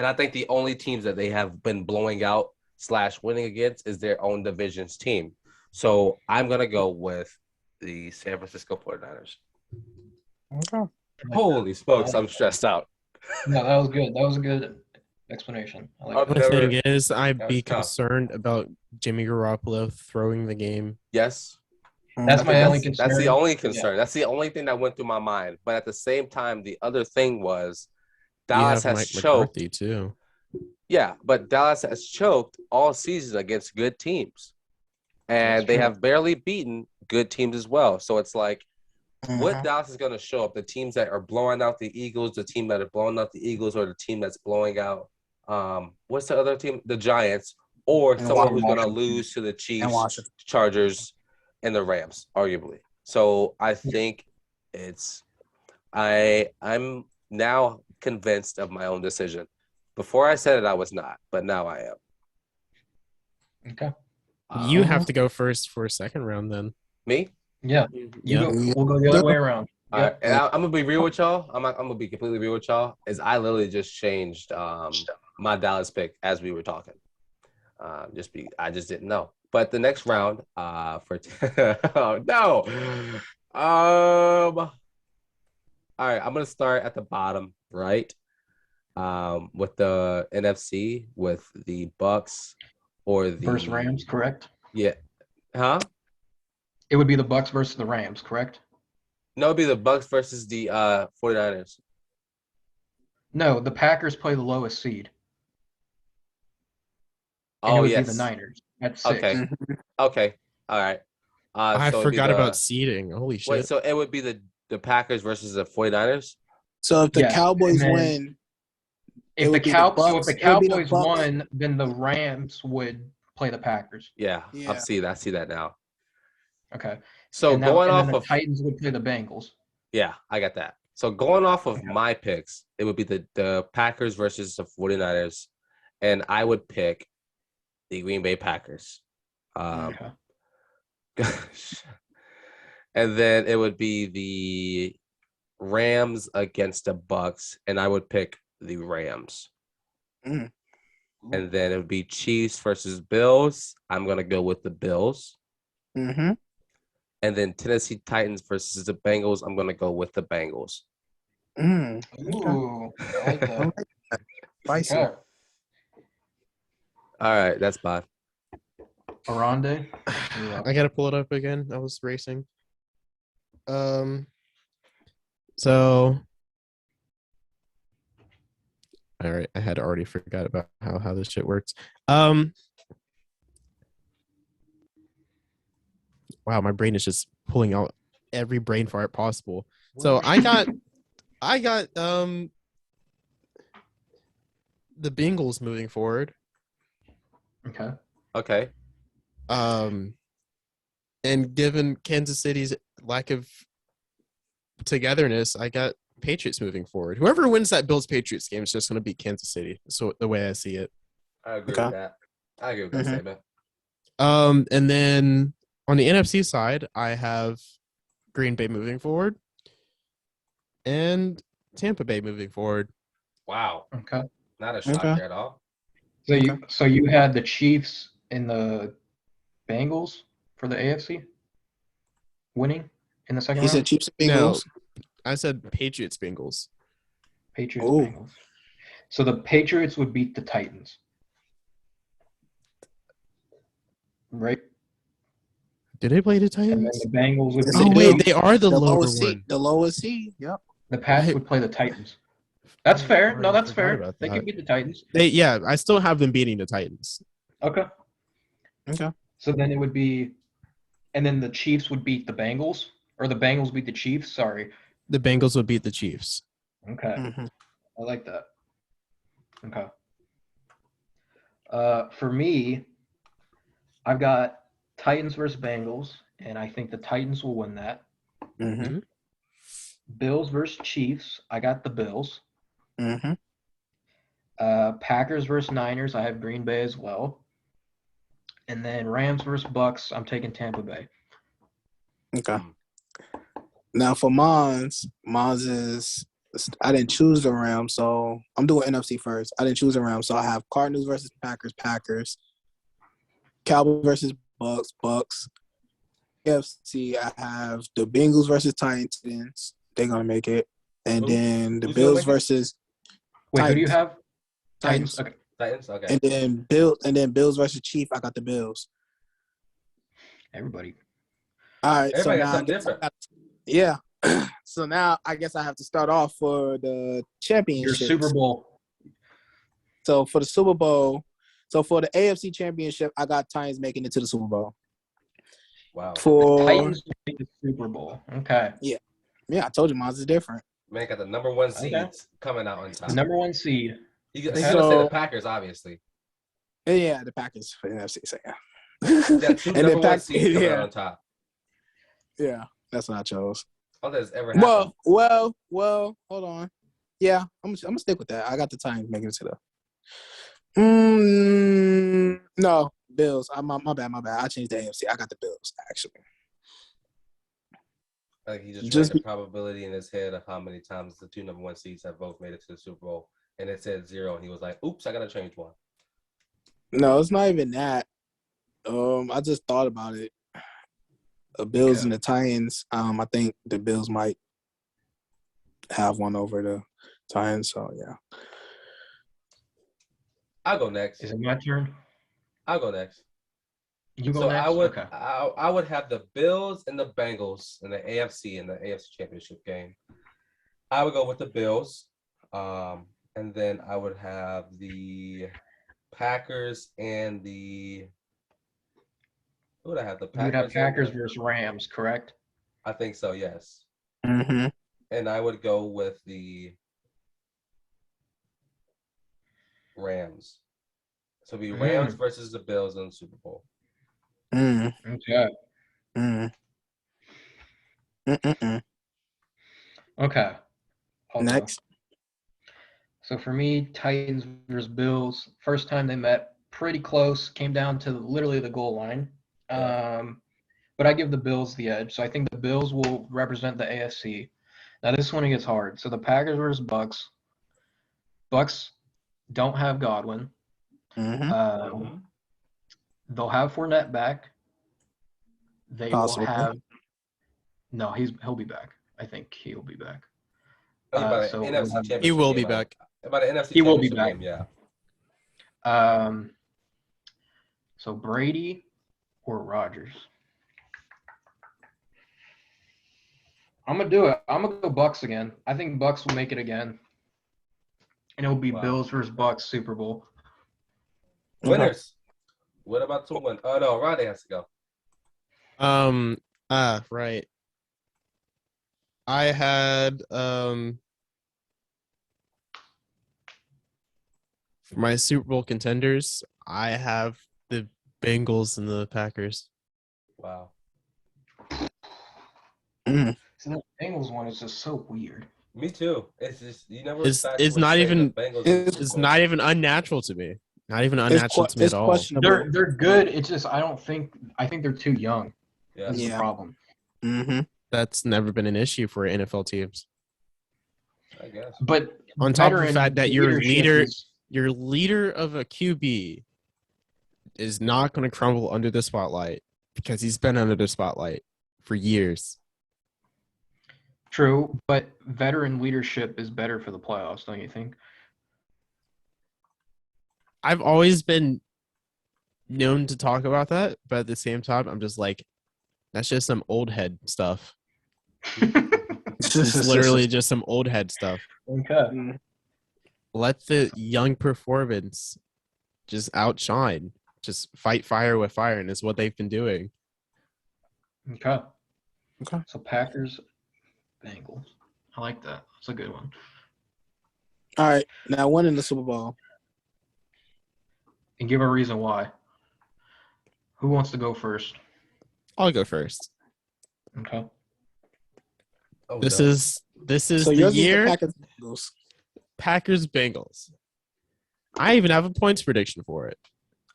I think the only teams that they have been blowing out / winning against is their own division's team. So I'm going to go with the San Francisco 49ers. Okay. Holy smokes, I'm stressed out. No, that was good. That was a good explanation. I like Okay. The that. thing is, I'd That be was tough. concerned about Jimmy Garoppolo throwing the game. Yes. That's I my think only concern. That's the only concern. That's the only thing that went through my mind. But at the same time, the other thing was Dallas you have has Mike choked. McCarthy too. Yeah, but Dallas has choked all season against good teams. And That's they true. have barely beaten good teams as well. So it's like, what Mhm. Dallas is going to show up? The teams that are blowing out the Eagles, the team that are blowing out the Eagles, or the team that's blowing out what's the other team? The Giants, or And someone who's going to Washington. lose to the And Chiefs, Washington. Chargers, and the Rams, arguably. So I think I'm now convinced of my own decision. Before I said it, I was not, but now I am. Okay. You have to go first for a second round then. Me? Yeah. Yeah. We'll go the other way around. All right, and I'm gonna be real with y'all. I'm gonna be completely real with y'all. I literally just changed my Dallas pick as we were talking. I just didn't know. But the next round, oh no, all right, I'm gonna start at the bottom right, with the NFC with the Bucks or the Versus Rams, correct? Yeah, huh? It would be the Bucks versus the Rams, correct? No, it'd be the Bucks versus the 49ers. No, the Packers play the lowest seed. And it Oh would yes. be the Niners at 6. Okay. Okay. All right. I So it'd be forgot the- about seeding. Holy shit. Wait, so it would be the Packers versus the 49ers? So if the Yeah, Cowboys and then- win, it If the would be the Bucks. Cowboys It would be the Cowboys Bucks. won, then the Rams would play the Packers. Yeah, Yeah. I see that now. Okay. So and going then off the of Titans would play the Bengals. yeah, I got that. So going off of Okay. my picks, it would be the Packers versus the 49ers, and I would pick the Green Bay Packers. Okay. And then it would be the Rams against the Bucks, and I would pick the Rams. Mm. And then it would be Chiefs versus Bills. I'm gonna go with the Bills. Mm-hmm. And then Tennessee Titans versus the Bengals. I'm gonna go with the Bengals. Mm. Ooh, I like that. Spicy. Okay. All right, that's bad. Oronde. I gotta pull it up again. I was racing. So all right, I had already forgot about how this shit works. Wow, my brain is just pulling out every brain fart possible. So I got the Bengals moving forward. Okay. Okay. And given Kansas City's lack of togetherness, I got Patriots moving forward. Whoever wins that Bills Patriots game is just going to beat Kansas City. So the way I see it. I agree Okay. with that. I agree with that Mhm. statement. And then on the NFC side, I have Green Bay moving forward and Tampa Bay moving forward. Wow. Okay. Not a shock Okay. there at all. So you had the Chiefs and the Bengals for the AFC winning in the second He round. said Chiefs and No, Bengals. I said Patriots Bengals. Patriots, Ooh. Bengals. So the Patriots would beat the Titans, right? Did they play the And then Titans? the Bengals would Yes, beat Oh they the do. wait, they are the lower lowest seed. one. The lowest seed. Yep. The Pats I- would play the Titans. That's fair. No, already that's forgot fair. about They that. could beat the Titans. I still have them beating the Titans. Okay. Okay. So then it would be, and then the Chiefs would beat the Bengals, or the Bengals beat the Chiefs. Sorry. The Bengals would beat the Chiefs. Okay. Mm-hmm. I like that. Okay. For me, I've got Titans versus Bengals, and I think the Titans will win that. Mm-hmm. Bills versus Chiefs, I got the Bills. Mm-hmm. Packers versus Niners, I have Green Bay as well. And then Rams versus Bucks, I'm taking Tampa Bay. Okay. Now for Mons is I didn't choose the Rams, so I'm doing NFC first. I didn't choose the Rams, so I have Cardinals versus Packers, Cowboys versus Bucks. AFC, I have the Bengals versus Titans. They're gonna make it, and then the Bills versus. Wait, Titans. who do you have? Titans. Okay. Titans. Okay. And then Bills versus Chief. I got the Bills. Everybody. All right. Everybody got something different. Yeah. So now I guess I have to start off for the championship. Your Super Bowl. So for the Super Bowl, so for the AFC Championship, I got Titans making it to the Super Bowl. Wow. For Titans make the Super Bowl. Okay. Yeah, I told you mine is different. Man got the number one seeds coming out on top. The number one seed. You're going to say the Packers, obviously. Yeah, the Packers for the NFC. So yeah. Yeah, two number one seeds coming out on top. Yeah, that's what I chose. All that's ever happened. Well, hold on. Yeah, I'm gonna stick with that. I got the Titans making it to the. No, Bills. My bad. I changed the AFC. I got the Bills actually. Like he just ran the probability in his head of how many times the two number one seeds have both made it to the Super Bowl, and it said 0, and he was like, "Oops, I gotta change one." No, it's not even that. I just thought about it. The Bills and the Titans. I think the Bills might have one over the Titans. So yeah. I'll go next. Is it my turn? I'll go next. You go next? I would have the Bills and the Bengals in the AFC Championship game. I would go with the Bills. And then I would have the Packers and the who would I have? The Packers. You'd have Packers versus Rams, correct? I think so, yes. Mm-hmm. And I would go with the Rams. So it'd be Rams versus the Bills in the Super Bowl. Okay. Okay. Next. So for me, Titans versus Bills. First time they met, pretty close. Came down to literally the goal line. But I give the Bills the edge. So I think the Bills will represent the AFC. Now this one gets hard. So the Packers versus Bucks. Bucks don't have Godwin. They'll have Fournette back. They will have. No, he'll be back. I think he'll be back. He will be back. About an NFC he will be back. Game, yeah. So Brady or Rodgers? I'm gonna do it. I'm gonna go Bucks again. I think Bucks will make it again, and it'll be Bills versus Bucks Super Bowl. Winners. What about 2-1? Oh no, Oronde has to go. Right. I had for my Super Bowl contenders, I have the Bengals and the Packers. Wow. So that Bengals one is just so weird. Me too. It's just you never. It's not even. It's not even unnatural to me. Not even unnatural to me at all. They're good. It's just I think they're too young. Yeah. That's the problem. That's never been an issue for NFL teams. I guess. But on top of the fact that your leader of a QB is not going to crumble under the spotlight because he's been under the spotlight for years. True, but veteran leadership is better for the playoffs, don't you think? I've always been known to talk about that, but at the same time, I'm just like, that's just some old head stuff. It's literally just some old head stuff. Okay. Let the young performance just outshine. Just fight fire with fire, and it's what they've been doing. Okay. So Packers, Bengals. I like that. That's a good one. All right. Now, winning the Super Bowl. And give a reason why. Who wants to go first? I'll go first. Okay. This is so the year. Packers Bengals. I even have a points prediction for it.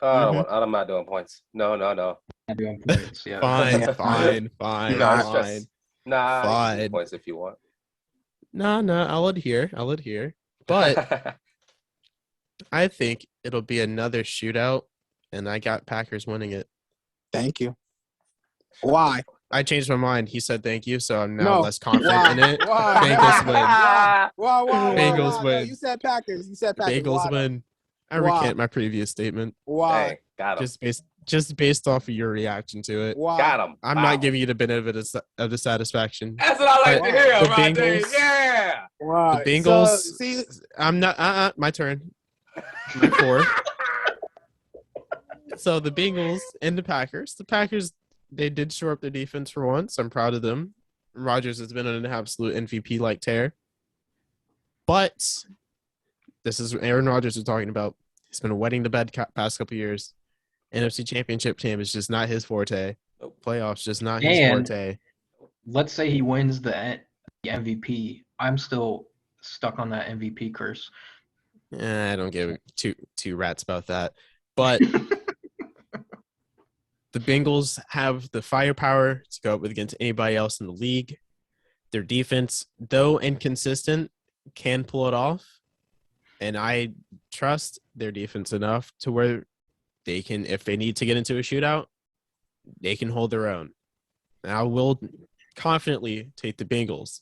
I'm not doing points. No. Davion points. Yeah. Fine. Nah, it's just nah. You can give Fine. points if you want. No, I'll adhere. But I think it'll be another shootout, and I got Packers winning it. Thank you. Why? I changed my mind. He said thank you, so I'm now less confident Why? in it. Why? Bengals win. Why? Bengals No, win. you said Packers. Bengals win. I recant my previous statement. Why? Dang, got him. Just based off of your reaction to it. Why? Got him. I'm not giving you the benefit of the satisfaction. That's what I like to hear, The Oronde. Bengals- Yeah. Why? The Bengals. So, see, I'm not. My turn. My 4. So the Bengals and the Packers. The Packers, they did shore up their defense for once. I'm proud of them. Rodgers has been on an absolute MVP-like tear. But this is Aaron Rodgers we're talking about. He's been wetting the bed past couple years. NFC Championship team is just not his forte. Playoffs just not his forte. Let's say he wins the MVP. I'm still stuck on that MVP curse. I don't give two rats about that. But the Bengals have the firepower to go up against anybody else in the league. Their defense, though inconsistent, can pull it off. And I trust their defense enough to where they can, if they need to get into a shootout, they can hold their own. And I will confidently take the Bengals.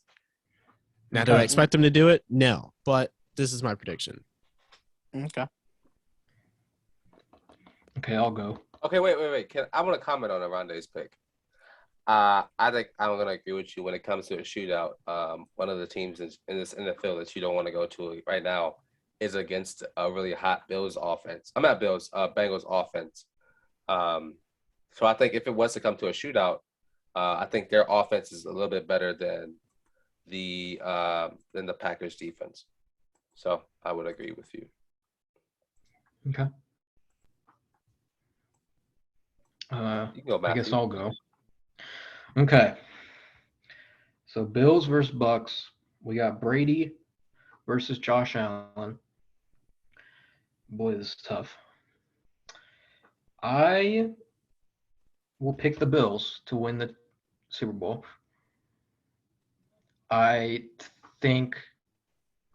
Now, do I expect them to do it? No. But this is my prediction. okay. Okay, I'll go. Okay, wait. I want to comment on Oronde's pick. I think I'm gonna agree with you when it comes to a shootout. One of the teams in this NFL that you don't want to go to right now is against a really hot Bills offense. I'm not Bills, Bengals offense. So I think if it was to come to a shootout, I think their offense is a little bit better than the Packers defense. So I would agree with you. Okay. You can go, Matthew. I guess I'll go. Okay. So Bills versus Bucks. We got Brady versus Josh Allen. Boy, this is tough. I will pick the Bills to win the Super Bowl. I think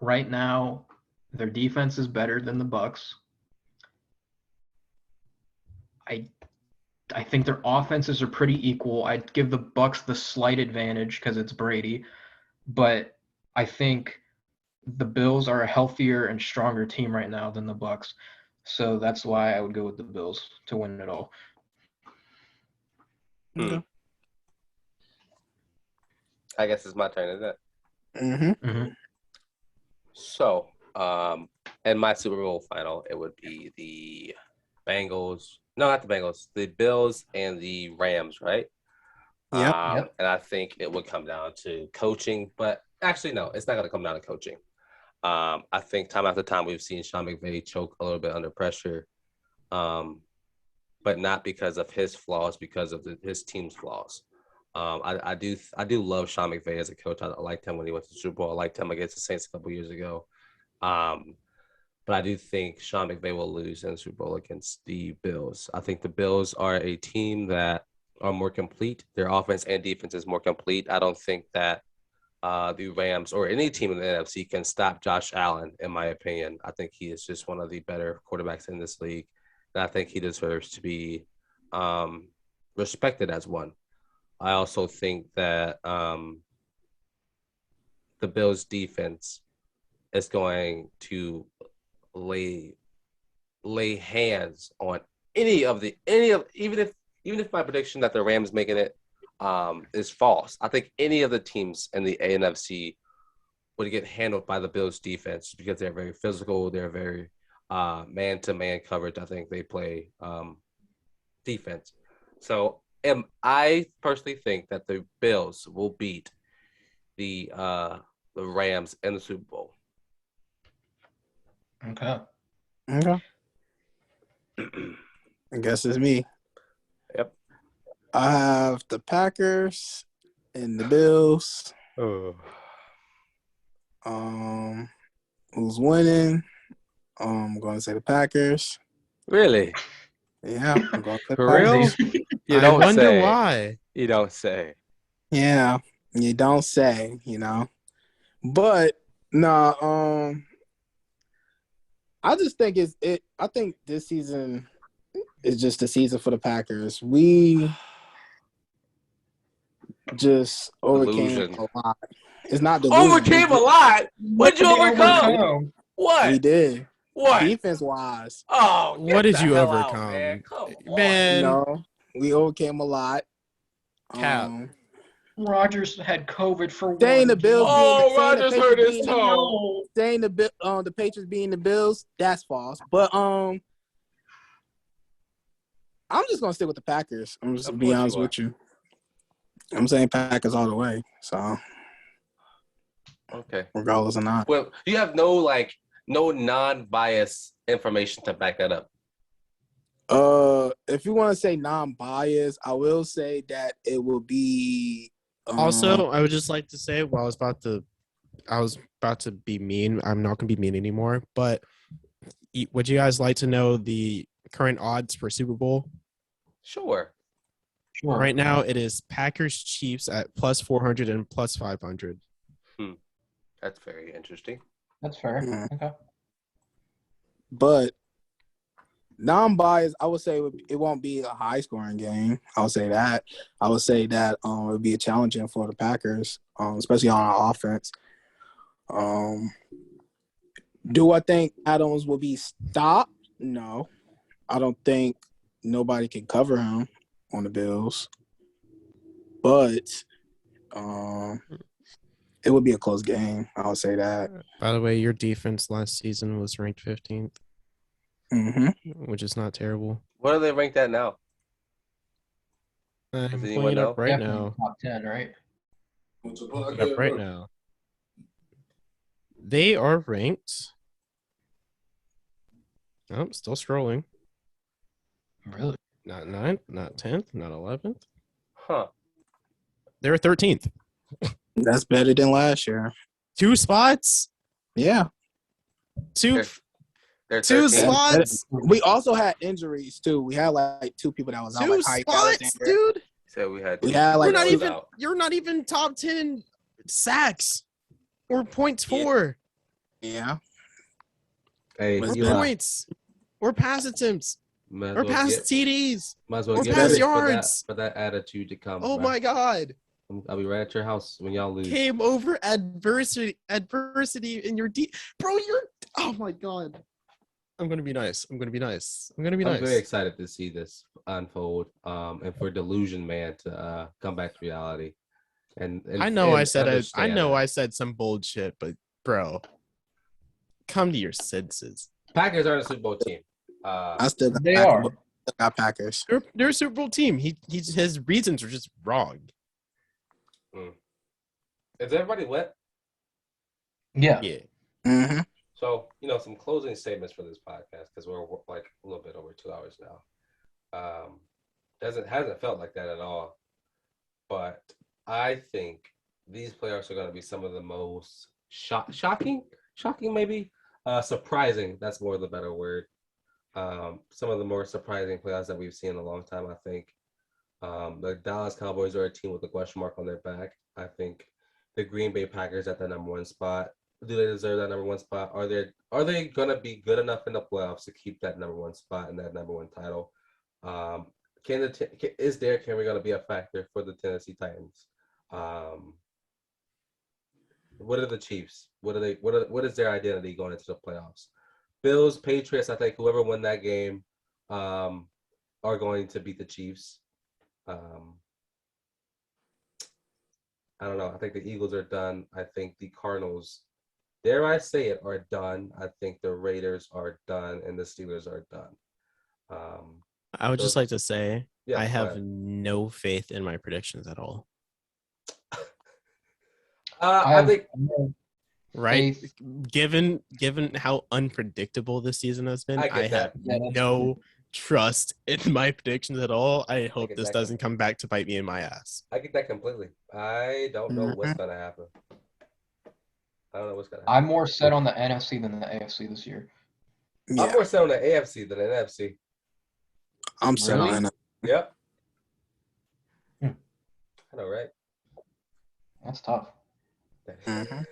right now their defense is better than the Bucks. I think their offenses are pretty equal. I'd give the Bucks the slight advantage because it's Brady, but I think the Bills are a healthier and stronger team right now than the Bucks. So that's why I would go with the Bills to win it all. Okay. I guess it's my turn, isn't it? Mm-hmm. So, in my Super Bowl final, it would be the Bengals. No, not the Bengals. The Bills and the Rams, right? Yep. And I think it would come down to coaching, but actually, no, it's not going to come down to coaching. I think time after time we've seen Sean McVay choke a little bit under pressure, but not because of his flaws, because of his team's flaws. I do love Sean McVay as a coach. I liked him when he went to the Super Bowl. I liked him against the Saints a couple years ago. But I do think Sean McVay will lose in the Super Bowl against the Bills. I think the Bills are a team that are more complete. Their offense and defense is more complete. I don't think that the Rams or any team in the NFC can stop Josh Allen, in my opinion. I think he is just one of the better quarterbacks in this league. And I think he deserves to be respected as one. I also think that the Bills defense is going to lay hands on even if my prediction that the Rams making it is false. I think any of the teams in the NFC would get handled by the Bills defense because they're very physical. They're very man-to-man coverage. I think they play defense. So I personally think that the Bills will beat the Rams in the Super Bowl. Okay. I guess it's me. Yep. I have the Packers and the Bills. Oh. Who's winning? I'm going to say the Packers. Really? Yeah, I'm going to the For real? Packers. You I don't wonder say. why. You don't say. Yeah, you don't say, But nah, I just think I think this season is just the season for the Packers. We just overcame Delusion. a lot. It's not delusion. Overcame a lot. What'd you They overcome? overcome. What? We did. What? Defense wise, Oh, What get did the you hell out, man. overcome? Come on. Man, we overcame a lot. Cap. Rodgers had COVID for Saying one the Bills game. being Oh, saying the Rogers hurt Patriots his being toe. saying the Patriots being the Bills, that's false. But I'm just gonna stick with the Packers. I'm just gonna be honest with you. I'm saying Packers all the way. So okay, regardless or not. Well, you have no non-biased information to back that up. If you want to say non-biased, I will say that it will be. Also, I would just like to say, I was about to be mean. I'm not going to be mean anymore. But would you guys like to know the current odds for Super Bowl? Sure. Right now, it is Packers Chiefs at plus 400 and plus 500. That's very interesting. That's fair. Okay. But non-biased, I would say it won't be a high-scoring game. I'll say that. I would say that it would be challenging for the Packers, especially on our offense. Do I think Adams will be stopped? No. I don't think nobody can cover him on the Bills. But it would be a close game. I'll say that. By the way, your defense last season was ranked 15th, which is not terrible. What are they ranked at now? I'm Does anyone pulling it up know? right Definitely now. top 10, right? Pulling it up right now. They are ranked. Oh, still scrolling. Really? Not 9th, not 10th, not 11th. Huh. They were 13th. That's better than last year. 2 spots? Yeah. Two They're 13. spots? We also had injuries too. We had like 2 people that was out. 2 Like Hyde spots, Alexander. dude? So we had. We had like You're not even top 10 sacks or points for. Yeah. Hey, Or points or pass attempts or pass TDs Might as well or get pass ready yards. for that attitude to come. Oh bro. my God. I'll be right at your house when y'all lose. Came over adversity in your bro, oh my God. I'm gonna be nice. I'm very excited to see this unfold. And for Delusion Man to come back to reality. And I know I understand said some bold shit, but bro, come to your senses. Packers aren't a Super Bowl team. I still got They Packers. are. Still got Packers. They're a Super Bowl team. His reasons are just wrong. Is everybody wet? Yeah. Mm-hmm. So, some closing statements for this podcast because we're like a little bit over 2 hours now. Hasn't felt like that at all. But I think these playoffs are going to be some of the most shocking maybe, surprising. That's more the better word. Some of the more surprising playoffs that we've seen in a long time. I think the Dallas Cowboys are a team with a question mark on their back. I think the Green Bay Packers at the number 1 spot. Do they deserve that number 1 spot? Are they gonna be good enough in the playoffs to keep that number 1 spot and that number 1 title? Is Derrick Henry gonna be a factor for the Tennessee Titans? What are the Chiefs? What is their identity going into the playoffs? Bills, Patriots. I think whoever won that game are going to beat the Chiefs. I don't know. I think the Eagles are done. I think the Cardinals, dare I say it, are done. I think the Raiders are done, and the Steelers are done. I would just like to say I have ahead. no faith in my predictions at all. I think right, given how unpredictable this season has been, I have no trust in my predictions at all. I hope this doesn't come back to bite me in my ass. I get that completely. I don't know what's gonna happen. I don't know what's gonna happen. I'm more set on the NFC than the AFC this year. Yeah. I'm more set on the AFC than the NFC. I'm set Really? on it. Yep. Hmm. I know, right? That's tough. Mhm.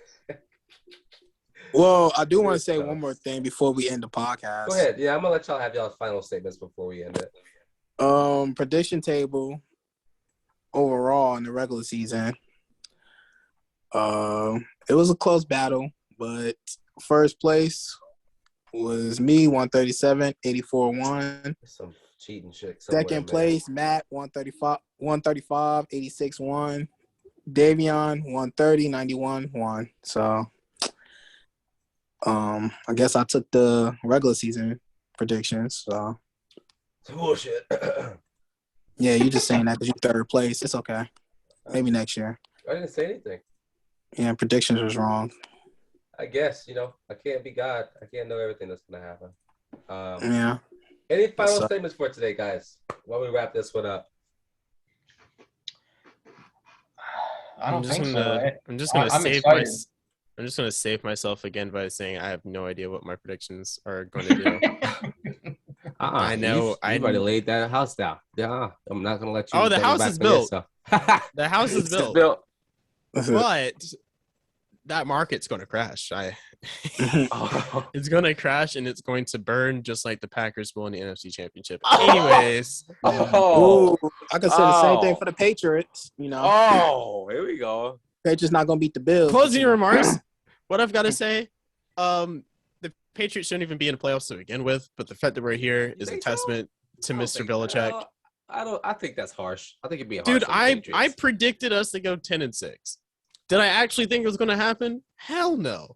Well, I do It want to is say tough. one more thing before we end the podcast. Go ahead. Yeah, I'm gonna let y'all have y'all's final statements before we end it. Prediction table overall in the regular season. It was a close battle, but first place was me, 137, 84-1. Some cheating shit somewhere, Second man. place, Matt, 135, 86-1. Davion, 130, 91-1. So, I guess I took the regular season predictions. So, It's bullshit. yeah, you just saying that because you third place. It's okay. Maybe next year. I didn't say anything. Yeah, predictions was wrong. I guess, I can't be God. I can't know everything that's gonna happen. Yeah. Any final So- statements for today, guys? While we wrap this one up. I don't think so. I'm just gonna I'm save excited. I'm just gonna save myself again by saying I have no idea what my predictions are going to do. I know. You've already laid that house down. Yeah, I'm not gonna let you. Oh, the double house back is on this built. stuff. The house is It's built, but that market's going to crash. Oh. It's going to crash and it's going to burn just like the Packers will in the NFC Championship. Anyways, Oh. Ooh, I could say the same thing for the Patriots. Oh, here we go. Patriots not gonna beat the Bills. closing remarks. What I've got to say, the Patriots shouldn't even be in the playoffs to begin with, but the fact that we're here is a think so? testament to I don't Mr. think- Belichick. I think that's harsh. I think it'd be harsh. Dude, on the I Patriots. predicted us to go 10-6. Did I actually think it was going to happen? Hell no.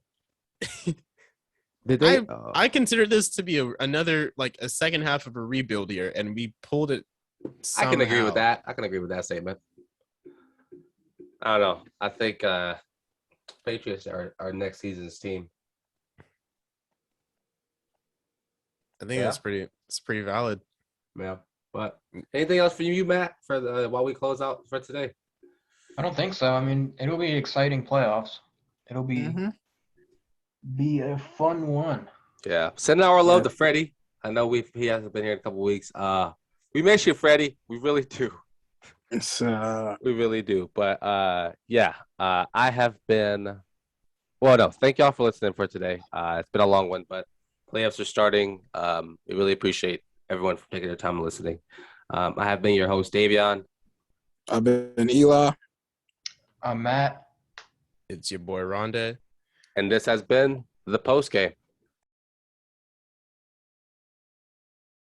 Did they? I consider this to be another like a second half of a rebuild year, and we pulled it. I can agree with somehow. that. I can agree with that statement. I don't know. I think Patriots are next season's team. I think Yeah. it's pretty valid. Yeah. But anything else for you, Matt, for while we close out for today? I don't think so. I mean, it'll be exciting playoffs. It'll be a fun one. Yeah. Send our love to Freddie. I know he hasn't been here in a couple weeks. We miss you, Freddie. We really do. We really do. But yeah, I have been. Well, no, thank y'all for listening for today. It's been a long one, but playoffs are starting. We really appreciate everyone for taking their time and listening. I have been your host, Davion. I've been Eli. I'm Matt. It's your boy Oronde. And this has been the post game.